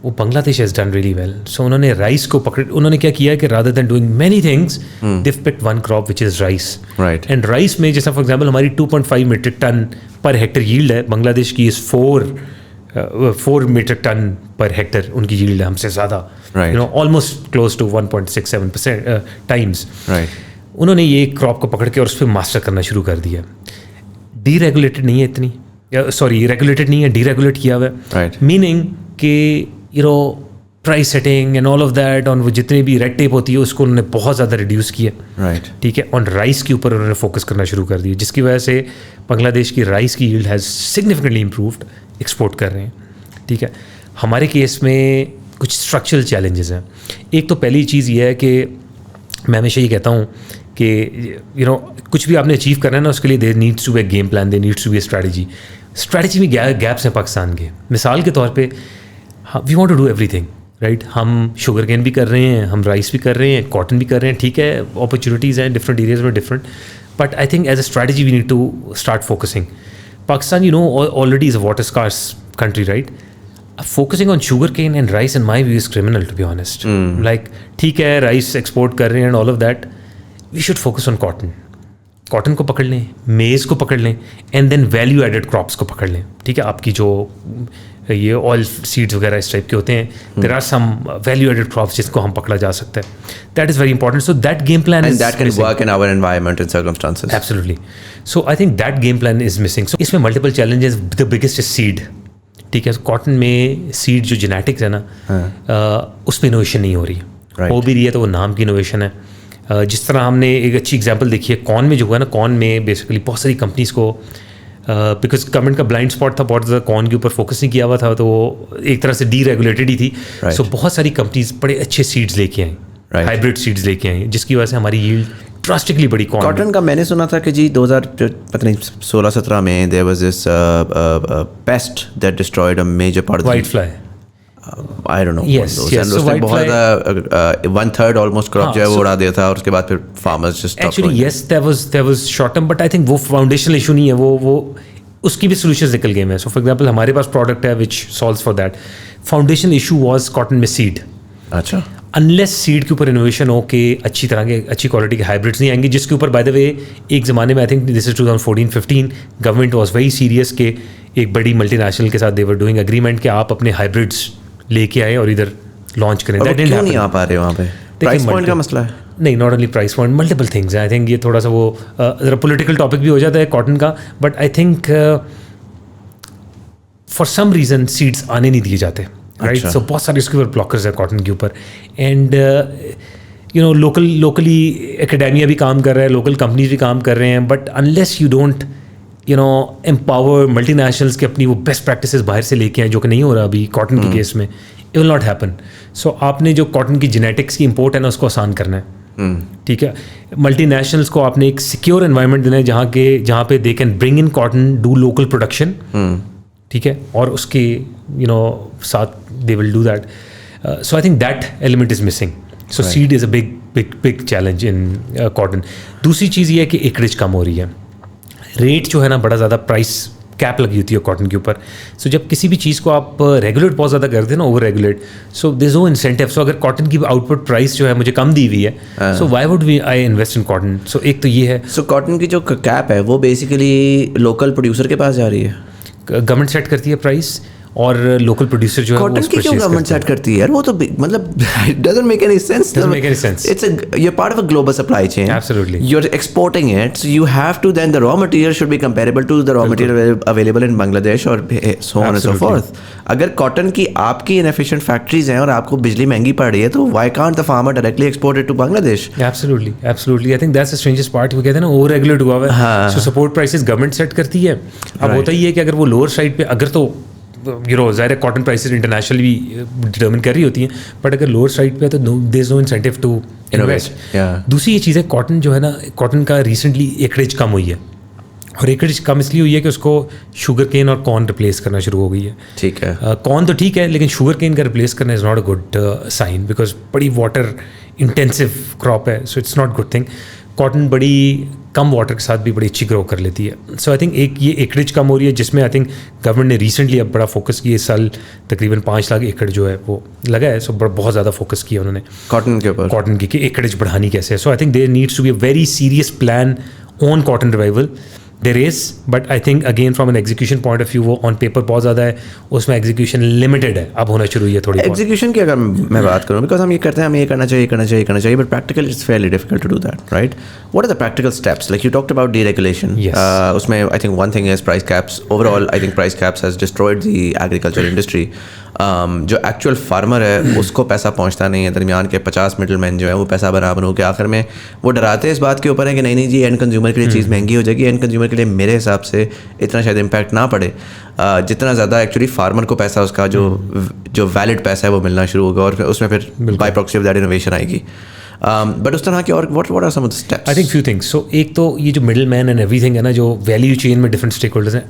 वो Bangladesh has done really well. So उन्होंने राइस को उन्होंने क्या किया है कि rather than doing many things, they picked one crop which is rice. Right. And rice में जैसा फॉर एग्जांपल हमारी 2.5 metric ton per hectare yield है, बांग्लादेश की is 4 metric ton per hectare उनकी यील्ड है, हमसे ज़्यादा, almost close to 1.67% times. Right. उन्होंने ये क्रॉप को पकड़ के और उस पर मास्टर करना शुरू कर दिया. डीरेगुलेटेड नहीं है इतनी, रेगुलेटेड नहीं है, डीरेगुलेट किया हुआ है. राइट. मीनिंग कि price setting and all of that, और वो जितनी भी रेड टेप होती है उसको उन्होंने बहुत ज़्यादा रिड्यूस किया. राइट. ठीक है. ऑन राइस के ऊपर उन्होंने फोकस करना शुरू कर दिया, जिसकी वजह से बांग्लादेश की राइस की yield has significantly improved, export कर रहे हैं. ठीक है. हमारे केस में कुछ स्ट्रक्चरल चैलेंजेस हैं. एक तो पहली चीज़ ये है कि मैं हमेशा ये कहता हूँ कि कुछ भी आपने अचीव करना है ना, उसके लिए there needs to be game plan, there needs to be strategy में गैप्स हैं पाकिस्तान के. मिसाल के तौर पे we want to do everything, right? हम शुगर केन भी कर रहे हैं, हम राइस भी कर रहे हैं, कॉटन भी कर रहे हैं. ठीक है, अपॉर्चुनिटीज़ हैं डिफरेंट एरियाज में different, but I think as a strategy we need to start focusing. Pakistan already is a water scarce country, right? Focusing on sugar cane and rice in my view is criminal, to be honest. Like, ठीक है, rice export कर रहे हैं and all of that. We should focus on cotton. Cotton को पकड़ लें, maize को पकड़ लें, and then value added crops को पकड़ लें. ठीक है, आपकी जो ये ऑयल सीड्स वगैरह इस टाइप के होते हैं, there are some value added crops जिसको हम पकड़ा जा सकता है. That is very important. So that game plan and that can work in our environment and circumstances. Absolutely. So I think that game plan is missing. So इसमें multiple challenges. The biggest is seed. ठीक है, cotton में seed जो genetics है ना, उस पर innovation नहीं हो रही. हो भी रही है तो वो नाम की इनोवेशन है. जिस तरह हमने एक अच्छी एग्जांपल देखी है कॉर्न में, जो है ना, कॉर्न में बेसिकली बहुत सारी कंपनीज़ को बिकॉज गवर्नमेंट का ब्लाइंड स्पॉट था, बहुत ज़्यादा कॉर्न के ऊपर फोकस नहीं किया हुआ था, तो वो एक तरह से डी रेगुलेटेड ही थी. सो बहुत सारी कंपनीज बड़े अच्छे सीड्स लेके आई, हाइब्रिड सीड्स लेके आई, जिसकी वजह से हमारी यील्ड ड्रास्टिकली बड़ी. कॉटन का मैंने सुना था कि जी 2016-17 में there was this pest that destroyed a major part of white fly. I don't know. Yes. So बहुत ज़्यादा 1/3 ऑलमोस्ट क्रॉप जो है वो उड़ा दिया था, और उसके बाद फिर farmers just actually yes there was short term, but I think वो फाउंडेशनल इशू नहीं है, वो उसकी भी सोल्यूशंस निकल गए हैं. सो फॉर एग्जांपल हमारे पास प्रोडक्ट है which solves for that. Foundational issue was cotton में सीड. अच्छा. अनलेस सीड के ऊपर इनोवेशन हो कि अच्छी तरह के अच्छी क्वालिटी के हाइब्रिड्स नहीं आएंगे, जिसके ऊपर बाय द वे एक ज़माने में आई think this is 2014-15 government was very serious के एक बड़ी मल्टीनेशनल के साथ दे वर डूइंग एग्रीमेंट कि आप अपने हाइब्रिड्स लेके आए और इधर लॉन्च करें. दैट डिडंट नहीं आ पा रहे वहाँ पे. प्राइस पॉइंट का मसला है. नहीं, not only price point, multiple things हैं. आई थिंक ये थोड़ा सा वो ज़रा पॉलिटिकल टॉपिक भी हो जाता है कॉटन का, but I think for some reason seeds आने नहीं दिए जाते. राइट. सो बहुत सारे इसके ऊपर ब्लॉकर्स हैं कॉटन के ऊपर. And you no locally academia भी काम कर रहा है, लोकल कंपनीज भी काम कर रहे हैं, but unless you don't you know empower multi nationals के अपनी वो बेस्ट प्रैक्टिसेस बाहर से लेके आए, जो कि नहीं हो रहा अभी कॉटन के केस में, इट विल नॉट हैपन. सो आपने जो कॉटन की जेनेटिक्स की इम्पोर्ट है ना, उसको आसान करना है. ठीक है. मल्टी नेशनल्स को आपने एक सिक्योर एनवायरनमेंट देना है जहाँ पे they can bring in cotton, do local production. ठीक है. और उसके यू नो साथ they will do that. So I think that element is missing. So seed is a big challenge in cotton. दूसरी चीज़ ये है कि एकरेज कम हो रही है. रेट जो है ना बड़ा ज़्यादा प्राइस कैप लगी होती है कॉटन के ऊपर. सो जब किसी भी चीज़ को आप रेगुलेट बहुत ज़्यादा करते हैं ना, over regulate, so there is no incentive. So अगर कॉटन की आउटपुट प्राइस जो है मुझे कम दी हुई है, so why would we I invest in cotton. So एक तो ये है. सो कॉटन की जो कैप है वो बेसिकली लोकल प्रोड्यूसर के पास जा रही है, गवर्नमेंट सेट करती है प्राइस, और लोकल प्रोड्यूसर जो है कॉटन की क्यों गवर्नमेंट सेट करती है यार? वो तो मतलब it doesn't make any sense. It's you're part of a global supply chain. Absolutely. You're exporting it, so you have to then the raw material should be comparable to the raw material available in Bangladesh or so on and so forth. अगर cotton की आपकी inefficient factories हैं और आपको बिजली महंगी पड़ रही है, तो why can't the farmer directly export it to Bangladesh? Absolutely. I think that's the strangest part. वो कहते हैं ना ओवर रेगुलेट हुआ है. So support prices government set करती है. अब होता ही है कि अगर वो लोअर साइड पे, अगर तो यू नो ज़ाहिर है कॉटन प्राइसेस इंटरनेशनल भी डिटर्मिन कर रही होती हैं, बट अगर लोअर साइड पे है तो there is no incentive to invest. दूसरी ये चीज़ है, कॉटन जो है ना, कॉटन का रिसेंटली एकरेज कम हुई है, और एकरेज कम इसलिए हुई है कि उसको शुगर केन और कॉर्न रिप्लेस करना शुरू हो गई है. ठीक है. कॉर्न तो ठीक है, लेकिन शुगर केन का रिप्लेस करना is not a good sign, because बड़ी वाटर इंटेंसिव क्रॉप है. So it's not good thing. Cotton बड़ी कम वाटर के साथ भी बड़ी अच्छी ग्रो कर लेती है. सो आई थिंक एक ये एकरेज कम हो रही है, जिसमें आई थिंक गवर्नमेंट ने रिसेंटली अब बड़ा फोकस किया. इस साल तकरीबन 5 लाख एकड़ जो है वो लगा है. सो बहुत ज़्यादा फोकस किया उन्होंने कॉटन के ऊपर, कॉटन की कि एकरेज बढ़ानी कैसे है. So I think there needs to be a very serious plan on cotton revival. There is, but I think again from an execution point of view वो ऑन पेपर बहुत ज़्यादा है, उसमें एग्जीक्यूशन लिमिटेड है, अब होना शुरू हुई है थोड़ी. एग्जीक्यूशन की अगर मैं बात करूँ, बिकॉज हम ये करते हैं, हमें ये करना चाहिए, but practical it's fairly difficult to do that, right? What are the practical steps? Like you talked about deregulation. उसमें I think one thing is price caps. Overall I think price caps has destroyed the agriculture industry. जो actual farmer है उसको पैसा पहुंचता नहीं है, दरमियान के 50 मिडल मैन जो है वो पैसा बराबर हो के आखिर में वो डराते हैं इस बात के ऊपर है कि नहीं जी एंड कंज्यूमर के लिए चीज़ महंगी हो जाएगी. एंड कंज्यूमर के लिए मेरे हिसाब से इतना शायद इम्पैक्ट ना पड़े जितना ज़्यादा एक्चुअली फार्मर को पैसा, उसका जो वैलिड पैसा है वो मिलना शुरू होगा, और उसमें फिर bye proxy of that innovation आएगी. बट उस तरह के और what are some of the steps? I think few things. So एक तो ये जो मिडल मैन एंड एवरीथिंग है ना, जो वैल्यू चेन में डिफरेंट स्टेक होल्डर्स हैं,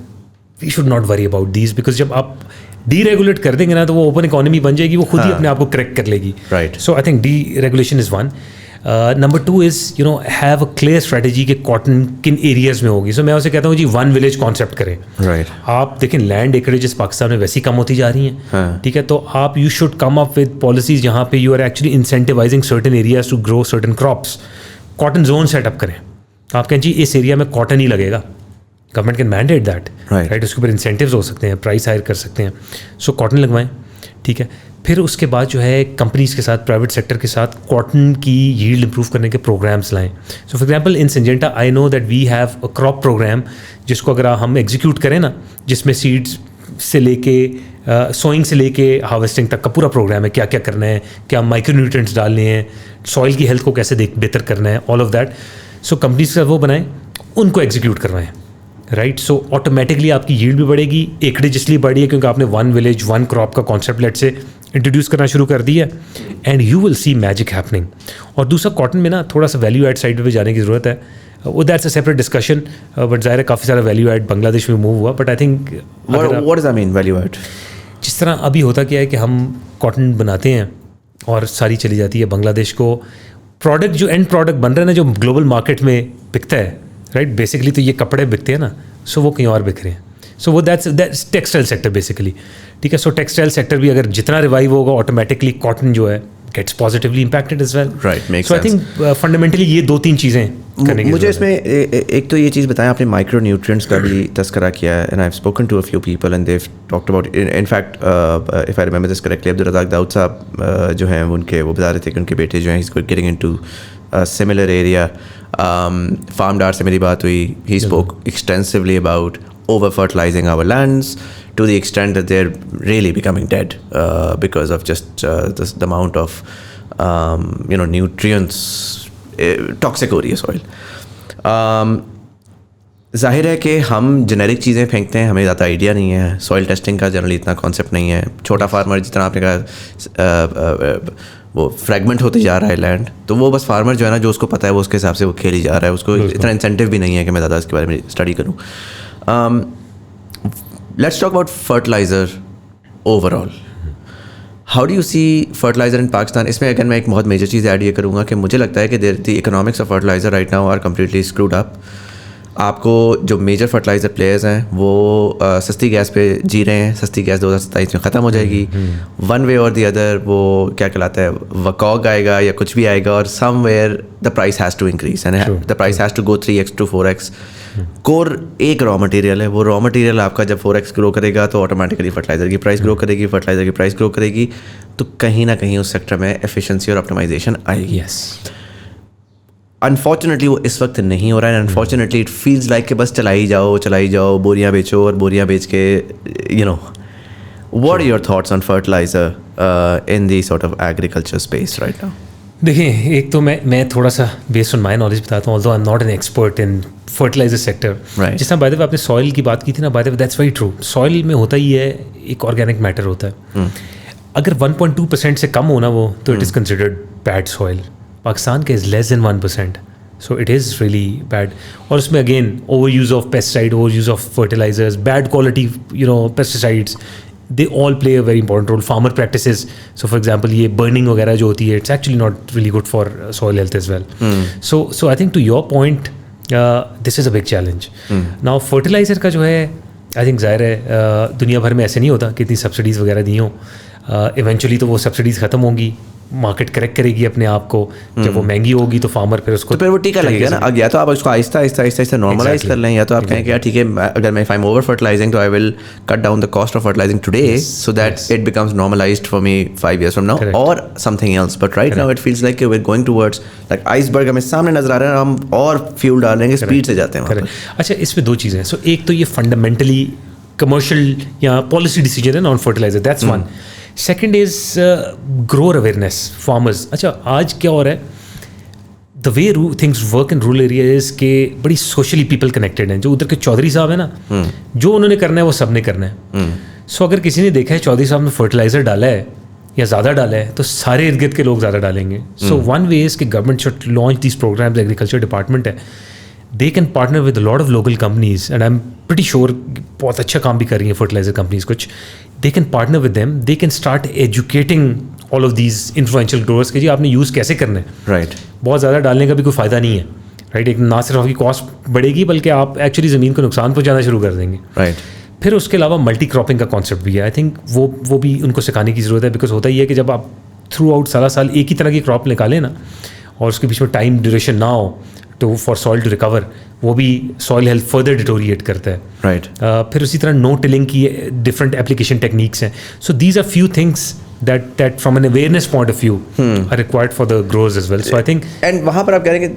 we should not worry about these, because जब आप डीरेगुलेट कर देंगे ना तो वो ओपन इकोनॉमी बन जाएगी, वो खुद ही अपने आप को करेक्ट कर लेगी. Right. So I think deregulation is one. Number 2 is you know have a clear strategy कि कॉटन किन एरियाज़ में होगी. सो मैं उसे कहता हूँ जी वन विलेज कॉन्सेप्ट करें. राइट. आप देखें लैंड एकरेजेस पाकिस्तान में वैसी कम होती जा रही हैं. ठीक है. तो आप you should come up with policies जहाँ पे you are actually incentivizing certain areas to grow certain crops. Cotton zone setup करें. आप कहें जी इस एरिया में कॉटन ही लगेगा, government can mandate that, right? उसके ऊपर इंसेंटिव्स हो सकते हैं, प्राइस हायर कर सकते हैं. सो कॉटन लगवाएं. ठीक है. फिर उसके बाद जो है कंपनीज़ के साथ, प्राइवेट सेक्टर के साथ कॉटन की यील्ड इंप्रूव करने के प्रोग्राम्स लाएं. So for example in Syngenta I know that we have a crop program, जिसको अगर हम एग्जीक्यूट करें ना, जिसमें सीड्स से लेके सोइंग से लेके हार्वेस्टिंग तक का पूरा प्रोग्राम है. क्या क्या करना है, क्या माइक्रो न्यूट्रिएंट्स डालने हैं, सॉइल की हेल्थ को कैसे बेहतर करना है, all of that. So companies का वो बनाएं, उनको एग्जीक्यूट करवाएं. राइट. सो ऑटोमेटिकली आपकी यील्ड भी बढ़ेगी. एकरेज इसलिए बढ़ी है क्योंकि आपने वन विलेज वन क्रॉप का कॉन्सेप्ट लेट से इंट्रोड्यूस करना शुरू कर दिया, and you will see magic happening. और दूसरा कॉटन में ना थोड़ा सा वैल्यू एड साइड पे जाने की ज़रूरत है. वो that's a separate discussion, but ज़ाहिर है काफ़ी सारा वैल्यू एड बांग्लादेश में मूव हुआ. But I think what does that mean value add? जिस तरह अभी होता क्या है कि हम कॉटन बनाते हैं और सारी चली जाती है बांग्लादेश को. प्रोडक्ट जो एंड प्रोडक्ट बन रहा है ना, जो ग्लोबल मार्केट में बिकता है, राइट? बेसिकली तो ये कपड़े बिकते हैं ना, सो वो कहीं और बिक रहे हैं. सो वो दैट्स टेक्सटाइल सेक्टर बेसिकली. ठीक है. सो टेक्सटाइल सेक्टर भी अगर जितना रिवाइव होगा, ऑटोमेटिकली कॉटन जो है gets positively impacted as well. Right. So I think fundamentally ये 2-3 चीज़ें करने की. मुझे इसमें एक तो ये चीज़ बताएं, आपने माइक्रो न्यूट्रिएंट्स का भी तस्करा किया है, and I have spoken to a few people and they have talked about, in fact if I remember this correctly, Abdul Razak Dawood साहब जो हैं उनके वो बता रहे थे कि उनके बेटे जो हैं he getting into similar area. Farmdar से मेरी बात हुई, he spoke extensively about over fertilizing our lands to the extent that they're really becoming dead because of just the amount of nutrients toxic हो रही है soil. ज़ाहिर है कि हम जेनेरिक चीज़ें फेंकते हैं, हमें ज़्यादा आइडिया नहीं है, सॉइल टेस्टिंग का जनरली इतना कॉन्सेप्ट नहीं है. छोटा फार्मर जितना आपने कहा वो फ्रेगमेंट होते जा रहा है लैंड, तो वो बस फार्मर जो है ना, जो उसको पता है वो उसके हिसाब से वो खेली जा रहा है, उसको इतना इंसेंटिव भी नहीं है कि मैं ज़्यादा इसके बारे में स्टडी करूँ. Let's talk about fertilizer overall. How do you see fertilizer in Pakistan? इसमें अगर मैं एक बहुत मेजर चीज़ ऐड ये करूँगा कि मुझे लगता है कि the economics of fertilizer right now are completely screwed up. आपको जो मेजर फर्टिलाइज़र प्लेयर्स हैं वो सस्ती गैस पे जी रहे हैं. सस्ती गैस 2027 में ख़त्म हो जाएगी. वन वे और दी अदर वो क्या कहलाता है, वकॉग आएगा या कुछ भी आएगा, और somewhere the price has to increase and the price has to go 3x to 4x. Core एक रॉ मटेरियल है, वो रॉ मटेरियल आपका जब 4x ग्रो करेगा तो ऑटोमेटिकली फर्टिलाइज़र की प्राइस ग्रो करेगी, फर्टिलाइज़र की प्राइस ग्रो करेगी, तो कहीं ना कहीं उस सेक्टर में एफिशिएंसी और ऑप्टिमाइजेशन आएगी. अनफॉर्चुनेटली वो इस वक्त नहीं हो रहा है. अनफॉर्चुनेटली इट फील्स लाइक कि बस चलाई जाओ, बोरियां बेचो और बोरियां बेच के what are your thoughts on fertilizer in the sort of agriculture space right now? देखिए, एक तो मैं थोड़ा सा बेस्ड ऑन माई नॉलेज बताता हूँ, although I am not an expert in fertilizer sector. जिस तरह बाय द वे आपने सॉइल की बात की थी ना, bye the way that's very true. Soil में होता ही है, एक ऑर्गेनिक मैटर होता है. अगर 1.2% से कम होना वो, तो it is considered bad soil. Pakistan के is less than 1%, so it is really bad. और उसमें again over use of pesticide, over use of fertilizers, bad quality pesticides, they all play a very important role. Farmer practices, so for example ये burning वगैरह जो होती है, it's actually not really good for soil health as well. So I think to your point, this is a big challenge. Now fertilizer का जो है, I think ज़ाहिर है दुनिया भर में ऐसे नहीं होता कि इतनी सब्सिडीज़ वगैरह दी हों. इवेंचुअली तो वो सब्सिडीज़ ख़त्म होंगी, मार्केट करेक्ट करेगी अपने आप को. जब वो महंगी होगी तो फार्मर फिर उसको, तो फिर वो टीका लगेगा ना. या तो आप उसको आहिस्ता नॉर्मलाइज कर लें, या तो आप कहें कि यार ठीक है, अगर मैं if I am over fertilizing तो I will cut down the cost of fertilizing today so that it becomes normalized for me 5 years from now और something else. But right now it feels like we are going towards like iceberg हमें सामने नजर आ रहा है, हम और fuel डालेंगे, speed से जाते हैं. अच्छा, इसमें दो चीज़ें हैं. सो एक तो ये फंडामेंटली कमर्शियल या पॉलिसी डिसीजन है on fertilizer, that's one. Second is grower awareness farmers. अच्छा, आज क्या हो रहा है, the way things work in rural areas के बड़ी सोशली पीपल कनेक्टेड हैं. जो उधर के चौधरी साहब हैं ना, जो उन्होंने करना है वो सब ने करना है. सो अगर किसी ने देखा है चौधरी साहब ने फर्टिलाइजर डाला है या ज़्यादा डाला है, तो सारे इर्द गिर्द के लोग ज़्यादा डालेंगे. सो वन वे इज़ कि government should launch this programs. Agriculture department है, they can partner with lot of local companies, and I am pretty sure बहुत अच्छा काम भी कर रही हैं फर्टिलाइजर कंपनीज कुछ. दे can partner with them, they can start educating all of these influential growers कि जी आपने यूज़ कैसे करना है. राइट. बहुत ज़्यादा डालने का भी कोई फ़ायदा नहीं है. राइट. एक ना सिर्फ आपकी कॉस्ट बढ़ेगी बल्कि आप एक्चुअली ज़मीन को नुकसान पहुँचाना शुरू कर देंगे. राइट. फिर उसके अलावा मल्टी क्रॉपिंग का कॉन्सेप्ट भी है. आई थिंक वो भी उनको सिखाने की ज़रूरत है. बिकॉज होता ही है कि जब आप थ्रू आउट सारा साल एक ही तरह की क्रॉप निकालें ना, और उसके बीच में टाइम ड्यूरेशन ना हो तो फॉर सॉइल टू रिकवर, वो भी सॉइल हेल्थ फर्दर डिटोरिएट करता है. राइट. फिर उसी तरह नो टिलिंग की डिफरेंट एप्लीकेशन टेक्निक्स हैं. So these are few things that from an awareness point of view are required for the growers as well. So I think, and वहाँ पर आप कह रहे हैं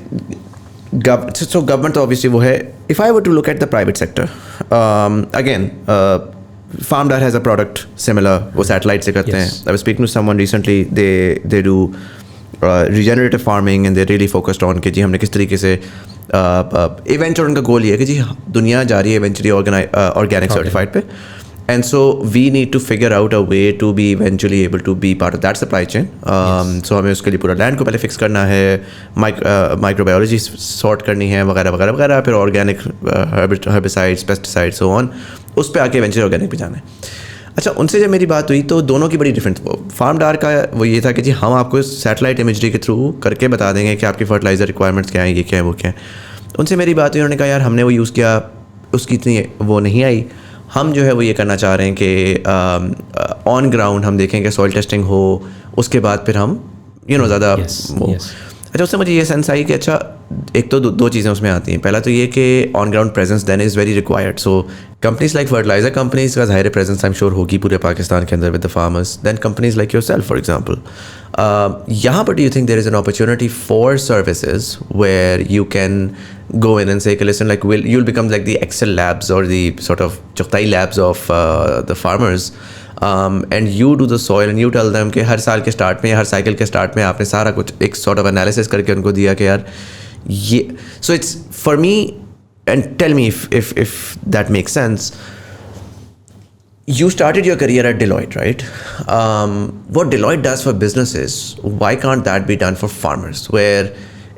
कि so government तो obviously वो है. If I were to look at the private sector, again Farmdar has a product similar, वो satellite से करते हैं. I was speaking to someone recently, they do regenerative farming and they're really focused on कि जी हमने किस तरीके से eventually उनका गोल ये है कि जी दुनिया जा रही है eventually organic certified पे. And so we need to figure out a way to be eventually able to be part of that supply chain. So हमें उसके लिए पूरा लैंड को पहले फिक्स करना है, माइक्रोबायोलॉजी सॉर्ट करनी है वगैरह वगैरह वगैरह, फिर organic herbicides, pesticides, so on, उस पर आके इवेंचुअली ऑर्गेनिक पे जाना है. अच्छा, उनसे जब मेरी बात हुई तो दोनों की बड़ी डिफरेंस. फार्मडार का वो ये था कि जी हम आपको सैटेलाइट इमेजरी के थ्रू करके बता देंगे कि आपकी फर्टिलाइज़र रिक्वायरमेंट्स क्या हैं, ये क्या है, वो क्या है. उनसे मेरी बात हुई, उन्होंने कहा यार हमने वो यूज़ किया, उसकी इतनी वो नहीं आई. हम जो है वो ये करना चाह रहे हैं कि ऑन ग्राउंड हम देखें कि सॉइल टेस्टिंग हो, उसके बाद फिर हम ज़्यादा वो. अच्छा, उससे मुझे ये सेंस आई कि अच्छा एक तो दो चीज़ें उसमें आती हैं. पहला तो ये कि on ground presence then is very required. So companies like fertilizer companies का ज़ाहिर प्रेजेंस आई एम श्योर होगी पूरे पाकिस्तान के अंदर with the farmers. Then companies like yourself for example, यहाँ पर do you think there is an opportunity for services where you can go in and say, okay, listen, like you'll become like the Excel labs or the sort of Chughtai labs of the farmers, and you do the soil and you tell them कि हर साल के start में, हर cycle के start में आपने सारा कुछ एक sort of analysis करके उनको दिया कि यार ये, so it's for me, and tell me if that makes sense. You started your career at Deloitte, right? What Deloitte does for businesses, why can't that be done for farmers? Where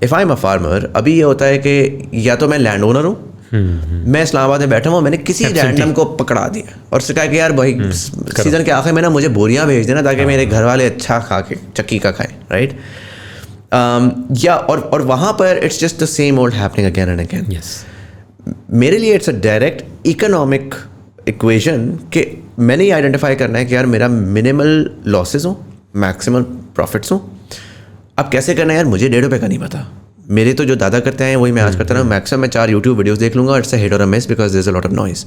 if I'm a farmer, अभी ये होता है कि या तो मैं land owner हूँ, मैं इस्लामाबाद में बैठा हूँ, मैंने किसी रैंडम को पकड़ा दिया और उससे कहा कि यार भाई सीजन के आखिर में ना मुझे बोरियाँ भेज देना ताकि मेरे घर वाले अच्छा खा के चक्की का खाएं, राइट? या और वहाँ पर it's just the same old happening again and again. मेरे लिए it's a direct economic equation कि मैंने ये आइडेंटिफाई करना है कि यार मेरा मिनिमल लॉसेस हो, मैक्सिमम प्रॉफिट्स हो. अब कैसे करना है यार, मुझे ₹1.5 का नहीं पता. मेरे तो जो दादा करते हैं वही मैं आज करता हूँ. मैक्सिमम मैं 4 यूट्यूब वीडियोस देख लूँगा. इट्स अ हिट और a miss because there is a lot of noise.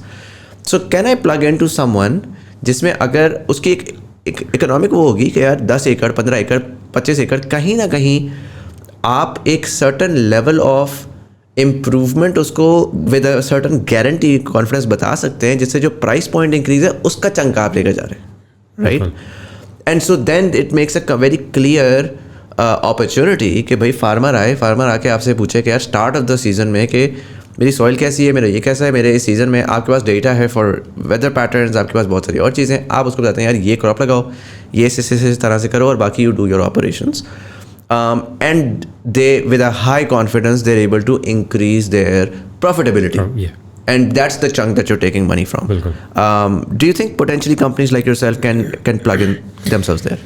So can I plug in to someone जिसमें अगर उसकी एक इकोनॉमिक वो होगी कि यार 10 एकड़ 15 एकड़ 25 एकड़ कहीं ना कहीं आप एक सर्टन लेवल ऑफ इम्प्रूवमेंट उसको with a certain guarantee confidence बता सकते हैं जिससे जो प्राइस पॉइंट इंक्रीज है उसका चंक आप लेकर जा रहे हैं, right? And so then it makes a very clear opportunity कि भाई फार्मर आके आपसे पूछे कि यार स्टार्ट ऑफ द सीज़न में कि मेरी सॉइल कैसी है, मेरा ये कैसा है, मेरे इस सीज़न में आपके पास डेटा है फॉर वेदर पैटर्न्स, आपके पास बहुत सारी और चीज़ें, आप उसको बताते हैं यार ये क्रॉप लगाओ, ये इस तरह से करो और बाकी you do your operations. And they, with a high confidence, they're able to increase their profitability. And that's the chunk that you're taking money from. Do you think potentially companies like yourself can plug in themselves there?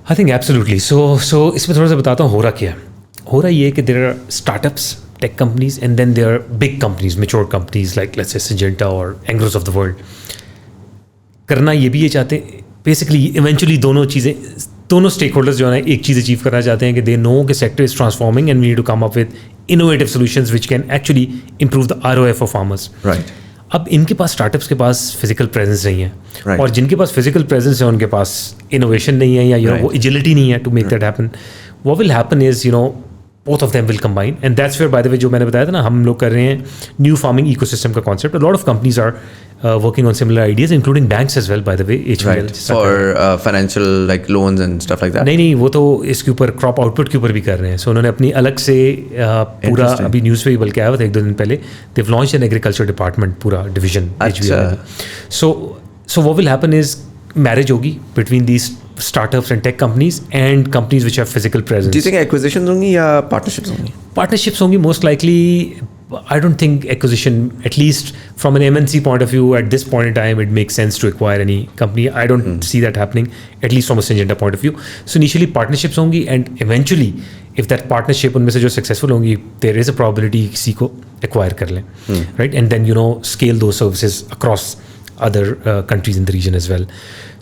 I think absolutely. So इसमें थोड़ा सा बताता हूँ हो रहा क्या है. हो रहा ये कि there are startups, tech companies, and then there are big companies, mature companies like let's say Syngenta or Engros of the world. करना ये भी ये चाहते हैं basically eventually दोनों स्टेक होल्डर्स जो है एक चीज़ अचीव करना चाहते हैं कि दे नो कि sector is transforming and we need to come up with innovative solutions which can actually improve the ROI for farmers. Right. अब इनके पास स्टार्टअप्स के पास फिजिकल प्रेजेंस नहीं है और जिनके पास फिजिकल प्रेजेंस है उनके पास इनोवेशन नहीं है या वो एजिलिटी नहीं है to make that happen. What will happen is both of them will combine, and that's where, by the way, जो मैंने बताया था ना, हम लोग कर रहे हैं न्यू फार्मिंग इकोसिस्टम का concept. A lot of companies are working on similar ideas, including banks as well, by the way. Right. For financial like loans and stuff like that. नहीं वो तो इसके ऊपर क्रॉप आउटपुट के ऊपर भी कर रहे हैं. सो उन्होंने अपनी अलग से पूरा अभी न्यूज़ पे बल्कि आया हुआ था 1-2 दिन पहले, they've launched an agriculture department पूरा division. So what will happen is marriage होगी between these startups and tech companies and companies which have physical presence. Do you think acquisitions होंगी या partnerships होंगी? Partnerships होंगी most likely. I don't think acquisition, at least from an MNC point of view, at this point in time, it makes sense to acquire any company. I don't see that happening, at least from a Syngenta point of view. So initially partnerships होंगी and eventually, if that partnership उनमें से जो successful होंगी, there is a probability किसी को acquire कर लें, right? And then scale those services across other countries in the region as well.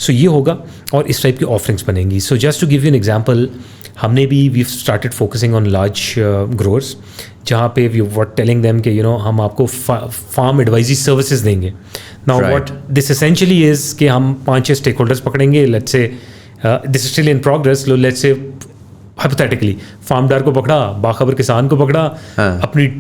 So ये होगा और इस टाइप की offerings बनेंगी. So just to give you an example, हमने भी we've started focusing on large growers जहाँ पे we were telling them कि हम आपको farm advisory services देंगे. Now what this essentially is कि हम 5-6 stakeholders पकड़ेंगे. Let's say this is still in progress. Let's say hypothetically farmdar को पकड़ा, बाखबर किसान को पकड़ा, अपनी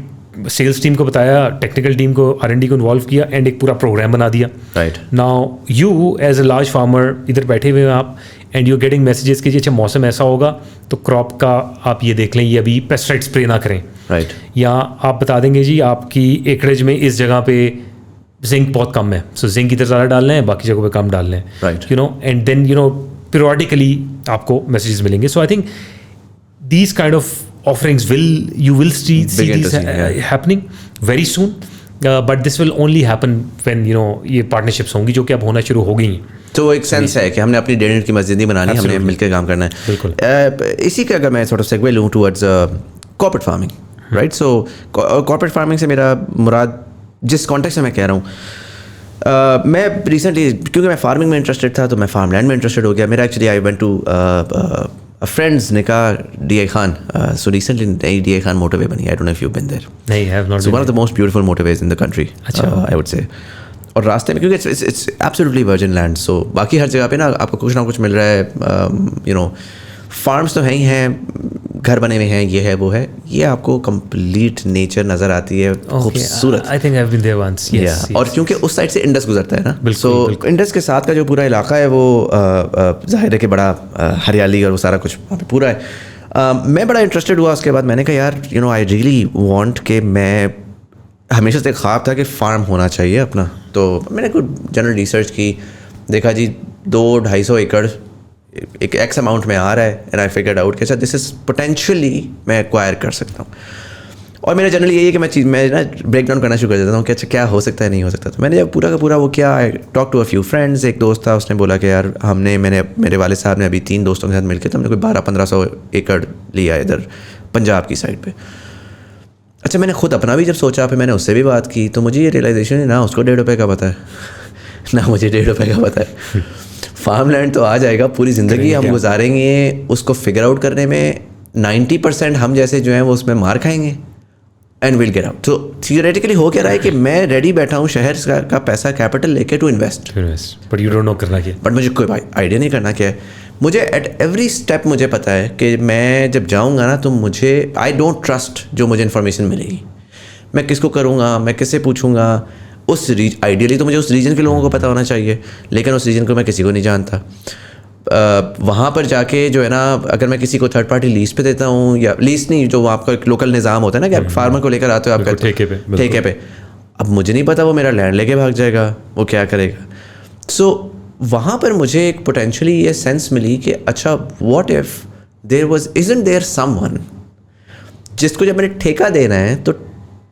सेल्स टीम को बताया, टेक्निकल टीम को R&D को इन्वॉल्व किया एंड एक पूरा प्रोग्राम बना दिया. Right. Now you as a large farmer इधर बैठे हुए हैं आप एंड यू गेटिंग मैसेजेस कि अच्छा मौसम ऐसा होगा तो क्रॉप का आप ये देख लें, ये अभी पेस्टिसाइड स्प्रे ना करें. राइट. या आप बता देंगे जी आपकी एकड़ेज में इस जगह पे जिंक बहुत कम है, सो जिंक इधर ज़्यादा डालना है, बाकी जगहों पे कम डालना है. राइट. एंड देन पीरियडिकली आपको मैसेजेस मिलेंगे. So I think these kind of offerings you will see these happening very soon, but this will only happen when ये partnerships होंगी जो कि अब होना शुरू हो गई हैं. तो एक सेंस है कि हमने अपनी डेढ़ की मस्जिद नहीं बनानी, हमने मिलकर काम करना है. बिल्कुल. इसी का अगर मैं थोड़ा सेगवे लूँ टुवर्ड्स कॉर्पोरेट फार्मिंग, राइट? सो कॉर्पोरेट फार्मिंग से मेरा मुराद जिस कॉन्टेक्स्ट में मैं कह रहा हूँ, मैं रिसेंटली क्योंकि मैं फार्मिंग में इंटरेस्टेड था तो मैं फार्म लैंड में इंटरेस्टेड हो गया. मेरा actually I went to a friend's nikah, DI Khan. So recently DI Khan motorway bani. I don't know if you've been there. No, I have not. So one of the most beautiful motorways in the country, I would say. और रास्ते में क्योंकि it's absolutely virgin land. So बाकी हर जगह पे ना आपको कुछ ना कुछ मिल रहा है. Farms तो हैं ही हैं, گھر بنے ہوئے ہیں, یہ ہے وہ ہے, یہ آپ کو کمپلیٹ نیچر نظر آتی ہے, خوبصورت. I think I've been there once. Yes. اور کیونکہ اس سائڈ سے انڈس گزرتا ہے نا, سو انڈس کے ساتھ کا جو پورا علاقہ ہے وہ ظاہر ہے کہ بڑا ہریالی اور وہ سارا کچھ وہاں پہ پورا ہے. میں بڑا انٹرسٹڈ ہوا اس کے بعد. میں نے کہا یار آئی ریئلی وانٹ کہ میں ہمیشہ سے ایک خواب تھا کہ فارم ہونا چاہیے اپنا. تو میں نے کوئی جنرل ریسرچ کی, دیکھا جی 200-250 ایکڑ ایک ایکس اماؤنٹ میں آ رہا ہے, اینڈ آئی فگرڈ آؤٹ کہ اچھا دس از پوٹینشلی میں ایکوائر کر سکتا ہوں. اور میرا جنرلی یہی ہے کہ میں نا بریک ڈاؤن کرنا شروع کر دیتا ہوں کہ اچھا کیا ہو سکتا ہے, نہیں ہو سکتا. تو میں نے جب پورا کا پورا وہ کیا, talk to a few friends. ایک دوست تھا, اس نے بولا کہ یار میرے والد صاحب نے ابھی 3 دوستوں کے ساتھ مل کے تو ہم نے کوئی 1200-1500 ایکڑ لیا ہے ادھر پنجاب کی سائڈ پہ. اچھا میں نے خود اپنا بھی جب سوچا, پھر میں نے اس سے بھی بات کی, تو مجھے یہ ریئلائزیشن ہے نہ اس کو 1.5 روپے کا پتہ ہے نہ مجھے 1.5 روپے کا پتہ ہے. فارم لینڈ تو آ جائے گا, پوری زندگی ہم گزاریں گے اس کو فگر آؤٹ کرنے میں. 90% ہم جیسے جو ہیں وہ اس میں مار کھائیں گے اینڈ ویل گیٹ آؤٹ. تو تھیوریٹیکلی ہو کیا رہا ہے کہ میں ریڈی بیٹھا ہوں شہر کا پیسہ کیپٹل لے کے to invest, but you don't know کرنا کیا, بٹ مجھے کوئی آئیڈیا نہیں کرنا کیا ہے. مجھے ایٹ ایوری اسٹیپ مجھے پتہ ہے کہ میں جب جاؤں گا نا تو مجھے آئی ڈونٹ ٹرسٹ جو مجھے انفارمیشن ملے گی. میں کس کو کروں گا, میں کس سے پوچھوں گا. آئیڈیلی تو مجھے اس ریجن کے لوگوں کو پتہ ہونا چاہیے, لیکن اس ریجن کو میں کسی کو نہیں جانتا. وہاں پر جا کے جو ہے نا, اگر میں کسی کو تھرڈ پارٹی لیز پہ دیتا ہوں, یا لیز نہیں, جو آپ کا ایک لوکل نظام ہوتا ہے نا کہ آپ فارمر کو لے کر آتے ہو, آپ کا ٹھیکے پہ, اب مجھے نہیں پتا وہ میرا لینڈ لے کے بھاگ جائے گا, وہ کیا کرے گا. سو وہاں پر مجھے ایک پوٹینشلی یہ سینس ملی کہ اچھا what if there was isn't there some one جس کو جب میں نے ٹھیکہ دینا ہے تو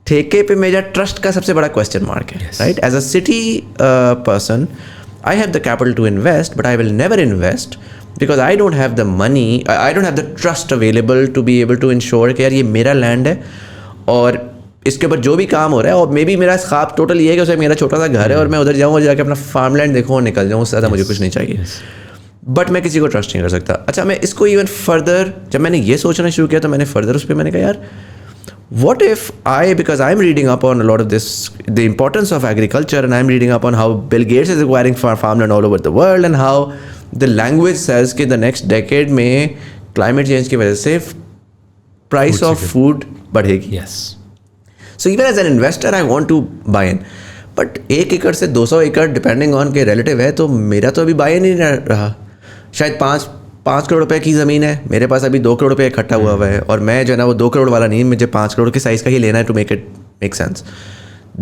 ٹھیکے پہ میرا ٹرسٹ کا سب سے بڑا کویسچن مارک ہے, right. As a city person I have the capital to invest, but I will never invest because I don't have the money, I don't have the trust available to be able to ensure کہ یار یہ میرا land ہے اور اس کے اوپر جو بھی کام ہو رہا ہے, اور مے بی میرا خواب ٹوٹل یہ ہے کہ اسے میرا چھوٹا سا گھر ہے اور میں ادھر جاؤں اور جا کے اپنا فارم لینڈ دیکھوں اور نکل جاؤں, اس سے زیادہ مجھے کچھ نہیں چاہیے. بٹ میں کسی کو ٹرسٹ نہیں کر سکتا. اچھا میں اس کو ایون فردر جب میں نے یہ سوچنا شروع کیا تو میں نے فردر اس پہ میں نے کہا یار what if because I'm reading up on a lot of this, the importance of agriculture, and I'm reading up on how Bill Gates is acquiring farmland all over the world, and how the language says کہ the next decade میں climate change کی وجہ سے price of food بڑھے گی. Yes. So even as an investor I want to buy in, but 1 ایکڑ سے 200 ایکڑ depending on کے relative ہے, تو میرا تو ابھی buy in نہیں رہا. شاید 5 کروڑ روپے کی زمین ہے میرے پاس, ابھی 2 کروڑ روپے اکٹھا ہوا ہے, اور میں جو ہے نا وہ 2 کروڑ والا نہیں, مجھے 5 کروڑ کے سائز کا ہی لینا ہے to make it make sense.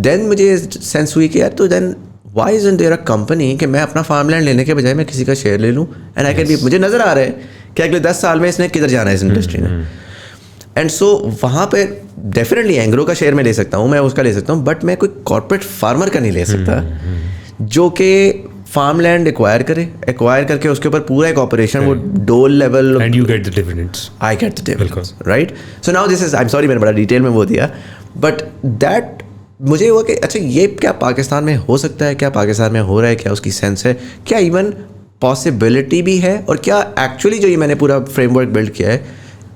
Then مجھے سینس ہوئی کہ یار تو دین Y is in there a company کہ میں اپنا فارم لینڈ لینے کے بجائے میں کسی کا شیئر لے لوں, اینڈ آئی کین بی, مجھے نظر آ رہا ہے کہ اگلے 10 سال میں اس نے کدھر جانا ہے اس انڈسٹری نے. اینڈ سو وہاں پہ ڈیفینیٹلی اینگرو کا شیئر میں لے سکتا ہوں, میں اس کا لے سکتا ہوں, بٹ میں کوئی کارپوریٹ فارمر کا نہیں لے سکتا جو کہ فارم لینڈ ایکوائر کر کے اس کے اوپر پورا ایک آپریشن وہ ڈول level, and you get the dividends. I get the dividends, right. So now this is, I am sorry میں نے بڑا ڈیٹیل میں وہ دیا, بٹ دیٹ مجھے ہوا کہ اچھا یہ کیا پاکستان میں ہو سکتا ہے, کیا پاکستان میں ہو رہا ہے, کیا اس کی سینس ہے, کیا ایون پاسبلٹی بھی ہے, اور کیا ایکچولی جو یہ میں نے پورا فریم ورک بلڈ کیا ہے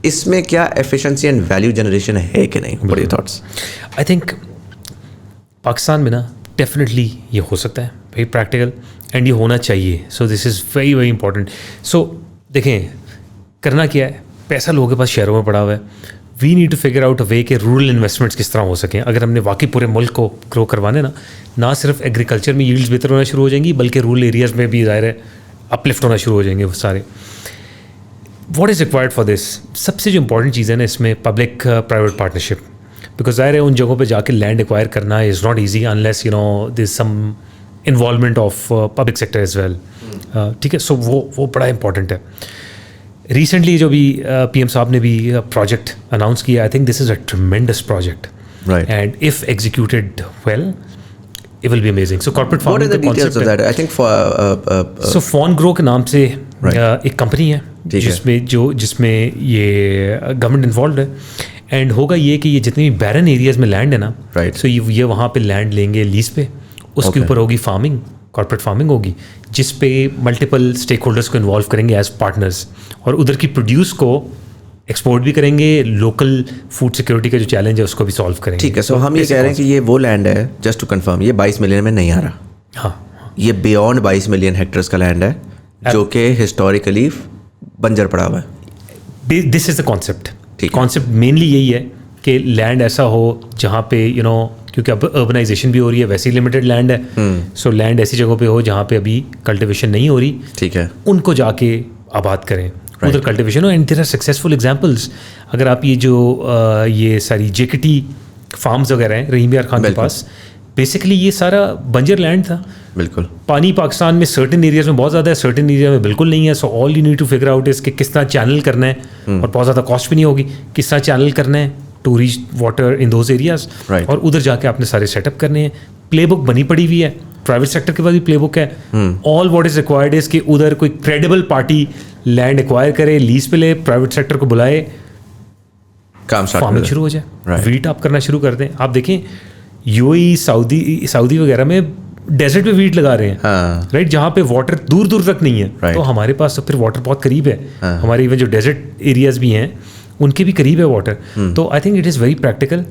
اس میں کیا ایفیشنسی اینڈ ویلیو جنریشن ہے کہ نہیں. بڑی تھاٹس. آئی تھنک پاکستان میں نا ڈیفینیٹلی یہ ہو سکتا ہے بھائی پریکٹیکل, اینڈ یہ ہونا چاہیے. سو دس از ویری ویری امپورٹنٹ. سو دیکھیں کرنا کیا ہے, پیسہ لوگوں کے پاس شہروں میں پڑا ہوا ہے. We need to figure out a way کہ رورل انویسٹمنٹس کس طرح ہو سکیں. اگر ہم نے واقعی پورے ملک کو گرو کروانے نا, نہ صرف ایگریکلچر میں ییلڈز بہتر ہونا شروع ہو جائیں گی, بلکہ رورل ایریاز میں بھی ظاہر ہے اپلفٹ ہونا شروع ہو جائیں گے وہ سارے. What is required for this, سب سے جو امپورٹنٹ چیز ہے نا اس میں پبلک پرائیویٹ پارٹنرشپ, بیکاز ظاہر ہے ان جگہوں پہ جا کے لینڈ ایکوائر کرنا is not easy unless you know there some involvement of public sector as well. ٹھیک ہے, سو وہ بڑا امپورٹنٹ ہے. ریسنٹلی جو بھی پی ایم صاحب نے بھی پروجیکٹ اناؤنس کیا, I think this is a tremendous project, and if executed well it will be amazing. So corporate farming, what are the details of that? I think for so Fawn Grow کے نام سے ایک company ہے جس میں یہ government involved ہے, and ہوگا یہ کہ یہ جتنے بھی بیرن ایریاز میں لینڈ ہے نا, سو یہ وہاں پہ لینڈ لیں گے لیز پہ, اس کے اوپر ہوگی فارمنگ, کارپوریٹ فارمنگ ہوگی, جس پہ ملٹیپل اسٹیک ہولڈرس کو انوالو کریں گے ایز پارٹنرز, اور ادھر کی پروڈیوس کو ایکسپورٹ بھی کریں گے, لوکل فوڈ سیکورٹی کا جو چیلنج ہے اس کو بھی سالو کریں گے. ٹھیک ہے, سو ہم یہ کہہ رہے ہیں کہ یہ وہ لینڈ ہے, جسٹ ٹو کنفرم, یہ 22 ملین میں نہیں آ رہا. ہاں, یہ بیونڈ 22 ملین ہیکٹرز کا لینڈ ہے جو کہ ہسٹوریکلی بنجر پڑا ہوا ہے. دس is the concept. Concept mainly यही है कि लैंड ऐसा हो जहाँ पे क्योंकि अब अर्बनाइजेशन भी हो रही है, वैसे ही लिमिटेड लैंड है, सो लैंड ऐसी जगहों पे हो जहाँ पे अभी कल्टिवेशन नहीं हो रही, ठीक है, उनको जाके आबाद करें, उधर कल्टिवेशन हो. And there are successful examples. अगर आप ये जो ये सारी जेकेटी फार्म्स वगैरह हैं रहीम यार खान के पास, बेसिकली ये सारा बंजर लैंड था. बिल्कुल. पानी पाकिस्तान में सर्टेन एरियाज में बहुत ज़्यादा है, सर्टेन एरिया में बिल्कुल नहीं है. So all you need to figure out is कि किस तरह चैनल करना है, और बहुत ज़्यादा कॉस्ट भी नहीं होगी, किस तरह चैनल करना है to reach water in those areas, और उधर जाके आपने सारे सेटअप करने हैं. प्ले बुक बनी पड़ी हुई है, प्राइवेट सेक्टर के पास भी प्ले बुक है. All what is required is कि उधर कोई क्रेडिबल पार्टी लैंड एक्वायर करे, लीज पे ले, प्राइवेट सेक्टर को बुलाए, काम फार्मिंग शुरू हो जाए, वीट आप करना शुरू कर दें. आप देखें यूएई, सऊदी वगैरह में डेजर्ट पे वीट लगा रहे हैं, राइट, जहाँ पे वाटर दूर दूर तक नहीं है. तो हमारे पास तो फिर वाटर बहुत करीब है. हमारे इवन जो डेजर्ट एरियाज भी हैं उनके भी करीब है वाटर. तो I think it is very practical.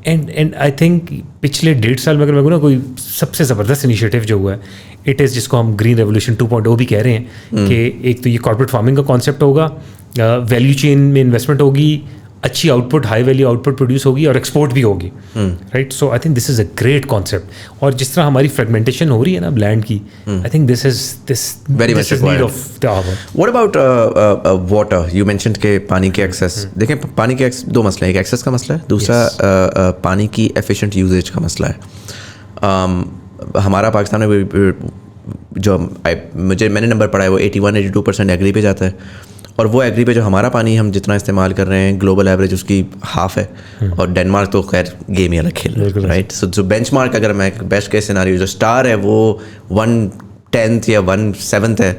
And I think पिछले 1.5 साल में अगर मैं कहूँ ना कोई सबसे ज़बरदस्त इनिशिएटिव जो हुआ है, इट इज़ जिसको हम ग्रीन रेवोल्यूशन 2.0 भी कह रहे हैं, कि एक तो ये कॉर्पोरेट फार्मिंग का कॉन्सेप्ट होगा, वैल्यू चेन में इन्वेस्टमेंट होगी, अच्छी output, high value output produce होगी, और एक्सपोर्ट भी होगी, right. So I think this is a great concept. और जिस तरह हमारी फ्रेगमेंटेशन हो रही है ना लैंड की, I think this is very much need of the hour. What about water? You mentioned के पानी के एक्सेस. देखें, पानी के दो मसले हैं, एक एक्सेस का मसला है, दूसरा पानी की एफिशिएंट यूजेज का मसला है. हमारा पाकिस्तान में जो मैंने नंबर पढ़ा है वो 81-82% एग्री पे जाता है, और वो एग्री पे जो हमारा पानी हम जितना इस्तेमाल कर रहे हैं, ग्लोबल एवरेज उसकी हाफ है. और डेनमार्क तो खैर गेम ही अलग खेल रहा है, राइट. सो जो बेंचमार्क, अगर मैं बेस्ट केस सिनारियो, जो स्टार है वो 1/10 या 1/7 है.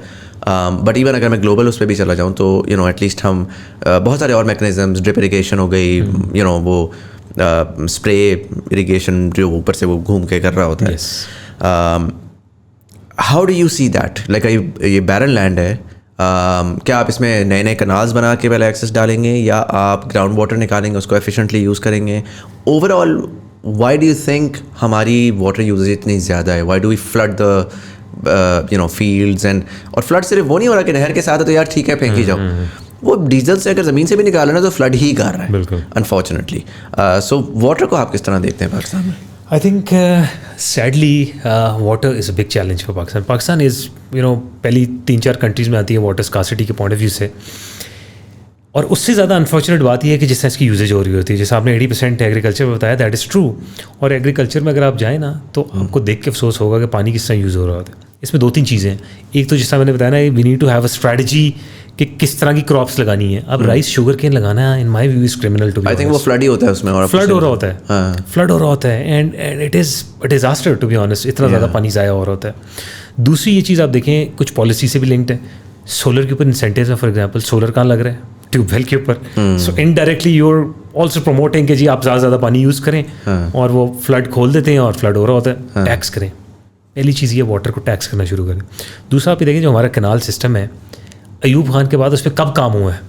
बट इवन अगर मैं ग्लोबल उस पर भी चला जाऊँ तो एटलीस्ट हम बहुत सारे और मैकेनिज्म्स, ड्रिप इरिगेशन हो गई, वो स्प्रे इरिगेशन जो ऊपर से वो घूम के कर रहा होता है. How do you see that? Like ये बैरन लैंड है, क्या आप इसमें नए नए कनाल्स बना के पहले एक्सेस डालेंगे, या आप ग्राउंड वाटर निकालेंगे, उसको एफिशिएंटली यूज़ करेंगे? Overall why do you think हमारी वाटर यूजेज इतनी ज़्यादा है? Why do we flood the fields and, और फ्लड सिर्फ वो नहीं हो रहा कि नहर के साथ है तो यार ठीक है फेंक ही जाओ, वो डीजल से अगर ज़मीन से भी निकालना तो फ्लड ही कर रहा है अनफॉर्चुनेटली. सो वाटर को आप किस तरह देखते हैं पाकिस्तान में? I think sadly water is a big challenge for Pakistan. Pakistan is पहली 3-4 कंट्रीज़ में आती है वाटर स्कार्सिटी के पॉइंट ऑफ व्यू से. और उससे ज़्यादा अनफॉर्चुनेट बात यह है कि जिस तरह इसकी यूजेज हो रही होती है, जैसे आपने 80% एग्रीकल्चर में बताया, दैट इज़ ट्रू. और एग्रीकल्चर में अगर आप जाएँ ना तो आपको देख के अफसोस होगा कि पानी किस तरह यूज़ हो रहा होता है. इसमें 2-3 चीज़ें हैं. एक तो जिस तरह मैंने बताया ना, we need to have a strategy कि किस तरह की क्रॉप्स लगानी है. अब राइस, शुगर केन लगाना in my view is criminal to be. I think वो फ्लड ही होता है उसमें, और फ्लड हो रहा होता है, फ्लड हो रहा होता है, and it is a disaster to be honest. इतना ज़्यादा पानी ज़ाया हो रहा होता है. दूसरी ये चीज़ आप देखें, कुछ पॉलिसी से भी लिंक्ड है. सोलर के ऊपर इंसेंटिव्स है, फॉर एग्जाम्पल सोलर कहाँ लग रहा है? ट्यूबवेल के ऊपर. So indirectly you are also promoting कि जी आप ज़्यादा पानी यूज़ करें, और वो फ्लड खोल देते हैं और फ्लड हो रहा होता है. टैक्स करें, पहली चीज़ ये वाटर को टैक्स करना शुरू करें. दूसरा आप ये देखें, जो हमारा कैनाल सिस्टम है, अयूब खान के बाद उस पर कब काम हुआ है?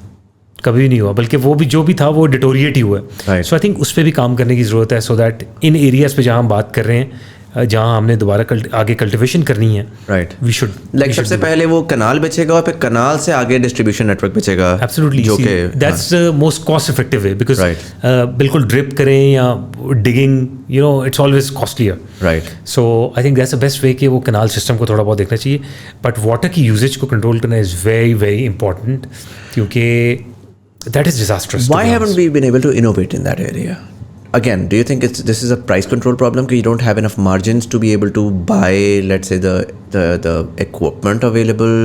कभी नहीं हुआ, बल्कि वो भी जो भी था वो डिटोरिएट ही हुआ है. सो आई थिंक उस पर भी काम करने की ज़रूरत है, सो दैट इन एरियाज़ पे जहाँ हम बात कर रहे हैं, जहाँ हमने दोबारा आगे कल्टिवेशन करनी है, राइट, वी शुड लाइक सबसे पहले वो कनाल बचेगा और फिर कनाल से आगे डिस्ट्रीब्यूशन नेटवर्क बचेगा. एब्सोल्युटली, जो कि that's most cost effective way, because बिल्कुल ड्रिप करें या digging, it's always costlier, right. So I think that's the best way कि वो कनाल सिस्टम को थोड़ा बहुत देखना चाहिए. बट वाटर की यूजेज को कंट्रोल करना इज़ वेरी वेरी इंपॉर्टेंट, क्योंकि that is disastrous. Why haven't we been able to innovate in that area? Again, do you think this is a price control problem? That you don't have enough margins to be able to buy, let's say, the equipment available,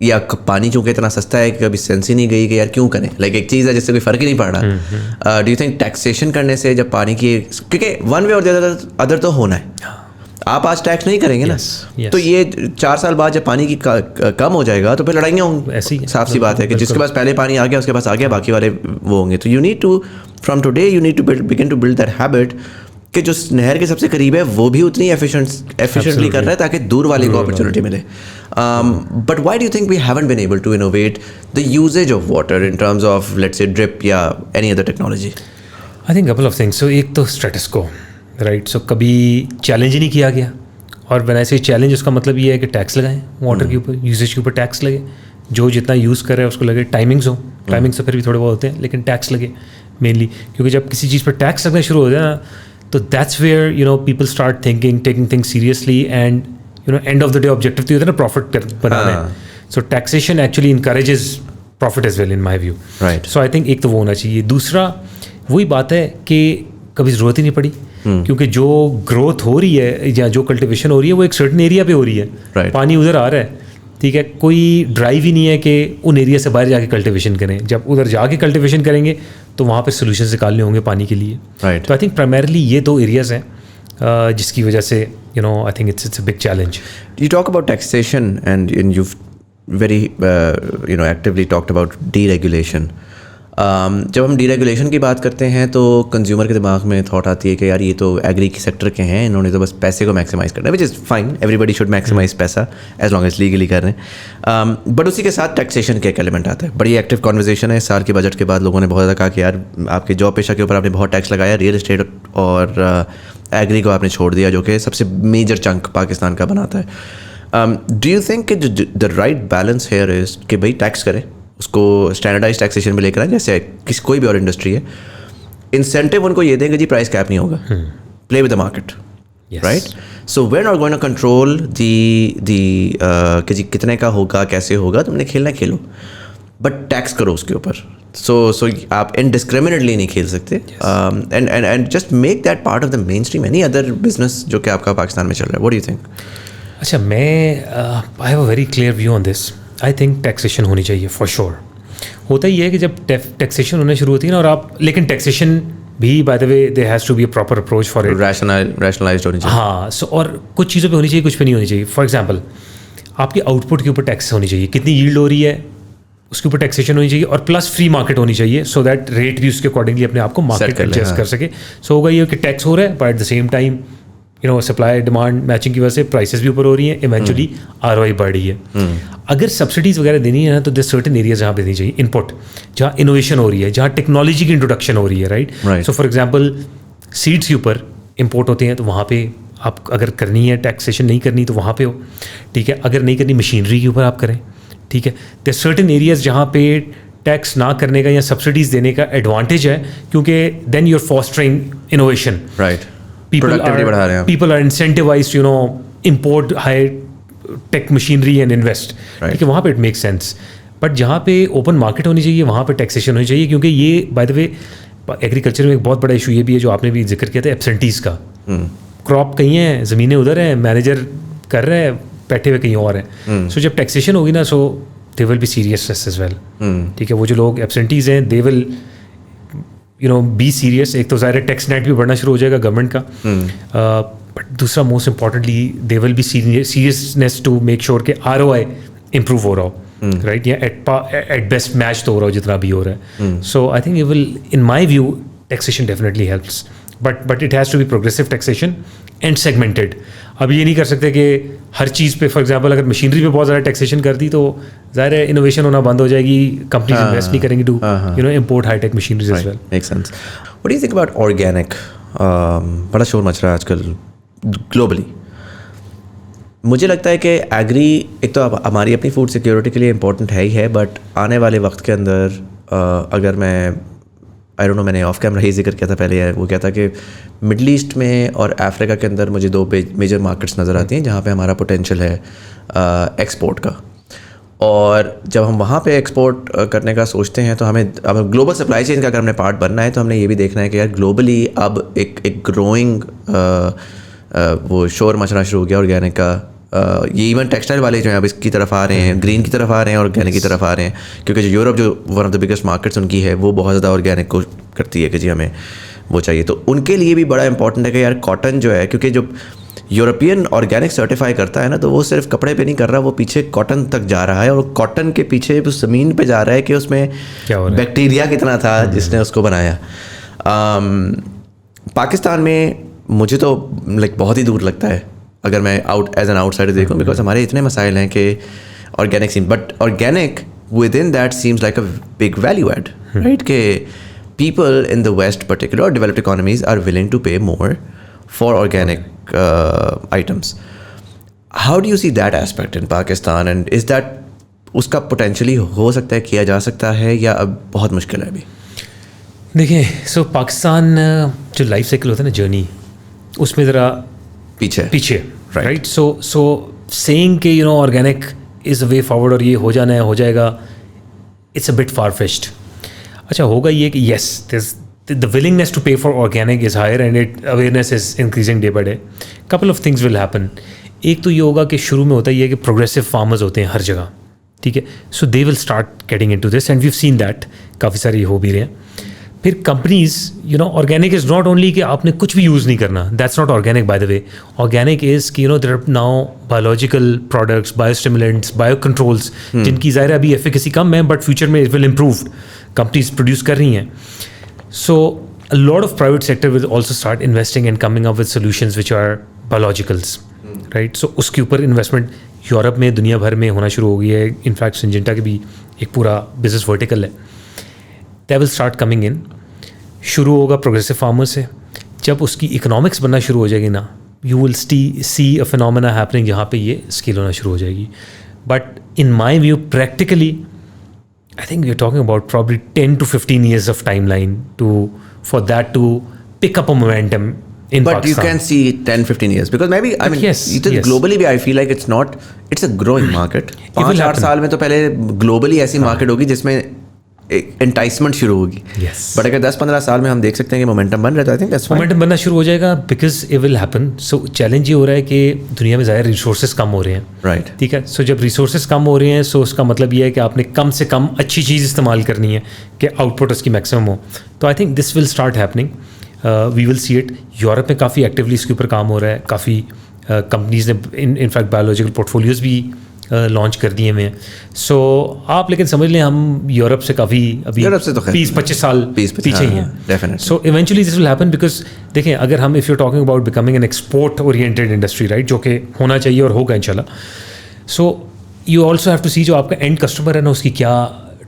या पानी चूँकि इतना सस्ता है कि कभी sense ही नहीं गई कि यार क्यों करें. लाइक एक चीज़ है जिससे कोई फ़र्क ही नहीं पड़ रहा. डू यू थिंक टैक्सेशन करने से जब पानी की, क्योंकि वन वे और अदर तो होना है, आप आज टैक्स नहीं करेंगे ना, तो ये 4 साल बाद जब पानी की कम हो जाएगा तो फिर लड़ाइयाँ होंगी. ऐसी साफ सी बात है कि जिसके पास पहले पानी आ गया उसके पास आ गया, बाकी वाले वो होंगे. तो you need to, from today you need to begin to build that habit कि जो नहर के सबसे करीब है वो भी उतनी एफिशिएंटली कर रहा है ताकि दूर वाले को अपॉर्चुनिटी मिले. But why do you think we haven't been able to innovate the uses of water in terms of, let's say, drip या any other technology? I think couple of things. So एक तो status को, right, सो कभी challenge ही नहीं किया गया. और when I say challenge, उसका मतलब ये है कि टैक्स लगाएं वाटर के ऊपर, यूजेज के ऊपर टैक्स लगे, जो जितना यूज़ कर रहा है उसको लगे, टाइमिंग्स हो टाइमिंग से फिर भी थोड़े बहुत होते हैं, लेकिन टैक्स लगे मेनली, क्योंकि जब किसी चीज़ पर टैक्स लगना शुरू हो जाए ना, तो that's where you know people start taking things seriously, and you know end of the day objective तो होता है ना प्रॉफिट बनाना है. So taxation actually encourages profit as well in my view. Right. So I think एक तो वो होना चाहिए. दूसरा वही बात है कि कभी ज़रूरत ही नहीं पड़ी, क्योंकि जो ग्रोथ हो रही है या जो कल्टिवेशन हो रही है वो एक सर्टन एरिया पे हो रही है. Right. पानी उधर आ रहा है, ठीक है, कोई ड्राइव ही नहीं है कि उन एरिया से बाहर जाके कल्टिवेशन करें. जब उधर जाके कल्टिवेशन करेंगे तो वहाँ पर सोल्यूशन निकालने होंगे पानी के लिए. Right. तो आई थिंक प्राइमरली ये दो एरियाज़ हैं जिसकी वजह से you know I think it's a big challenge. You talk about taxation and you've very actively talked about deregulation. जब हम डीरेगुलेशन की बात करते हैं तो कंज्यूमर के दिमाग में थॉट आती है कि यार ये तो एग्री के सेक्टर के हैं, इन्होंने तो बस पैसे को मैक्सिमाइज़ करना है, which is fine, everybody should maximize पैसा एज लॉन्ग एज लीगली कर रहे हैं. बट उसी के साथ टैक्सेशन का एक एलिमेंट आता है. बड़ी एक्टिव कॉन्वर्जेशन है. इस साल के बजट के बाद लोगों ने बहुत ज़्यादा कहा कि यार आपके जॉब पेशा के ऊपर आपने बहुत टैक्स लगाया, रियल इस्टेट और एग्री को आपने छोड़ दिया, जो कि सबसे मेजर चंक पाकिस्तान का बनाता है. Do you think the right balance here is कि भाई टैक्स करें, उसको स्टैंडर्डाइज टैक्सेशन में लेकर आए, जैसे कोई भी और इंडस्ट्री है, इंसेंटिव उनको ये देंगे जी प्राइस कैप नहीं होगा, play with the market, right. So we are not going to control the कि जी कितने का होगा, कैसे होगा, तुमने खेलना खेलो, बट टैक्स करो उसके ऊपर. सो आप इनडिस्क्रिमिनेटली नहीं खेल सकते. And just make that part of the main stream any other business जो कि आपका पाकिस्तान में चल रहा है. What do you think? अच्छा, मैं I have a very clear view on this. I think taxation होनी चाहिए फॉर श्योर. होता ही है कि जब टैक्सेशन होना शुरू होती है ना, और आप लेकिन टैक्सेशन भी by the way there has to be a proper approach for it. Rationalized होनी चाहिए. हाँ. सो और कुछ चीज़ों पे होनी चाहिए, कुछ पे नहीं होनी चाहिए. फॉर एग्जांपल आपके आउटपुट के ऊपर टैक्स होनी चाहिए, कितनी यील्ड हो रही है उसके ऊपर टैक्सेशन होनी चाहिए, और प्लस फ्री मार्केट होनी चाहिए, सो दैट रेट भी उसके अकॉर्डिंगली अपने आप को मार्केट एडजस्ट कर सके. सो होगा ये कि टैक्स हो रहा है, but at the same time you know supply demand matching की वजह से प्राइसेस भी ऊपर हो रही हैं, इवेंचुअली ROI बढ़ रही है. अगर सब्सिडीज़ वगैरह देनी है ना, तो देयर सर्टेन एरियाज जहाँ पे देनी चाहिए, इनपुट जहाँ इनोवेशन हो रही है, जहाँ टेक्नोलॉजी की इंट्रोडक्शन हो रही है, right. So for example seeds के ऊपर इम्पोर्ट होते हैं, तो वहाँ पे आप अगर करनी है टैक्सेशन, नहीं करनी तो वहाँ पे हो, ठीक है. अगर नहीं करनी मशीनरी के ऊपर आप करें, ठीक है. देयर सर्टेन एरियाज जहाँ पे टैक्स ना करने का या सब्सिडीज़ देने का एडवांटेज है, क्योंकि then you are fostering innovation, right. people are incentivized, you know, import high tech machinery and invest. ठीक है, वहाँ पे it makes sense. बट जहाँ पे ओपन मार्केट होनी चाहिए वहाँ पे टैक्सेशन होनी चाहिए, क्योंकि ये बाय द वे एग्रीकल्चर में एक बहुत बड़ा इशू ये भी है जो आपने भी जिक्र किया था, एब्सेंटीज़ का. क्रॉप कहीं है, ज़मीनें उधर हैं, मैनेजर कर रहे हैं, बैठे हुए कहीं और हैं. सो जब टैक्सेशन होगी ना, so they will be serious as well. ठीक है, वो जो लोग एब्सेंटीज़ हैं they will you know be serious. एक तो ज़ाहिर टैक्स नेट भी बढ़ना शुरू हो जाएगा गवर्नमेंट का, बट दूसरा most importantly they will be seriousness to make sure कि ROI इम्प्रूव हो रहा हो, राइट, या एट बेस्ट मैच तो हो रहा हो जितना भी हो रहा है. So I think you will, in my view, taxation definitely helps, but it has to be progressive taxation and segmented. अब ये नहीं कर सकते कि हर चीज़ पे, फॉर एग्जांपल अगर मशीनरी पे बहुत ज़्यादा टैक्सेशन कर दी तो ज़ाहिर है इनोवेशन होना बंद हो जाएगी, कंपनीज इन्वेस्ट नहीं करेंगी to you know import high tech machineries as well. Make sense. What do you think about organic? बड़ा शोर मच रहा है आजकल ग्लोबली. मुझे लगता है कि एग्री एक तो हमारी अपनी फूड सिक्योरिटी के लिए इम्पोर्टेंट है ही है, बट आने वाले वक्त के अंदर अगर मैं आई डोंट नो, मैंने ऑफ कैमरा ही जिक्र किया था पहले, वो क्या था कि मिडल ईस्ट में और अफ्रीका के अंदर मुझे दो मेजर मार्केट्स नज़र आती हैं जहाँ पे हमारा पोटेंशियल है एक्सपोर्ट का. और जब हम वहाँ पे एक्सपोर्ट करने का सोचते हैं तो हमें अब ग्लोबल सप्लाई चेन का अगर हमने पार्ट बनना है तो हमने ये भी देखना है कि यार ग्लोबली अब एक ग्रोइंग वो शोर मचना शुरू हो गया ऑर्गेनिक का. ये इवन टेक्सटाइल वाले जो हैं अब इसकी तरफ आ रहे हैं, ग्रीन की तरफ आ रहे हैं, ऑर्गेनिक की तरफ आ रहे हैं, क्योंकि जो यूरोप जो one of the biggest markets उनकी है वो बहुत ज़्यादा ऑर्गेनिक को करती है कि जी हमें वो चाहिए. तो उनके लिए भी बड़ा इंपॉर्टेंट है कि यार कॉटन जो है, क्योंकि जो यूरोपियन ऑर्गेनिक सर्टिफाई करता है ना, तो वो सिर्फ कपड़े पे नहीं कर रहा, वो पीछे कॉटन तक जा रहा है, और कॉटन के पीछे उस ज़मीन पे जा रहा है कि उसमें बैक्टीरिया कितना था जिसने उसको बनाया. पाकिस्तान में मुझे तो लाइक बहुत ही दूर लगता है अगर मैं एज एन आउटसाइडर देखूँ, बिकॉज हमारे इतने मसाइल हैं कि organic seem, but organic within that seems like a big value add, right, कि people in the West particular or developed economies are willing to pay more for organic items. How do you see that aspect in Pakistan, and is that उसका potentially हो सकता है, किया जा सकता है, या अब बहुत मुश्किल है अभी? देखिए, सो पाकिस्तान जो लाइफ साइकिल होता है ना, जर्नी, उसमें ज़रा पीछे राइट. सो सेइंग कि organic is a way forward और ये हो जाना है, हो जाएगा, it's a bit far fetched. अच्छा, होगा ये कि yes, the willingness to pay for organic is higher and awareness is increasing day by day. Couple of things will happen. एक तो ये होगा कि शुरू में होता ही है कि प्रोग्रेसिव फार्मर्स होते हैं हर जगह, ठीक है, so they will start getting into this and we have seen that, काफ़ी सारे हो भी रहे हैं. फिर companies organic is not only कि आपने कुछ भी यूज़ नहीं करना, that's not organic by the way. Organic is कि there are now biological products, biostimulants, bio controls, जिनकी ज़ाहिर अभी एफिकेसी कम है बट फ्यूचर में it will improve, companies produce कर रही हैं. So a lot of private sector will also start investing and coming up with solutions which are biologicals, right? So उसके ऊपर इन्वेस्टमेंट यूरोप में, दुनिया भर में होना शुरू हो गई है. इनफैक्ट सिंजेंटा के भी एक पूरा बिजनेस वर्टिकल है. They will start coming in. शुरू होगा प्रोग्रेसिव फार्मर से. जब उसकी इकोनॉमिक्स बनना शुरू हो जाएगी ना, you will see a phenomena happening जहाँ पे ये स्केल होना शुरू हो जाएगी. But in my view, practically, I think we're talking about probably 10 to 15 years of timeline for that to pick up a momentum in but Pakistan. You can see 10-15 years because maybe I mean yes. globally I feel like it's a growing market. 5-8 साल में तो पहले globally ऐसी market होगी जिसमें enticement शुरू होगी. Yes. But अगर 10-15 साल में हम देख सकते हैं कि मोमेंटम बन रहा है तो I think that's fine. Momentum बनना शुरू हो जाएगा because it will happen. So challenge ये हो रहा है कि दुनिया में ज़ाहिर रिसोर्सेज कम हो रहे हैं. Right. ठीक है. सो जब रिसोर्सेज कम हो रहे हैं सो उसका मतलब ये है कि आपने कम से कम अच्छी चीज़ इस्तेमाल करनी है कि आउटपुट उसकी मैक्सिमम हो. तो I think this will start happening. We will see it. Europe में काफ़ी एक्टिवली इसके ऊपर काम हो रहा है. काफ़ी कंपनीज ने इनफैक्ट बायोलॉजिकल पोर्टफोलियोज़ भी लॉन्च कर दिए हुए हैं. सो आप लेकिन समझ लें हम यूरोप से काफ़ी अभी 20-25 साल पीछे ही हैं. So eventually this will happen because देखें, अगर हम if you talking about becoming an export oriented industry, right, जो कि होना चाहिए और होगा इंशाल्लाह. So you also have to see जो आपका एंड कस्टमर है ना, उसकी क्या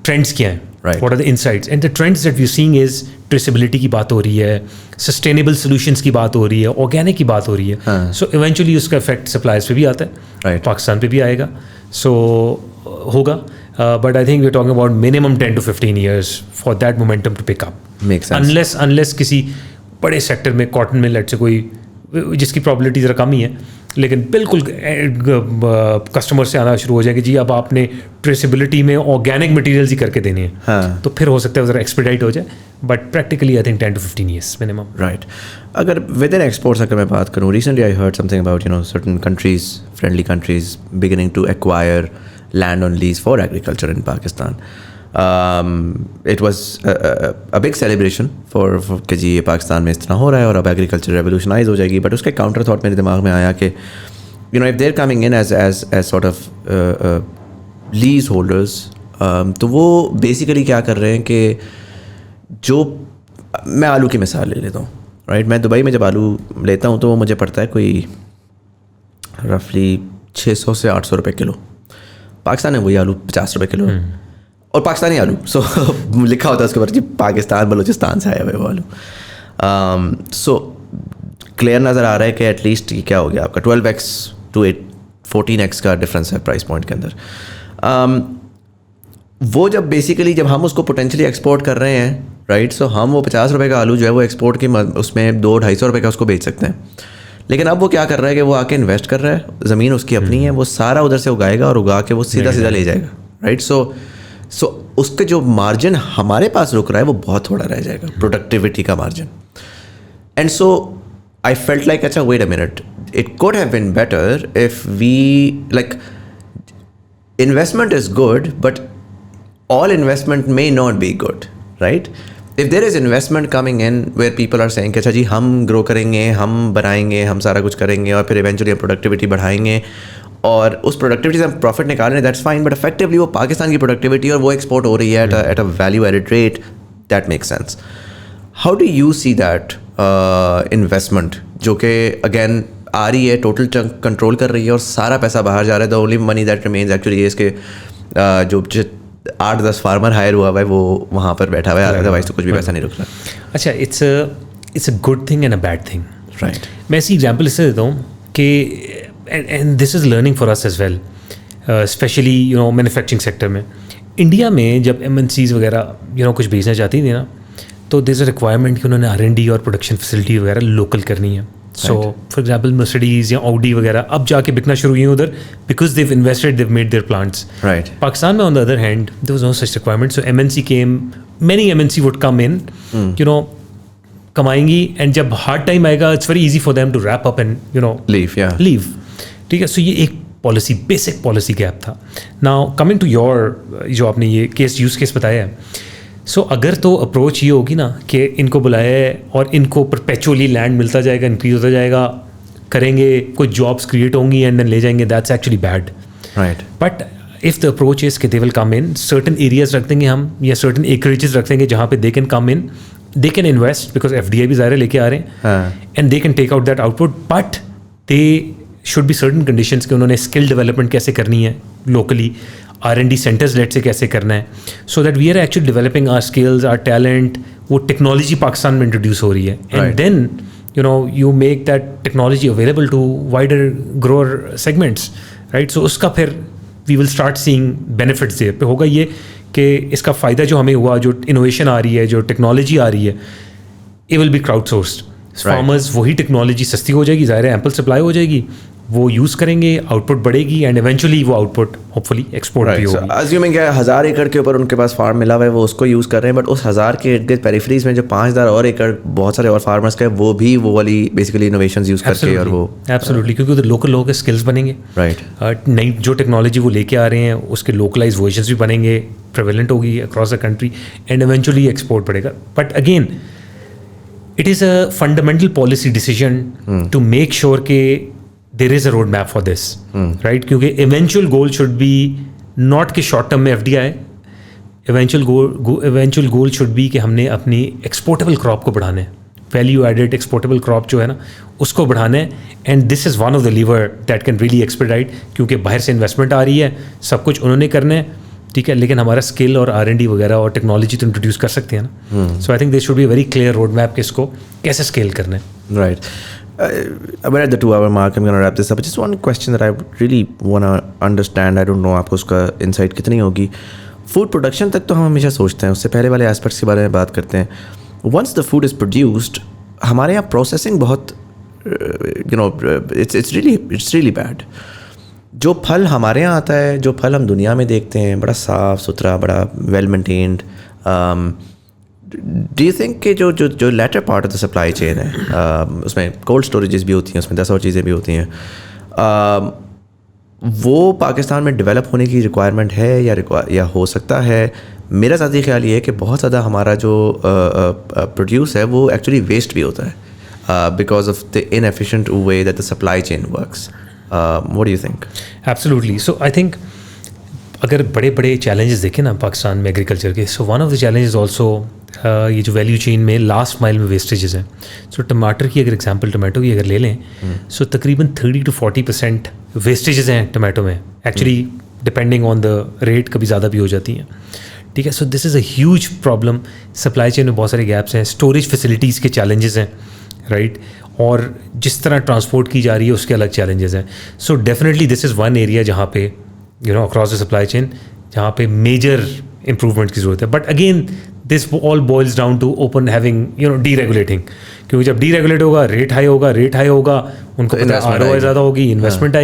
ट्रेंड्स क्या हैं, what are the insights and the trends that we seeing is traceability की बात हो रही है, सस्टेनेबल सोल्यूशंस की बात हो रही है, ऑर्गेनिक की बात हो रही है. सो इवेंचुअली उसका इफेक्ट सप्लायर्स पे भी आता है, पाकिस्तान पे भी आएगा. सो होगा, but I think we are talking about minimum 10 to 15 years for that momentum to pick up. Unless किसी बड़े सेक्टर में कॉटन में लेट से कोई जिसकी प्रॉबिलिटी ज़रा कम ही है लेकिन बिल्कुल कस्टमर से आना शुरू हो जाएगी, जी अब आपने ट्रेसेबिलिटी में ऑर्गेनिक मटेरियल्स ही करके देने हैं. तो फिर हो सकता है ज़रा एक्सपेडाइट हो जाए. But practically I think 10 to 15 years minimum. Right. अगर विद इन एक्सपोर्ट्स अगर मैं बात करूँ, recently I heard something about certain countries, friendly countries beginning to acquire land on lease for agriculture in Pakistan. It was a big celebration for कि जी ये पाकिस्तान में इतना हो रहा है और अब एग्रीकल्चर रेवोल्यूशनाइज हो जाएगी. बट उसका काउंटर थॉट मेरे दिमाग में आया कि if they're coming in as sort of lease holders, तो वो बेसिकली क्या कर रहे हैं कि जो मैं आलू की मिसाल ले लेता हूँ, राइट. मैं दुबई में जब आलू लेता हूँ तो वो मुझे पड़ता है कोई रफली 600 से 800 रुपये किलो. पाकिस्तान में वही आलू 50 रुपये किलो और पाकिस्तानी आलू. सो लिखा होता है उसके ऊपर जी पाकिस्तान बलूचिस्तान से आया हुआ वो आलू. सो क्लियर नज़र आ रहा है कि एटलीस्ट ये क्या हो गया आपका 12x to 14x का डिफरेंस है प्राइस पॉइंट के अंदर. वो जब बेसिकली जब हम उसको पोटेंशियली एक्सपोर्ट कर रहे हैं, राइट, सो हम वो 50 रुपये का आलू जो है वो एक्सपोर्ट की उसमें 200-250 रुपये का उसको बेच सकते हैं. लेकिन अब वो क्या कर रहा है कि वो आके इन्वेस्ट कर रहा है, ज़मीन उसकी अपनी है, वो सारा उधर से उगाएगा और उगा के वो सीधा ले जाएगा, राइट. सो उसके जो मार्जिन हमारे पास रुक रहा है वो बहुत थोड़ा रह जाएगा, प्रोडक्टिविटी का margin. And so I felt like अच्छा wait a minute, it could have been better if we like investment is good but all investment may not be good, right? If there is investment coming in where people are saying कि अच्छा जी हम grow करेंगे, हम बनाएंगे, हम सारा कुछ करेंगे और फिर इवेंचुअली हम प्रोडक्टिविटी बढ़ाएंगे और उस प्रोडक्टिविटी से हम प्रॉफिट निकाल रहे हैं, दैट्स फाइन. बट इफेक्टिवली वो पाकिस्तान की प्रोडक्टिविटी और वो एक्सपोर्ट हो रही है at a value added rate, that makes sense. How do you see that investment जो कि अगेन आ रही है, टोटल चंक कंट्रोल कर रही है और सारा पैसा बाहर जा रहा है. The only money that remains actually इसके जो 8-10 फार्मर हायर हुआ है वो वहाँ पर बैठा हुआ है, अदरवाइज तो कुछ भी पैसा नहीं रुक रहा. अच्छा, it's a good thing and a bad thing, right. मैं ऐसी एग्जाम्पल इससे देता हूँ कि and this is learning for us as well. Specially manufacturing sector में. इंडिया में जब MNCs वगैरह कुछ भेजना चाहती थी ना, तो देयर इज़ अ रिक्वायरमेंट कि उन्होंने R&D और प्रोडक्शन फैसिलिटी वगैरह लोकल करनी है. सो फॉर एग्जाम्पल मर्सिडीज़ या ऑडी वगैरह अब जाके बिकना शुरू हुई हैं उधर, because they invested, they made their plants. Pakistan में on the other hand there was no such requirement. So MNC came, many MNC would come in, कमाएंगी, एंड जब हार्ड टाइम आएगा it's very easy for them to wrap up and leave. ठीक है. So ये एक policy, basic policy gap था. Now coming to your, जो आपने ये यूज़ केस बताया है, सो अगर तो अप्रोच ये होगी ना कि इनको बुलाया है और इनको परपेचुअली लैंड मिलता जाएगा, इंक्रीज होता जाएगा, करेंगे, कोई जॉब्स क्रिएट होंगी एंड देन ले जाएंगे, that's actually bad. But if the approach is कि they will come in, certain areas रख देंगे हम, या सर्टन एकरेजेस रख देंगे जहाँ पे they can come in, they can invest, because FDI भी ज़ाहिर लेके आ रहे हैं, and they can take out that output. But they should be certain conditions कि उन्होंने स्किल डेवलपमेंट कैसे करनी है लोकली, R&D सेंटर्स लेट से कैसे करना है, so that we are actually developing our skills, our talent. वो टेक्नोलॉजी पाकिस्तान में इंट्रोड्यूस हो रही है, and then you make that technology available to wider grower segments, right? So उसका फिर we will start seeing benefits there. पे होगा ये कि इसका फ़ायदा जो हमें हुआ, जो इनोवेशन आ रही है, जो टेक्नोलॉजी आ रही है, it will be crowdsourced. Farmers वही टेक्नोलॉजी सस्ती हो जाएगी, ज़ाहिर है एम्पल सप्लाई हो जाएगी, वो यूज़ करेंगे, आउटपुट बढ़ेगी, एंड इवेंचुअली वो आउटपुट होपफुली एक्सपोर्ट भी होगी. अज्यूमिंग 1000 एकड़ के ऊपर उनके पास फार्म मिला हुआ है, वो उसको यूज़ कर रहे हैं, बट उस 1000 के इर्द गिर्द पेरिफेरीज में जो 5000 और एकड़ बहुत सारे और फार्मर्स का है, वो भी वो वाली बेसिकली इनोवेशंस यूज़ करके, और वो एब्सोल्युटली, क्योंकि उधर लोकल लोगों के स्किल्स बनेंगे, राइट. नई जो टेक्नोलॉजी वो लेके आ रहे हैं उसके लोकलाइज वर्जन्स भी बनेंगे, प्रेवेलेंट होगी across the country, and eventually export बढ़ेगा. But again it is a fundamental policy decision to make sure that there is a roadmap for this, right? Because eventual goal should be not कि short term में FDI, eventual goal should be कि हमने अपनी exportable crop को बढ़ाना है, value added exportable crop जो है ना उसको बढ़ाना है, and this is one of the lever that can really expedite, क्योंकि बाहर से investment आ रही है, सब कुछ उन्होंने करना है, ठीक है, लेकिन हमारा स्किल और R&D वगैरह और टेक्नोलॉजी तो इंट्रोड्यूस कर सकते हैं ना. So I think there should be very clear road map कि इसको कैसे स्केल करना है. Right. We're at the 2-hour mark. I'm going to wrap this up. Just one question that I really want to understand. I don't know आपको उसका insight कितनी होगी. Food production तक तो हम हमेशा सोचते हैं, उससे पहले वाले एस्पेक्ट्स के बारे में बात करते हैं. Once the food is produced, हमारे यहाँ प्रोसेसिंग बहुत it's really bad. जो फल हमारे यहाँ आता है, जो फल हम दुनिया में देखते हैं, बड़ा साफ़ सुथरा, बड़ा well maintained, do you think कि जो latter part of the supply chain है, उसमें कोल्ड स्टोरेजेस भी होती हैं, उसमें 10 और चीज़ें भी होती हैं, वो पाकिस्तान में डेवलप होने की रिक्वायरमेंट है या हो सकता है? मेरा ज़ाती ख्याल ये है कि बहुत ज़्यादा हमारा जो प्रोड्यूस है वो एक्चुअली वेस्ट भी होता है because of the inefficient way that the supply chain works. What do you think? Absolutely. So I think अगर बड़े बड़े चैलेंजेस देखें ना पाकिस्तान में एग्रीकल्चर के, so one of the challenges also ये जो वैल्यू चेन में लास्ट माइल में वेस्टेजेस हैं. सो टमाटर की अगर एग्जांपल टमाटो की अगर ले लें, सो तकरीबन 30 to 40% वेस्टेजेस हैं टमाटो में, actually depending on the rate कभी ज़्यादा भी हो जाती हैं. ठीक है. So this is a huge problem. Supply chain में बहुत सारे गैप्स हैं, स्टोरेज फैसिलिटीज़ के चैलेंजेस हैं, राइट, और जिस तरह ट्रांसपोर्ट की जा रही है उसके अलग चैलेंजेस हैं. So definitely this is one area जहाँ पे अक्रॉस द सप्लाई चेन जहाँ पे मेजर इम्प्रूवमेंट की ज़रूरत है. But again this all boils down to open having deregulating, क्योंकि जब डीरेगुलेट होगा रेट हाई होगा, उनको पता है ROI ज़्यादा होगी, इन्वेस्टमेंट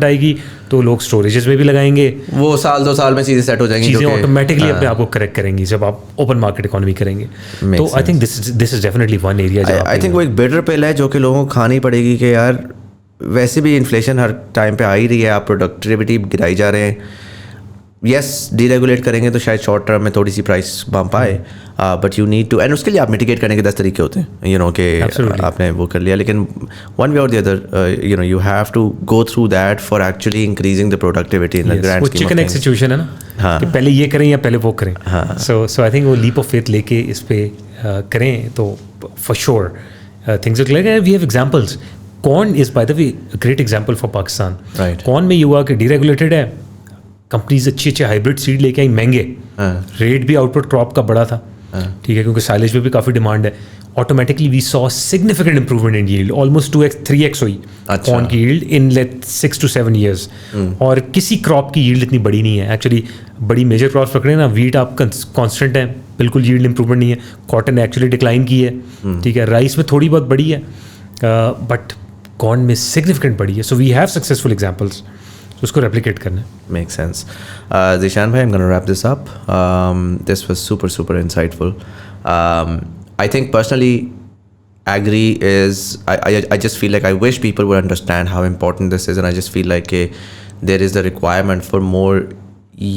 आएगी तो लोग स्टोरेजेस में भी लगाएंगे, वो 1-2 साल में चीज़ें सेट हो जाएंगी, चीज़ें ऑटोमेटिकली अपने आप को करेक्ट करेंगी जब आप ओपन मार्केट इकोनॉमी करेंगे. तो I think this is definitely one area. I think वो एक बेटर पिल है जो कि लोगों को खानी पड़ेगी कि यार वैसे भी इन्फ्लेशन हर टाइम पे आ ही रही है, आप प्रोडक्टिविटी गिराई जा रहे हैं. यस, डीरेगुलेट करेंगे तो शायद शॉर्ट टर्म में थोड़ी सी प्राइस बम्प आए, but you need to, and उसके लिए आप मिटिगेट करने के 10 तरीके होते हैं, कि आपने वो कर लिया, लेकिन वन वे और the other you have to go through that for actually increasing the productivity in the grand scheme. Chicken egg situation है ना, कि पहले ये करें या पहले वो करें. सो आई थिंक वो लीप ऑफ फेथ लेके इस पे करें तो for sure things will clear. We have examples. Corn is by the way a great example for Pakistan. Corn में ये हुआ कि डीरेगुलेटेड है, कंपनीज अच्छे हाइब्रिड सीड लेके आई, महंगे, रेट भी आउटपुट क्रॉप का बड़ा था, ٹھیک ہے, کیونکہ سائلیج پہ بھی کافی ڈیمانڈ ہے. Automatically we saw significant improvement in yield, almost 2x 3x ہوئی کارن کی ییلڈ ان 6 to 7 years. اور کسی کراپ کی ییلڈ اتنی بڑی نہیں ہے ایکچولی. بڑی میجر کراپس پکڑے نا, ویٹ آپ کانسٹنٹ ہیں, بالکل ییلڈ امپروومنٹ نہیں ہے. کاٹن ایکچولی ڈکلائن کی ہے, ٹھیک ہے. رائس میں تھوڑی بہت بڑی ہے, بٹ کارن میں سگنیفیکنٹ بڑی ہے. سو وی ہیو سکسیزفل ایگزامپلس, اس کو ریپلیکیٹ کرنا ہے. Make sense. ذیشان بھائی, I'm going to wrap this up. This was super insightful. I think personally agri is, I just feel like I wish people would understand how important this is, and I just feel like there is the requirement for more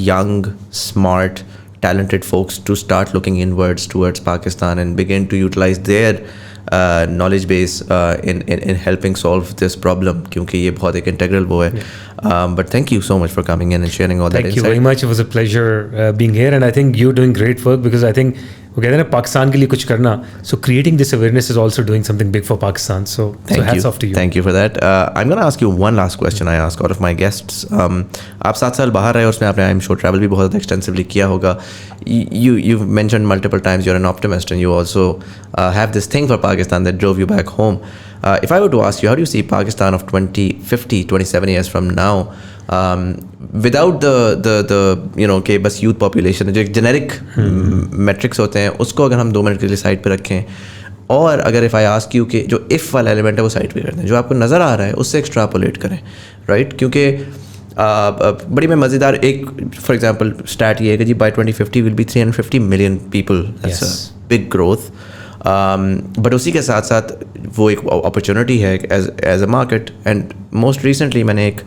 young, smart, talented folks to start looking inwards towards Pakistan and begin to utilize their knowledge base in helping solve this problem, kyunki ye bahut ek integral wo hai. But thank you so much for coming in and sharing all that insight. Thank you very much. It was a pleasure being here, and I think you're doing great work, because I think وہ کہتے ہیں نا پاکستان کے لیے کچھ کرنا, so creating this awareness is also doing something big for Pakistan. So hats off to you. Thank you for that. I'm going to ask you one last question I ask all of my guests. آپ 7 سال باہر رہے, اور اس میں آپ نے I'm sure travel بھی بہت زیادہ ایکسٹینسively کیا ہوگا. You've mentioned multiple times you're an optimist, and you also have this thing for Pakistan that drove you back home. If I were to ask you, how do you see Pakistan of 2050, 27 years from now, without the کہ بس youth population جو ایک generic matrix ہوتے ہیں, اس کو اگر ہم 2 minute کے لیے سائڈ پہ رکھیں, اور اگر if I ask you کہ جو if والا ایلیمنٹ ہے وہ سائڈ پہ کر دیں, جو آپ کو نظر آ رہا ہے اس سے ایکسٹراپولیٹ کریں, رائٹ. کیونکہ بڑی میں مزیدار ایک فار ایگزامپل اسٹارٹ یہ ہے کہ جی by 2050 will be 350 million people. That's a big growth. But اسی کے ساتھ ساتھ وہ ایک اپرچونیٹی ہے as a market. And most recently میں نے ایک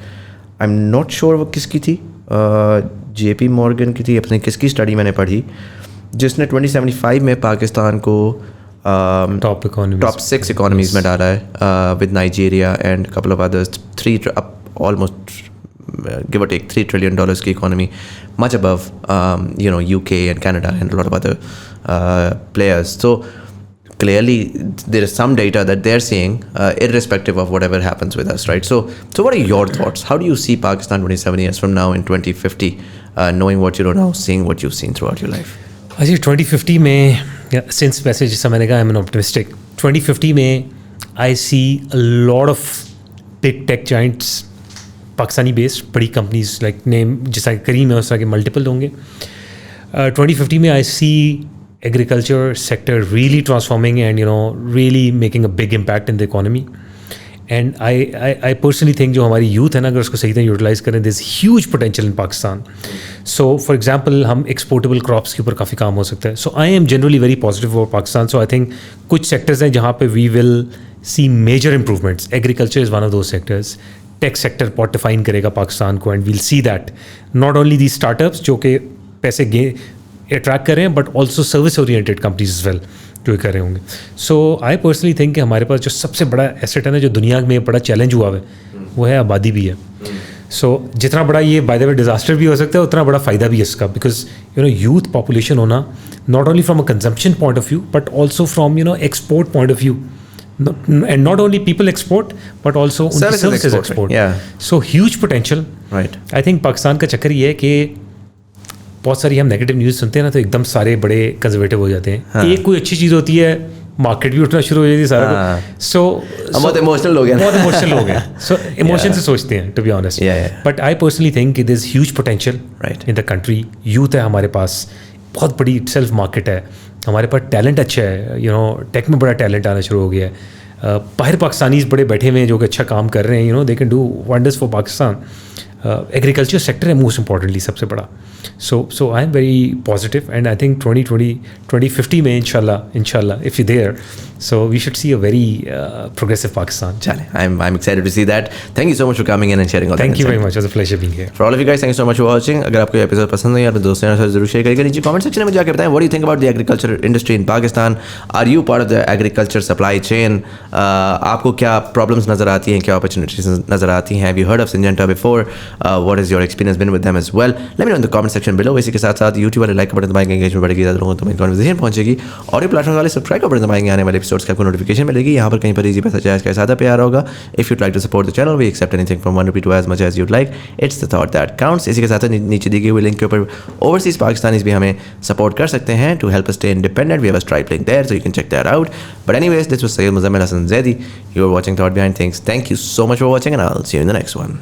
آئی ایم ناٹ شیور وہ کس کی تھی, JP Morgan کی تھی, اپنے کس کی اسٹڈی میں نے پڑھی, جس نے 2075 میں پاکستان کو ٹاپ 6 اکانومیز میں ڈالا ہے, with Nigeria and couple of others. 3 almost give or take $3 trillion کی economy, much above UK and Canada and a lot of other players. So clearly there is some data that they're seeing, irrespective of whatever happens with us, right? So what are your thoughts? How do you see Pakistan 27 years from now in 2050, knowing what you know now, seeing what you've seen throughout your life? Actually 2050 میں since ویسے جیسا میں نے کہا I'm an optimistic, 2050 میں I see a lot of big tech giants Pakistani based, بڑی companies like نیم جس طرح کریم ہے اس طرح کے ملٹیپل ہوں گے. 2050 میں I see agriculture sector really transforming and really making a big impact in the economy. And I personally think جو ہماری youth ہے نا, اگر اس کو صحیح طرح یوٹیلائز کریں, there's huge potential in Pakistan. So for example ہم exportable crops کے اوپر کافی کام ہو سکتا ہے. So I am generally very positive about Pakistan. So I think کچھ sectors ہیں جہاں پہ we will see major improvements. Agriculture is one of those sectors. Tech sector بہت ڈیفائن کرے گا پاکستان کو, and we'll see that not only the startups جو کہ پیسے اٹریکٹ کر رہے ہیں, but also service oriented companies as well جو کر رہے ہوں گے. سو آئی پرسنلی تھنک کہ ہمارے پاس جو سب سے بڑا ایسٹ ہے نا, جو دنیا میں بڑا چیلنج ہوا ہے, وہ ہے آبادی بھی ہے. سو جتنا بڑا یہ بائی دا وے ڈیزاسٹر بھی ہو سکتا ہے, اتنا بڑا فائدہ بھی ہے اس کا, بیکاز یوتھ پاپولیشن ہونا not only from a consumption point of view, but also from export point of view. And not only people export, but also services export. Yeah. So huge potential. Right. I think Pakistan کا چکر یہ ہے کہ بہت ساری ہم negative news سنتے ہیں نا, تو ایک دم سارے بڑے کنزرویٹو ہو جاتے ہیں. ایک کوئی اچھی چیز ہوتی ہے, مارکیٹ بھی اٹھنا شروع ہو جاتی ہے سارا. سو بہت ایموشنل ہو گئے. سو ایموشن سے سوچتے ہیں, to be honest. But I personally think کہ there is huge potential in the country. Youth ہے ہمارے پاس, بہت بڑی سیلف مارکیٹ ہے ہمارے پاس, ٹیلنٹ اچھا ہے, ٹیک میں بڑا ٹیلنٹ آنا شروع ہو گیا ہے. باہر پاکستانیز بڑے بیٹھے ہوئے ہیں جو کہ اچھا کام کر رہے ہیں, they can do wonders for Pakistan. Agriculture sector ہے موسٹ امپارٹنٹلی سب سے بڑا. So I am very positive, and I think 2050 میں ان شاء اللہ if you there, so we should see a very progressive Pakistan. چلیں, I am excited to see that. Thank you so much for coming in and sharing. Thank you very much, was a pleasure being here. For all of you guys, thank you so much for watching. اگر آپ کو یہ episode پسند ہے, اپنے دوستوں کے ساتھ ضرور شیئر کریے گا. نیچے کامنٹ سیکشن میں جا کے بتائیں what you think about the agriculture industry in Pakistan. Are you part of the agriculture supply chain? آپ کو کیا پرابلمس نظر آتی ہیں, کیا اپرچونیٹیز نظر آتی ہیں؟ Have you heard of Syngenta before? what is your experience been with them as well. Let me know in the comment section below. इसी के साथ साथ YouTube वाले लाइक का बटन दबाएंगे, एंगेजमेंट बढ़ेगी, ज़्यादा लोगों तक कन्वर्सेशन पहुंचेगी. ऑडियो प्लेटफॉर्म वाले सब्सक्राइब का बटन दबाएंगे, आने वाले एपिसोड्स की आपको नोटिफिकेशन मिलेगी. यहाँ पर कहीं पर इजी पैसा चार्ज का सादा प्यार होगा. If you'd like to support the channel, we accept anything from ₹1 to as much as you'd like. It's the thought that counts. इसी के साथ नीचे दी गई हुई लिंक के ऊपर ओवरसीज पाकिस्तानीज भी हमें सपोर्ट कर सकते हैं to help us stay independent. We have a Stripe link there, so you can check that out. But anyways, this was Sayyid Muzammil Hassan Zaidi. You are watching Thought Behind Things. Thank you so much for watching, and I'll see you in the next one.